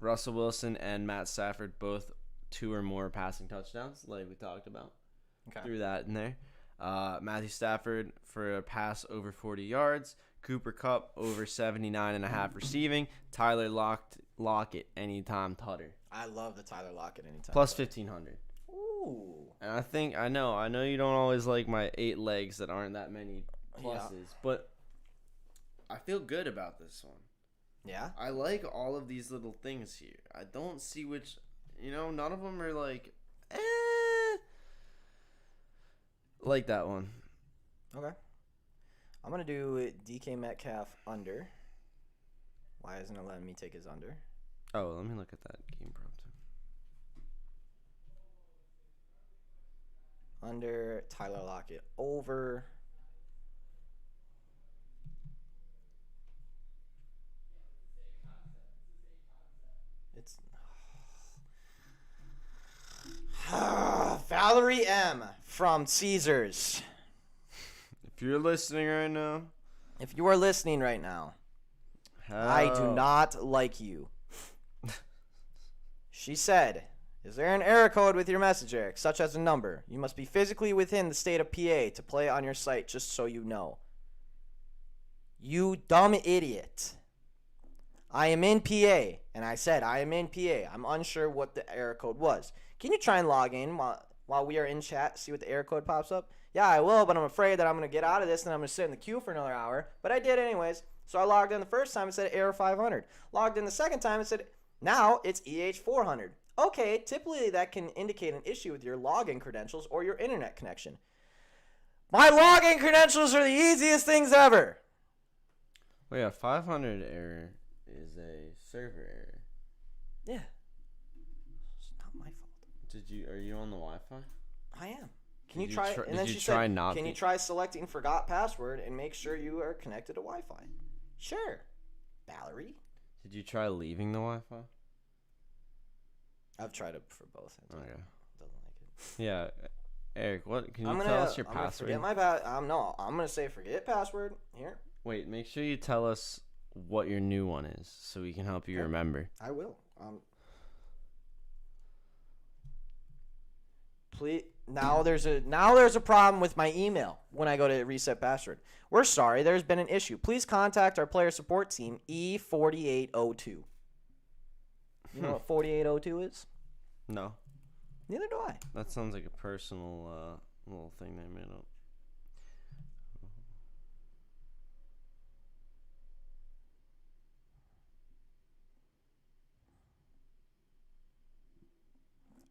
Russell Wilson and Matt Stafford both 2 or more passing touchdowns, like we talked about. Okay. Threw that in there. Matthew Stafford for a pass over 40 yards. Cooper Kupp over 79.5 receiving. Tyler Lockett anytime tutter. I love the Tyler Lockett anytime. Plus 1,500. Ooh. And I know you don't always like my 8 legs that aren't that many pluses, but I feel good about this one. Yeah? I like all of these little things here. I don't see which, none of them are like that one. Okay. I'm going to do DK Metcalf under. Why isn't it letting me take his under? Oh, let me look at that game prompt. Under Tyler Lockett. Over. It's Valerie M. from Caesars. If you're listening right now. If you are listening right now, I do not like you. She said, is there an error code with your message, Eric, such as a number? You must be physically within the state of PA to play on your site, just so you know. You dumb idiot. I am in PA, and I said I am in PA. I'm unsure what the error code was. Can you try and log in while we are in chat, see what the error code pops up? Yeah, I will, but I'm afraid that I'm going to get out of this and I'm going to sit in the queue for another hour. But I did anyways. So I logged in the first time, it said error 500. Logged in the second time, it said now it's EH 400. Okay, typically that can indicate an issue with your login credentials or your internet connection. My login credentials are the easiest things ever. Well, yeah, 500 error is a server error. Yeah. It's not my fault. Are you on the Wi-Fi? I am. Can you try? And then she said, "Can you try selecting forgot password and make sure you are connected to Wi-Fi?" Sure, Valerie. Did you try leaving the Wi-Fi? I've tried it for both. Okay. Doesn't like it. Yeah, Eric, what can you tell us your password? I'm gonna say forget password here. Wait, make sure you tell us what your new one is so we can help you remember. I will. Please. Now there's a problem with my email when I go to reset password. We're sorry, there's been an issue. Please contact our player support team E4802. You know what 4802 is? No. Neither do I. That sounds like a personal little thing they made up.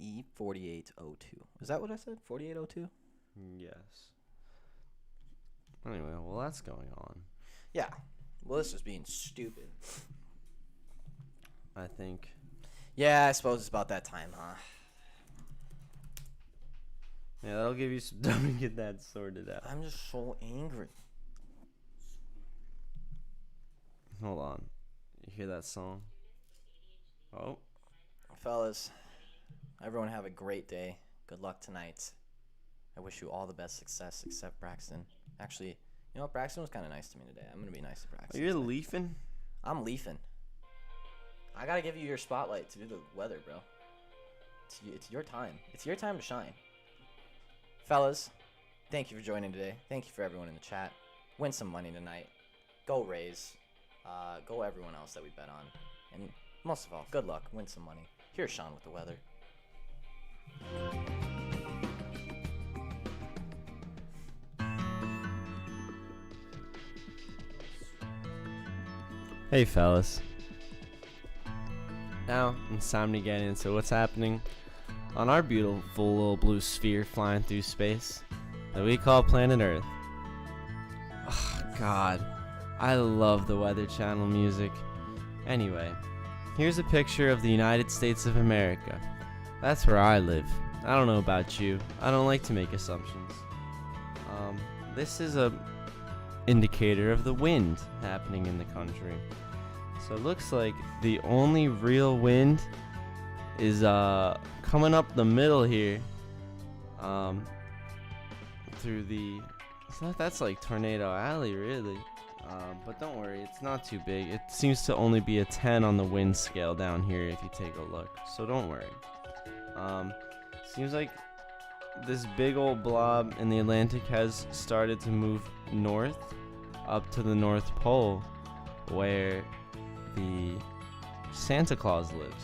E4802. Is that what I said? 4802? Yes. Anyway, well, that's going on. Yeah. Well, this is being stupid. I think. Yeah, I suppose it's about that time, huh? Yeah, that'll give you some time to get that sorted out. I'm just so angry. Hold on. You hear that song? Oh. Fellas, everyone have a great day. Good luck tonight. I wish you all the best success except Braxton. Actually, you know what? Braxton was kind of nice to me today. I'm going to be nice to Braxton. Are you leafing? I'm leafing. I got to give you your spotlight to do the weather, bro. It's your time. It's your time to shine. Fellas, thank you for joining today. Thank you for everyone in the chat. Win some money tonight. Go Rays. Go everyone else that we bet on. And most of all, good luck. Win some money. Here's Sean with the weather. Hey fellas. Now it's time to get into what's happening on our beautiful little blue sphere flying through space that we call planet Earth. Oh, God, I love the Weather Channel music. Anyway, here's a picture of the United States of America. That's where I live. I don't know about you. I don't like to make assumptions. This is a indicator of the wind happening in the country. So it looks like the only real wind is coming up the middle here, through the. That's like Tornado Alley, really. But don't worry, it's not too big. It seems to only be a 10 on the wind scale down here if you take a look. So don't worry. Seems like this big old blob in the Atlantic has started to move north up to the North Pole, where the Santa Claus lives.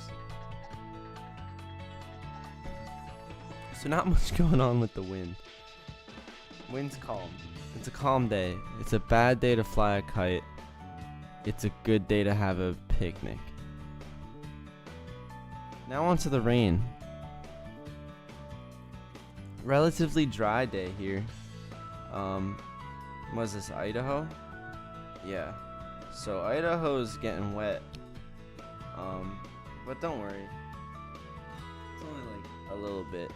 So not much going on with the wind. Wind's calm. It's a calm day. It's a bad day to fly a kite. It's a good day to have a picnic. Now on to the rain. Relatively dry day here. Was this Idaho? Yeah. So Idaho's getting wet. But don't worry. It's only like a little bit.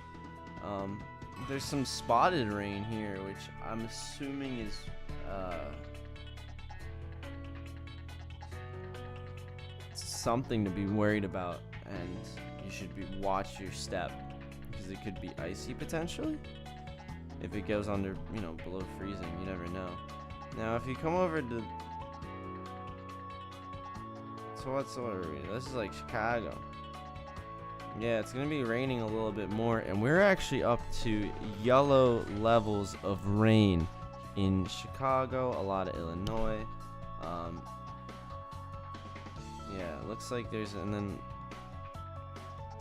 There's some spotted rain here, which I'm assuming is something to be worried about, and you should watch your step, because it could be icy potentially. If it goes under, below freezing, you never know. Now, if you come over to, so what's the order? This is like Chicago. Yeah, it's gonna be raining a little bit more, and we're actually up to yellow levels of rain in Chicago, a lot of Illinois. Yeah, it looks like there's, and then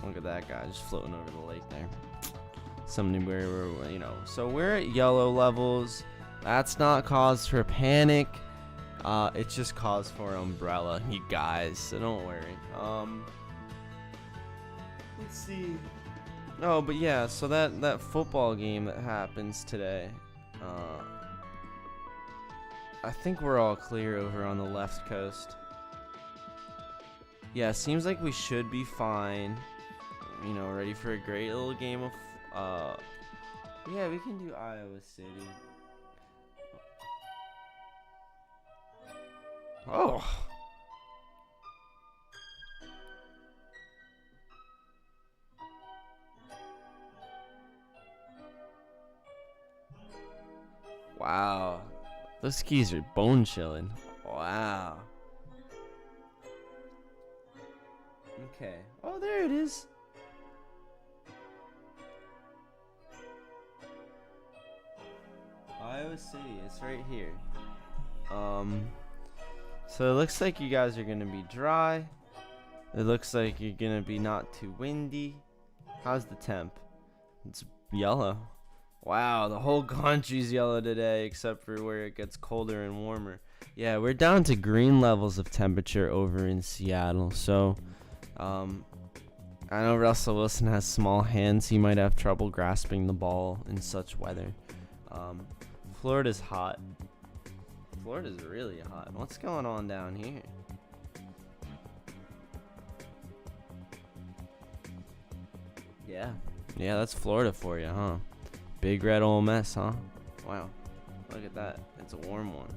look at that guy just floating over the lake there. Something where we're, so we're at yellow levels. That's not cause for panic. It's just cause for umbrella, you guys. So don't worry. Let's see. Oh, but yeah. So that football game that happens today. I think we're all clear over on the left coast. Yeah, seems like we should be fine. Ready for a great little game of. Yeah, we can do Iowa City. Oh. Wow. Those skis are bone chilling. Wow. Okay. Oh, there it is. Iowa City, it's right here. So it looks like you guys are gonna be dry. It looks like you're gonna be not too windy. How's the temp? It's yellow. Wow, the whole country's yellow today, except for where it gets colder and warmer. Yeah, we're down to green levels of temperature over in Seattle. So, I know Russell Wilson has small hands. He might have trouble grasping the ball in such weather. Florida's hot. Florida's really hot. What's going on down here? Yeah, that's Florida for you, huh? Big red old mess, huh? Wow, look at that. It's a warm one.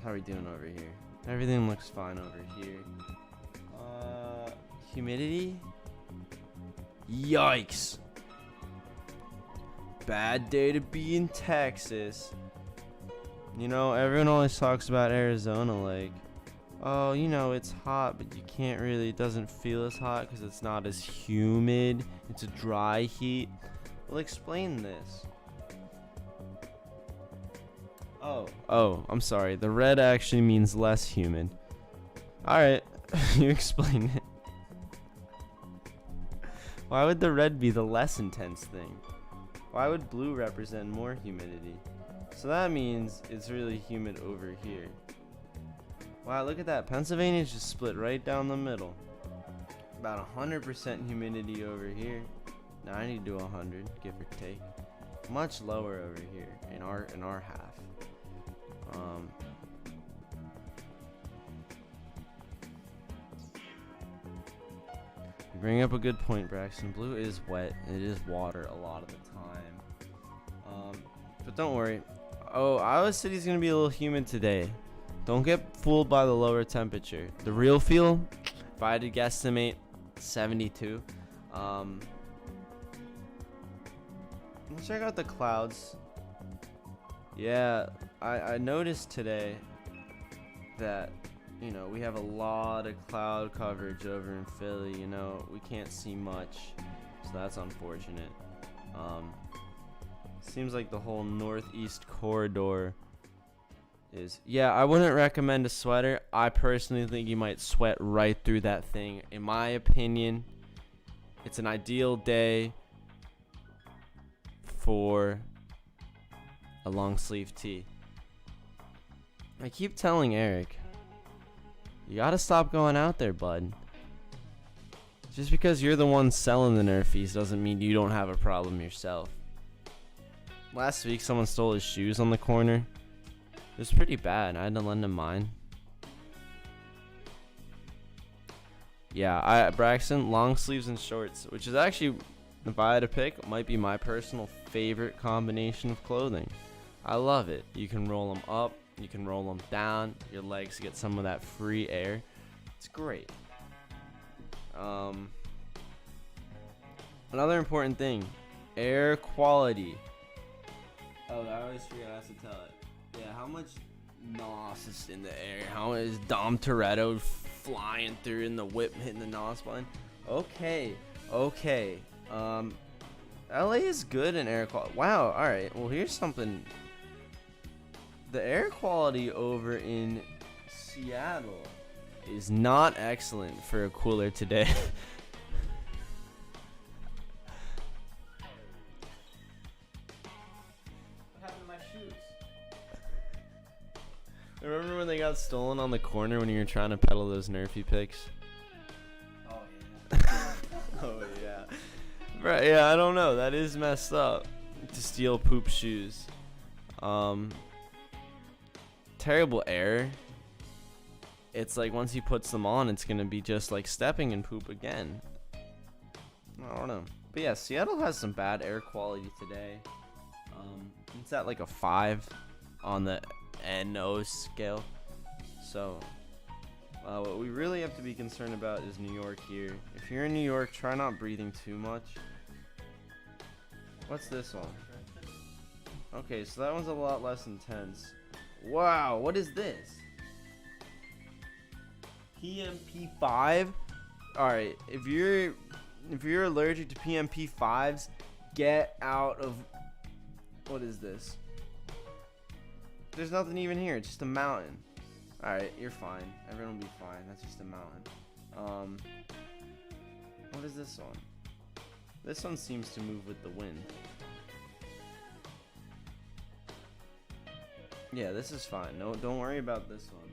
How are we doing over here? Everything looks fine over here. Humidity? Yikes. Bad day to be in Texas. Everyone always talks about Arizona like, oh, you know, it's hot, but you can't really, it doesn't feel as hot because it's not as humid. It's a dry heat. Well, explain this. Oh, I'm sorry. The red actually means less humid. Alright, you explain it. Why would the red be the less intense thing? Why would blue represent more humidity? So that means it's really humid over here. Wow, look at that. Pennsylvania's just split right down the middle. About 100% humidity over here. 90 to 100, give or take. Much lower over here in our half. You bring up a good point, Braxton. Blue is wet. It is water a lot of the time. But don't worry. Oh, Iowa City's gonna be a little humid today. Don't get fooled by the lower temperature. The real feel, if I had to guesstimate, 72. Let's check out the clouds. Yeah, I noticed today that, you know, we have a lot of cloud coverage over in Philly. You know, we can't see much, so that's unfortunate. Seems like the whole northeast corridor is, yeah, I wouldn't recommend a sweater. I personally think you might sweat right through that thing. In my opinion, it's an ideal day for a long sleeve tee. I keep telling Eric, you gotta stop going out there, bud. Just because you're the one selling the Nerfies doesn't mean you don't have a problem yourself. Last week someone stole his shoes on the corner. It was pretty bad. I had to lend him mine. Yeah, Braxton, long sleeves and shorts, which is actually, if I had to pick, might be my personal favorite combination of clothing. I love it. You can roll them up, you can roll them down, your legs get some of that free air. It's great. Another important thing, air quality. Oh, I always forget I have to tell it. Yeah, how much NOS is in the air? How is Dom Toretto flying through in the whip hitting the NOS button? Okay. LA is good in air quality. Wow, alright. Well, here's something. The air quality over in Seattle is not excellent for a cooler today. What happened to my shoes? Remember when they got stolen on the corner when you were trying to peddle those Nerfy picks? Oh, yeah. Oh, yeah. Right, yeah, I don't know. That is messed up to steal poop shoes. Terrible air. It's like once he puts them on, it's going to be just like stepping in poop again. I don't know. But yeah, Seattle has some bad air quality today. It's at like a 5 on the NO scale. So what we really have to be concerned about is New York here. If you're in New York, try not breathing too much. What's this one? Okay, so that one's a lot less intense. Wow, what is this? PMP5? Alright, if you're allergic to PMP5s, get out of... What is this? There's nothing even here, it's just a mountain. Alright, you're fine. Everyone will be fine. That's just a mountain. What is this one? This one seems to move with the wind. Yeah, this is fine. No, don't worry about this one.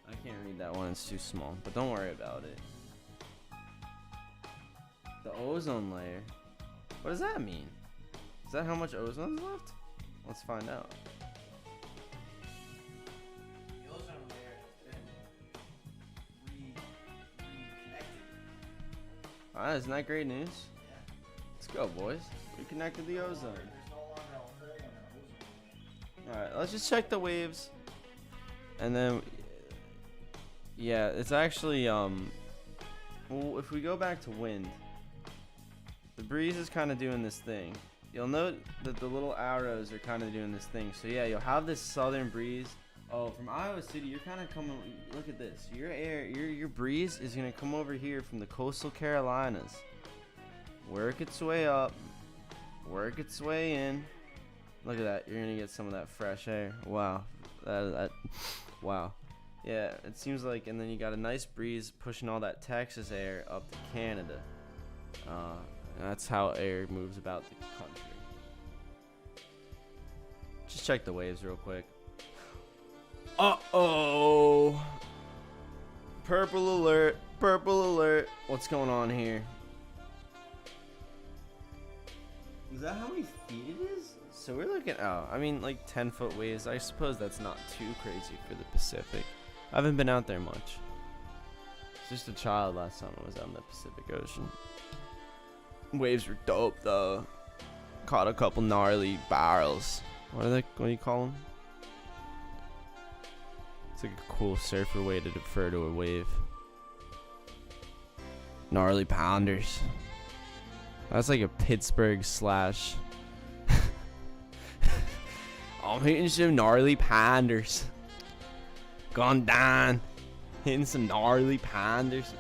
I can't read that one. It's too small. But don't worry about it. The ozone layer. What does that mean? Is that how much ozone's left? Let's find out. The ozone layer has been reconnected. Alright, isn't that great news? Yeah. Let's go, boys. Reconnected the ozone. There's no longer a hole in the ozone layer. Alright, let's just check the waves. And then... Yeah, it's actually, well, if we go back to wind, the breeze is kind of doing this thing. You'll note that the little arrows are kind of doing this thing. So yeah, you'll have this southern breeze Oh, from Iowa City, you're kind of coming. Look at this. Your breeze is gonna come over here from the coastal Carolinas. Work its way up. Work its way in. Look at that. You're gonna get some of that fresh air. Wow. Wow. Yeah, it seems like, and then you got a nice breeze pushing all that Texas air up to Canada. That's how air moves about the country. Just check the waves real quick. Uh-oh. Purple alert. Purple alert. What's going on here? Is that how many feet it is? So we're looking, I mean, like 10-foot waves. I suppose that's not too crazy for the Pacific. I haven't been out there much. Just a child last time I was out in the Pacific Ocean. Waves were dope though. Caught a couple gnarly barrels. What do you call them? It's like a cool surfer way to refer to a wave. Gnarly pounders. That's like a Pittsburgh slash. I'm hitting some gnarly pounders. Gone down. Hitting some gnarly pounders.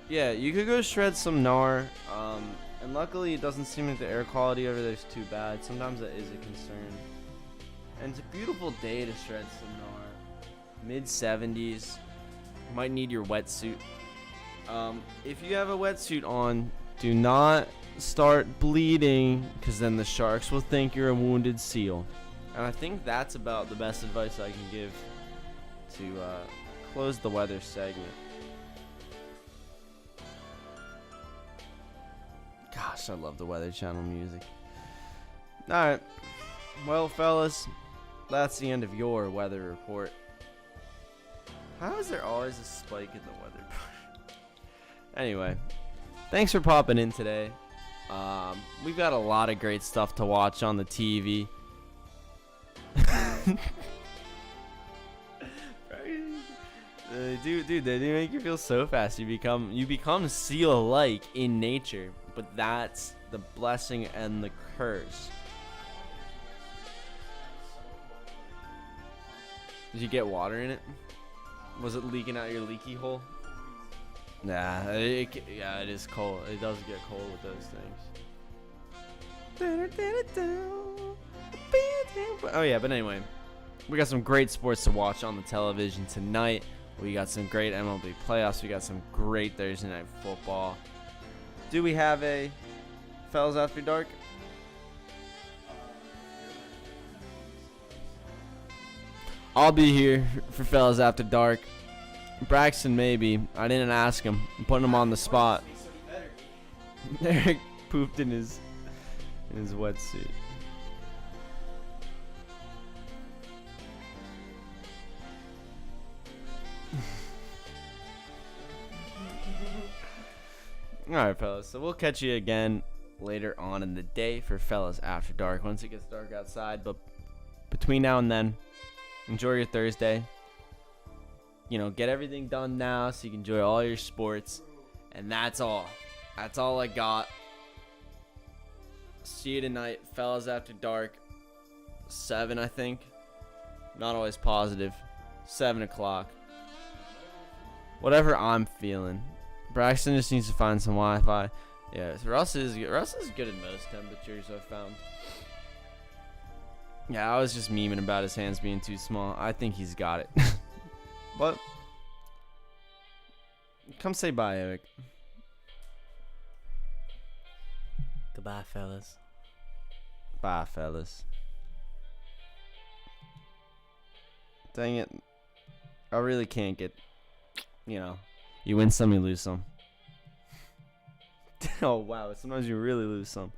Yeah, you could go shred some gnar. And luckily it doesn't seem like the air quality over there is too bad. Sometimes that is a concern. And it's a beautiful day to shred some gnar. Mid-70s. Might need your wetsuit. If you have a wetsuit on, do not start bleeding, because then the sharks will think you're a wounded seal. And I think that's about the best advice I can give to close the weather segment. Gosh, I love the Weather Channel music. Alright. Well, fellas, that's the end of your weather report. How is there always a spike in the weather report? Anyway, thanks for popping in today. We've got a lot of great stuff to watch on the TV. Dude, they do make you feel so fast. You become seal-like in nature, but that's the blessing and the curse. Did you get water in it? Was it leaking out your leaky hole? Nah, it is cold. It does get cold with those things. Oh yeah, but anyway, we got some great sports to watch on the television tonight. We got some great MLB playoffs. We got some great Thursday night football. Do we have a Fellas After Dark? I'll be here for Fellas After Dark. Braxton, maybe. I didn't ask him. I'm putting him on the spot. Eric pooped in his wetsuit. Alright, fellas. So we'll catch you again later on in the day for Fellas After Dark once it gets dark outside. But between now and then, enjoy your Thursday. You know, get everything done now so you can enjoy all your sports. And that's all. That's all I got. See you tonight, Fellas After Dark. 7, I think. Not always positive. 7 o'clock. Whatever I'm feeling. Braxton just needs to find some Wi-Fi. Yeah, so Russ is good at most temperatures I've found. Yeah, I was just memeing about his hands being too small. I think he's got it. But come say bye, Eric. Goodbye, fellas. Bye, fellas. Dang it. I really can't get, you win some, you lose some. Oh, wow. Sometimes you really lose some.